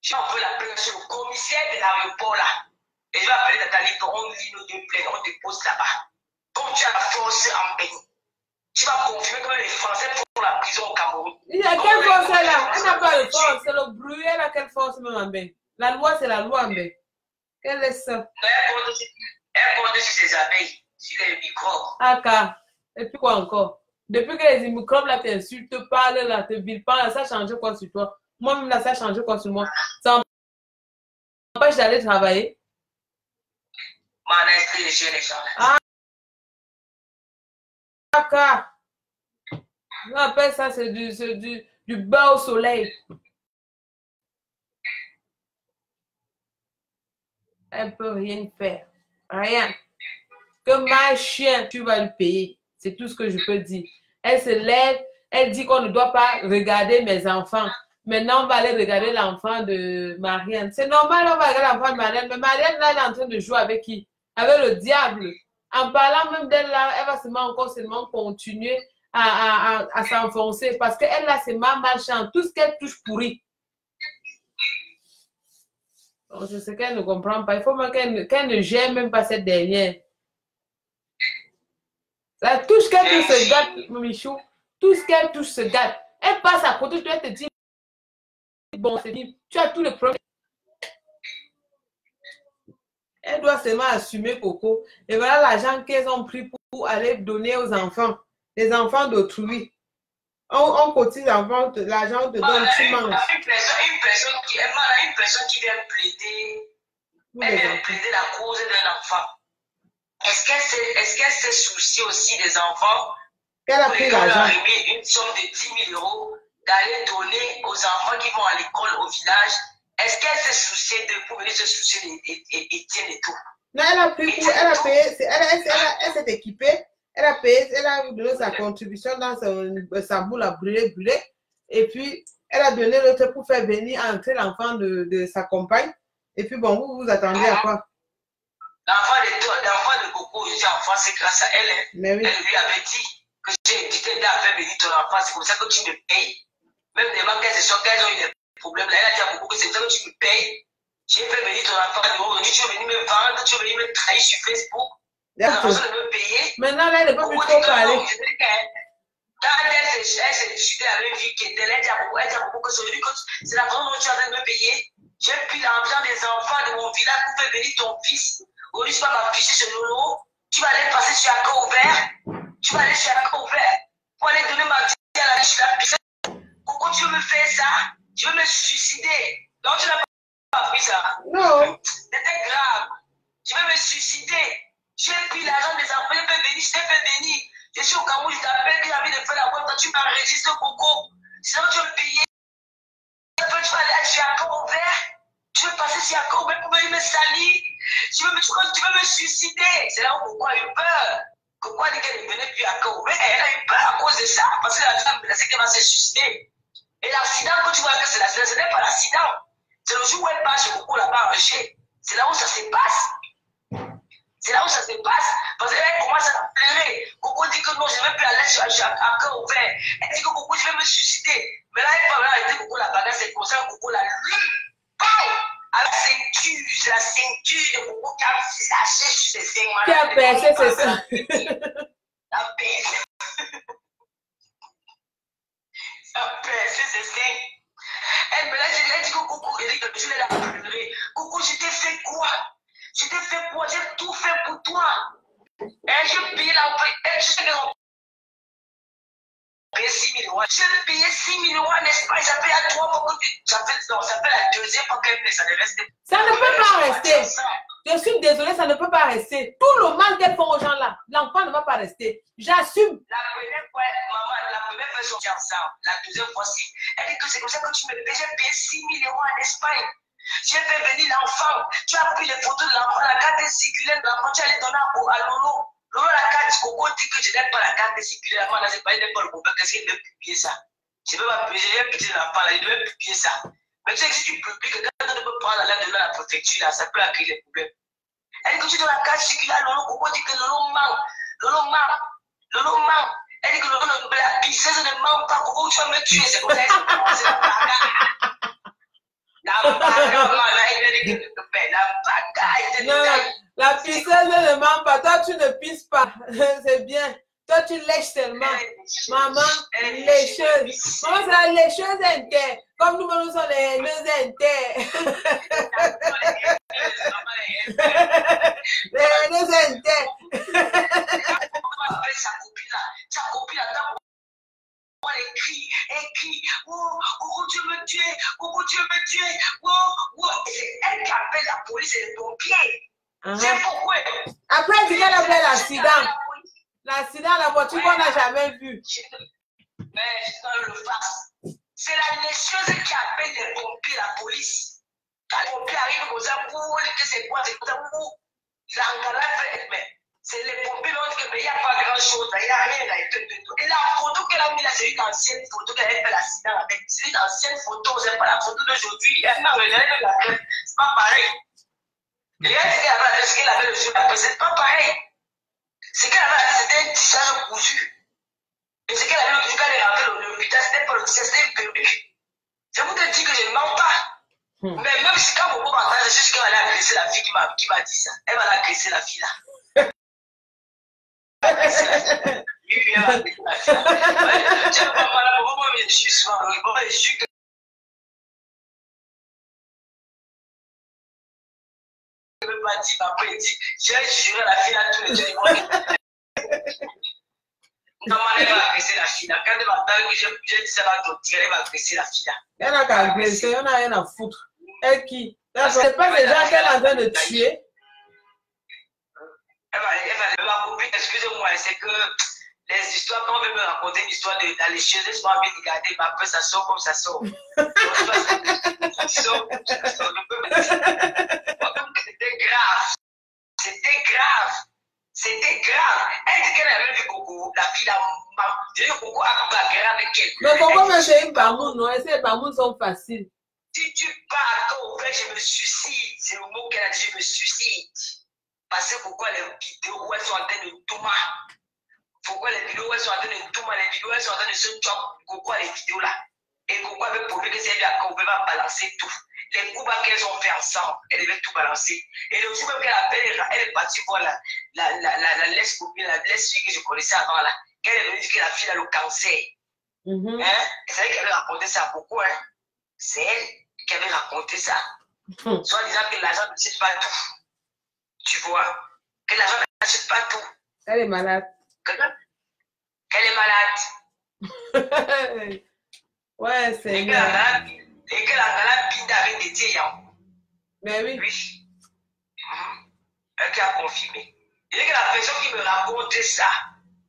S2: Je vais envoyer la plainte sur le commissaire de l'aéroport là. Et je vais appeler Nathalie, on lit nos 2 plaintes, on dépose là-bas. Comme tu as la force en pays. Tu vas confirmer comment les Français font la prison au Cameroun.
S1: Il y a quelle force là? Elle n'a pas de force, c'est le bruit. Elle a quelle force même en bain? La loi, c'est la loi en bain. Quelle est ça?
S2: Elle compte sur ses abeilles, sur les microbes.
S1: Ah, car. Et puis quoi encore? Depuis que les microbes là t'insultent, te parlent là, te vilipendent, ça a changé quoi sur toi? Moi-même là, ça a changé quoi sur moi? Ça m'empêche d'aller travailler.
S2: Les gens là.
S1: Ah, on appelle ça, c'est du beurre au soleil. Elle ne peut rien faire. Rien. Que ma chien, tu vas le payer. C'est tout ce que je peux dire. Elle se lève, elle dit qu'on ne doit pas regarder mes enfants. Maintenant, on va aller regarder l'enfant de Marianne. C'est normal, on va regarder l'enfant de Marianne. Mais Marianne, là, elle est en train de jouer avec qui? Avec le diable. En parlant même d'elle, là, elle va seulement continuer à s'enfoncer. Parce qu'elle, là, c'est ma malchance. Tout ce qu'elle touche pourri. Donc, c'est ce qu'elle ne comprend pas. Il faut même qu'elle ne gère même pas cette dernière. Ça touche qu'elle touche se gâte, Michou. Tout ce qu'elle touche se gâte. Elle passe à côté, tu vas te dire, bon, c'est dit, tu as tous les problèmes. Elle doit seulement assumer, Coco. Et voilà l'argent qu'elles ont pris pour aller donner aux enfants. Les enfants d'autrui. On cotise l'argent, on te donne, tu manges.
S2: Une personne qui vient plaider, elle vient plaider la cause d'un enfant. Est-ce qu'elle s'est souciée aussi des enfants?
S1: Elle a pris l'argent.
S2: Elle a remis une somme de 10 000 € d'aller donner aux enfants qui vont à l'école au village. Est-ce qu'elle s'est souciée de pour venir se soucier d'Étienne et tout?
S1: Non, elle a pris pour, elle a payé, elle s'est équipée, elle a payé, elle a donné sa contribution dans sa boule à brûler, et puis elle a donné l'autre pour faire venir entrer l'enfant de sa compagne, et puis bon, vous attendez à quoi?
S2: L'enfant de Coco, je dis enfant, c'est grâce à elle.
S1: Mais oui.
S2: Elle lui avait dit que j'ai t'aidé à faire venir ton enfant, c'est comme ça que tu me payes. Même des banques, qu'elles ont eu des problèmes, là, elle a dit à Coco que c'est comme ça que tu me payes. J'ai fait venir ton enfant, tu veux venir me vendre, tu veux venir me trahir sur Facebook. La personne de me payer.
S1: Maintenant, là, elle ne peut plus trop parler.
S2: Quand elle s'est discutée avec une fille qui était là, elle dit à Coco que c'est la façon dont tu es en train de me payer. J'ai pris l'argent des enfants de mon village pour faire venir ton fils. Au lieu de m'afficher ce lolo, tu vas aller passer sur un cœur ouvert. Tu vas aller chez un corps ouvert pour aller donner ma vie à la piscine. Coco, tu veux me faire ça? Tu veux me suicider? Donc, tu n'as pas appris ça.
S1: Non.
S2: C'était grave. Tu veux me suicider? J'ai pris l'argent des enfants, je t'ai fait venir. Je suis au Cameroun, je t'appelle que j'ai envie de faire la boîte. Toi, tu m'enregistres, Coco. Sinon, tu veux payer. Tu vas aller chez un corps ouvert. Tu veux passer chez un corps ouvert pour venir me salir. Tu veux me suicider. C'est là où Coco a eu peur. Coco a dit qu'elle ne venait plus à corps ouvert. Elle a eu peur à cause de ça. Parce que la femme menacée qu'elle va se suicider. Et l'accident, quand tu vois que c'est l'accident, ce n'est pas l'accident. C'est le jour où elle passe chez Coco là-bas en G. C'est là où ça se passe. C'est là où ça se passe. Parce qu'elle commence à pleurer. Coco dit que non, je ne vais plus aller à cœur ouvert. Elle dit que Coco, je vais me suicider. Mais là, elle va arrêter Coco la bagarre, c'est comme ça, Coco la lui. À la ceinture, c'est la ceinture de Coco qui a lâché sur ses seins.
S1: Qui a percé ses seins.
S2: La percé. La percé ses seins. Elle me l'a dit que Coco, elle dit que je l'ai pleuré. Coco, je t'ai fait quoi? Je t'ai fait quoi? J'ai tout fait pour toi. Et j'ai payé la payé 6 000 euros. J'ai payé 6 000 euros en Espagne. Ça fait à 3 mois que ça fait la deuxième fois qu'elle me ça ne reste pas.
S1: Ça ne peut pas rester. Je suis désolée, ça ne peut pas rester. Tout le mal qu'elles font aux gens là, l'enfant ne va pas rester. J'assume.
S2: La première fois, maman, la première fois, ils sont ensemble. La deuxième fois, si. Elle dit que c'est comme ça que tu me payes. J'ai payé 6 000 euros en Espagne. J'ai fait venir l'enfant. Tu as pris les photos de l'enfant, la carte circulaire de l'enfant. Tu allais donner à Lolo. Lolo, la carte, Coco dit que je n'ai pas la carte circulaire. L'enfant, c'est pas une école. Qu'est-ce qu'il veut publier ça? Je ne vais pas publier l'enfant là. Il devait publier ça. Mais tu sais que si tu publies, quelqu'un ne peut prendre la lettre de la préfecture là, ça peut créer des problèmes. Elle dit que tu donnes la carte circulaire à Lolo. Coco dit que Lolo ment. Lolo ment. Lolo ment. Elle dit que Lolo, la pisseuse ne ment pas. Coco, tu vas me tuer. C'est comme ça qu'elle a commencé la bagarre. La
S1: pisseuse ne ment pas. Toi, tu ne pisses pas. C'est bien. Toi, tu lèches seulement. Maman, lécheuse. Maman, c'est la lécheuse interne. Comme nous sommes les haineuses internes. Les haineuses internes.
S2: Sa copine attend. Elle crie, oh, Coco, tu veux me tuer, Coco, tu veux me tuer, oh, c'est elle qui appelle la police et les pompiers. C'est pourquoi.
S1: Après, elle dit qu'elle a fait l'accident. L'accident, la voiture qu'on n'a jamais vue.
S2: Mais dans le face, c'est la lécheuse qui appelle les pompiers, la police. Quand les pompiers arrivent comme ça, pour que c'est quoi, l'engagement fait, mais c'est les pompiers qui disent qu'il n'y a pas grand chose, il n'y a rien là. Et la photo qu'elle a mis là, c'est une ancienne photo qu'elle a fait l'accident avec. C'est une ancienne photo, c'est pas la photo d'aujourd'hui. Elle n'a rien de la crème, c'est pas pareil. Et elle dit qu'elle avait le jour d'après, c'est pas pareil. Ce qu'elle avait dit, c'était un tissage cousu. Et ce qu'elle avait dit, quand elle est rentrée dans l'hôpital, c'était pas le tissage, c'était une perruque. Je vous ai dit que je ne mens pas. Mais même si quand Coco m'entend, c'est juste qu'elle va aller agresser la fille qui m'a dit ça. Elle va aller agresser la fille là. Oui, elle va agresser la fille là. Tu vois, maman, pourquoi je suis souvent, je suis que. Je ne peux pas dire, après il dit, j'ai juré la fille là tous les jours. Maman, elle va agresser la fille là. Quand elle va entendre que j'ai dit ça va sortir, elle va agresser la fille là.
S1: Elle n'a qu'à agresser, elle n'a rien à foutre. Elle qui? C'est pas les gens qu'elle est en train de tuer.
S2: Ma copine, excusez-moi, c'est que les histoires, quand on veut me raconter une histoire de la lécheuse, laisse-moi bien regarder, mais après ça sort comme ça sort. Ça sort. C'était grave. C'était grave. C'était grave. Elle dit qu'elle avait vu Coco, la fille a vu Coco a bagarré avec elle.
S1: Mais pourquoi me c'est une bamoune, non? Ces bamounes sont faciles.
S2: Si tu pars au fait, je me suicide. C'est le mot qu'elle a dit, je me suicide. Parce que pourquoi les vidéos où elles sont en train de tourner? Pourquoi les vidéos où elles sont en train de tourner? Les vidéos où elles sont en train de se choper? Pourquoi les vidéos là? Et pourquoi avec pour lui que c'est bien qu'on va balancer tout? Les coups qu'elles ont fait ensemble, elle devait tout balancer. Et le jour même qu'elle appelle, elle est partie voir la laisse-copine, la laisse-fille que je connaissais avant là. Qu'elle est venue dire que la fille a le cancer. Hein? C'est elle qui avait raconté ça. Pourquoi? Hein? C'est elle qui avait raconté ça. Soit disant que l'argent n'achète pas tout. Tu vois? Que l'argent n'achète pas tout.
S1: Elle est malade.
S2: qu'elle est malade.
S1: Ouais, c'est
S2: Et que la malade binde avec des dieux.
S1: Mais oui.
S2: Oui. Elle qui a confirmé. Et que la personne qui me raconte ça,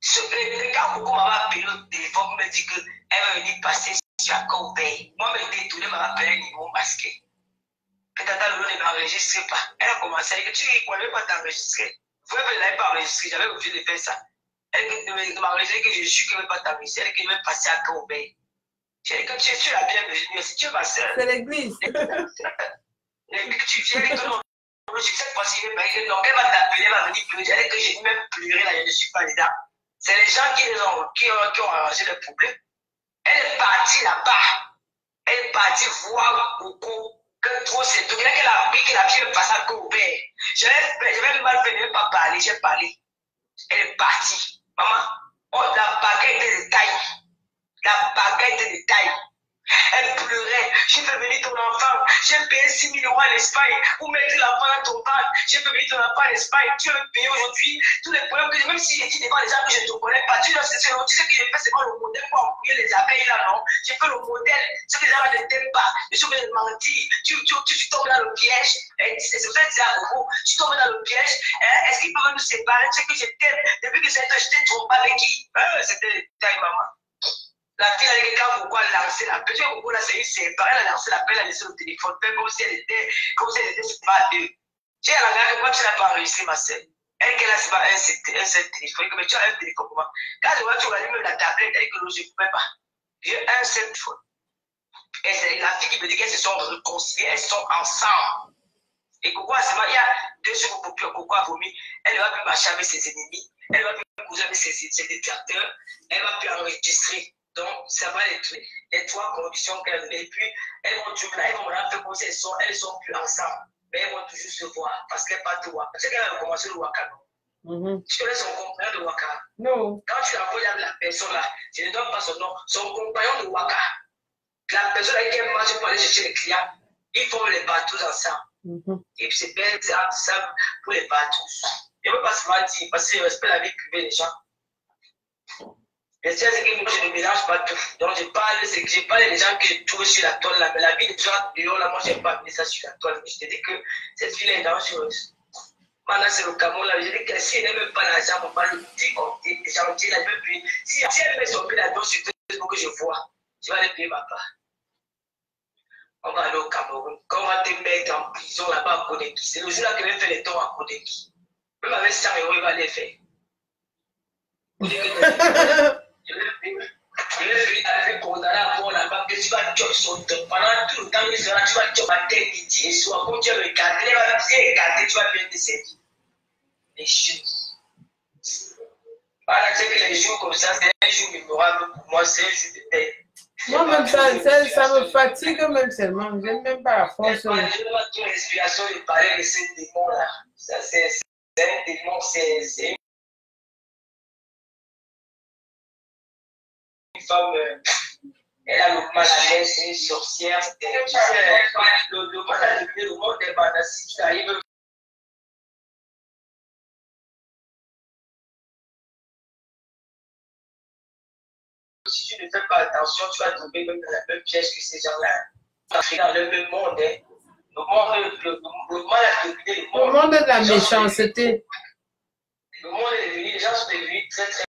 S2: le gars beaucoup m'a appelé au téléphone pour me dire qu'elle va venir passer sur la Corbeille. Moi, me détourner m'a appelé niveau masqué. Que Tata Lolo ne m'enregistre pas. Elle a commencé à dire que tu ne pouvais pas t'enregistrer. Vous ne l'avez pas enregistré, j'avais refusé de faire ça. Elle ne m'a enregistré que je suis que je ne vais pas t'enregistrer. Elle dit que je vais passer à Corbeille. J'ai dit que tu es la bienvenue, si tu es ma soeur.
S1: C'est l'église.
S2: Et puis tu viens et que non, je sais pas si elle va t'appeler, elle va venir pleurer. J'ai dit que j'ai même pleuré là, je ne suis pas dedans. C'est les gens qui ont arrangé le problème. Elle est partie là-bas. Elle est partie voir Coco. Que trop c'est tout. Qu'elle a pris qu'elle a pu passer à Corbeil. J'avais mal fait, je ne vais pas parler, j'ai parlé. Elle est partie. Maman, la baguette de taille. La baguette de taille. Elle pleurait. J'ai fait venir ton enfant. J'ai payé 6 000 € en Espagne pour mettre l'enfant dans ton ventre. J'ai fait venir ton enfant en Espagne. Tu veux me payer aujourd'hui tous les problèmes que j'ai. Même si j'ai dit devant les gens que je ne te connais pas, tu sais que j'ai fait, c'est pas le modèle pour embrouiller les abeilles là, non. J'ai fait le modèle. Ce que les gens ne t'aiment pas. Je suis obligé de mentir. Tu tombes dans le piège. C'est pour ça que c'est à vous. Tu tombes dans le piège. Est-ce qu'ils peuvent nous séparer? Tu sais que je t'aime. Depuis que j'étais trompé avec qui? C'était taille maman. La fille avec quelqu'un pourquoi lancer la petite pourquoi là c'est une séparée, elle a lancé la pelle, elle a laissé le téléphone, comme si elle était pas eux. J'ai la gare, pourquoi tu n'as pas réussi ma sœur? Elle qu'elle a c'est pas un seul téléphone, mais tu as un téléphone comment? Quand je vois tu regardes même la tablette, elle que je ne pouvais pas. J'ai un seul téléphone. Et c'est la fille qui me dit qu'elles se sont réconciliées, elles sont ensemble. Et pourquoi c'est il y a 2 jours pour pourquoi vomi, elle ne va plus marcher avec ses ennemis, elle ne va plus causer avec ses détracteurs, elle ne va plus enregistrer. Donc, ça va être les 3 conditions qu'elle a. Et puis, elles vont toujours là, elles vont là faire comme si elles sont plus ensemble. Mais elles vont toujours se voir parce qu'elles partent de Waka. Tu sais qu'elle a commencé le Waka, non? Tu connais son compagnon de Waka?
S1: Non.
S2: Quand tu l'envoies avec la personne là, je ne donne pas son nom, son compagnon de Waka. La personne avec qui elle marche pour aller chercher les clients, ils font les bateaux ensemble. Et puis, c'est bien ça pour les bateaux. Je ne veux pas se mentir parce que je respecte la vie privée des gens. Mais c'est que moi je ne mélange pas tout. Donc je parle des gens que je trouve sur la toile là. Mais la vie des gens dehors là, moi je n'ai pas mis ça sur la toile. Mais je te dis que cette fille est dangereuse. Maintenant c'est le Cameroun là. Je dis que si elle n'aime pas l'argent, on va le dire, les gens disent là, je veux payer. Si elle met son pied là-dedans sur Facebook que je vois, je vais aller payer ma part. On va aller au Cameroun. Quand on va te mettre en prison là-bas à Kodeki, c'est le jour là que je vais faire les temps à Kodeki. Même avec 100 €, il va les faire. Je vais venir avec Condala pour la banque, tu vas job son temps. Pendant tout le temps, tu vas job à terre midi et soir. Comme tu as regardé, tu vas bien regarder, tu vas bien te servir. Les choses. Voilà, c'est que les jours comme ça, c'est un jour mémorable pour moi, c'est un jour de paix.
S1: Moi-même, ça me fatigue même seulement. Je n'aime même pas la force.
S2: Je n'ai pas toute l'inspiration de parler de ce démon-là. Ça, c'est un démon, c'est une femme, elle a le mal à l'aise, c'est une sorcière. Le mal à l'aise, le monde est banal. Si tu arrives, si tu ne fais pas attention, tu vas tomber même dans la même piège que ces gens-là. Tu vas dans le même monde. Le mal a dominé le monde.
S1: Le monde de la méchanceté.
S2: Le monde est devenu, les gens sont devenus très très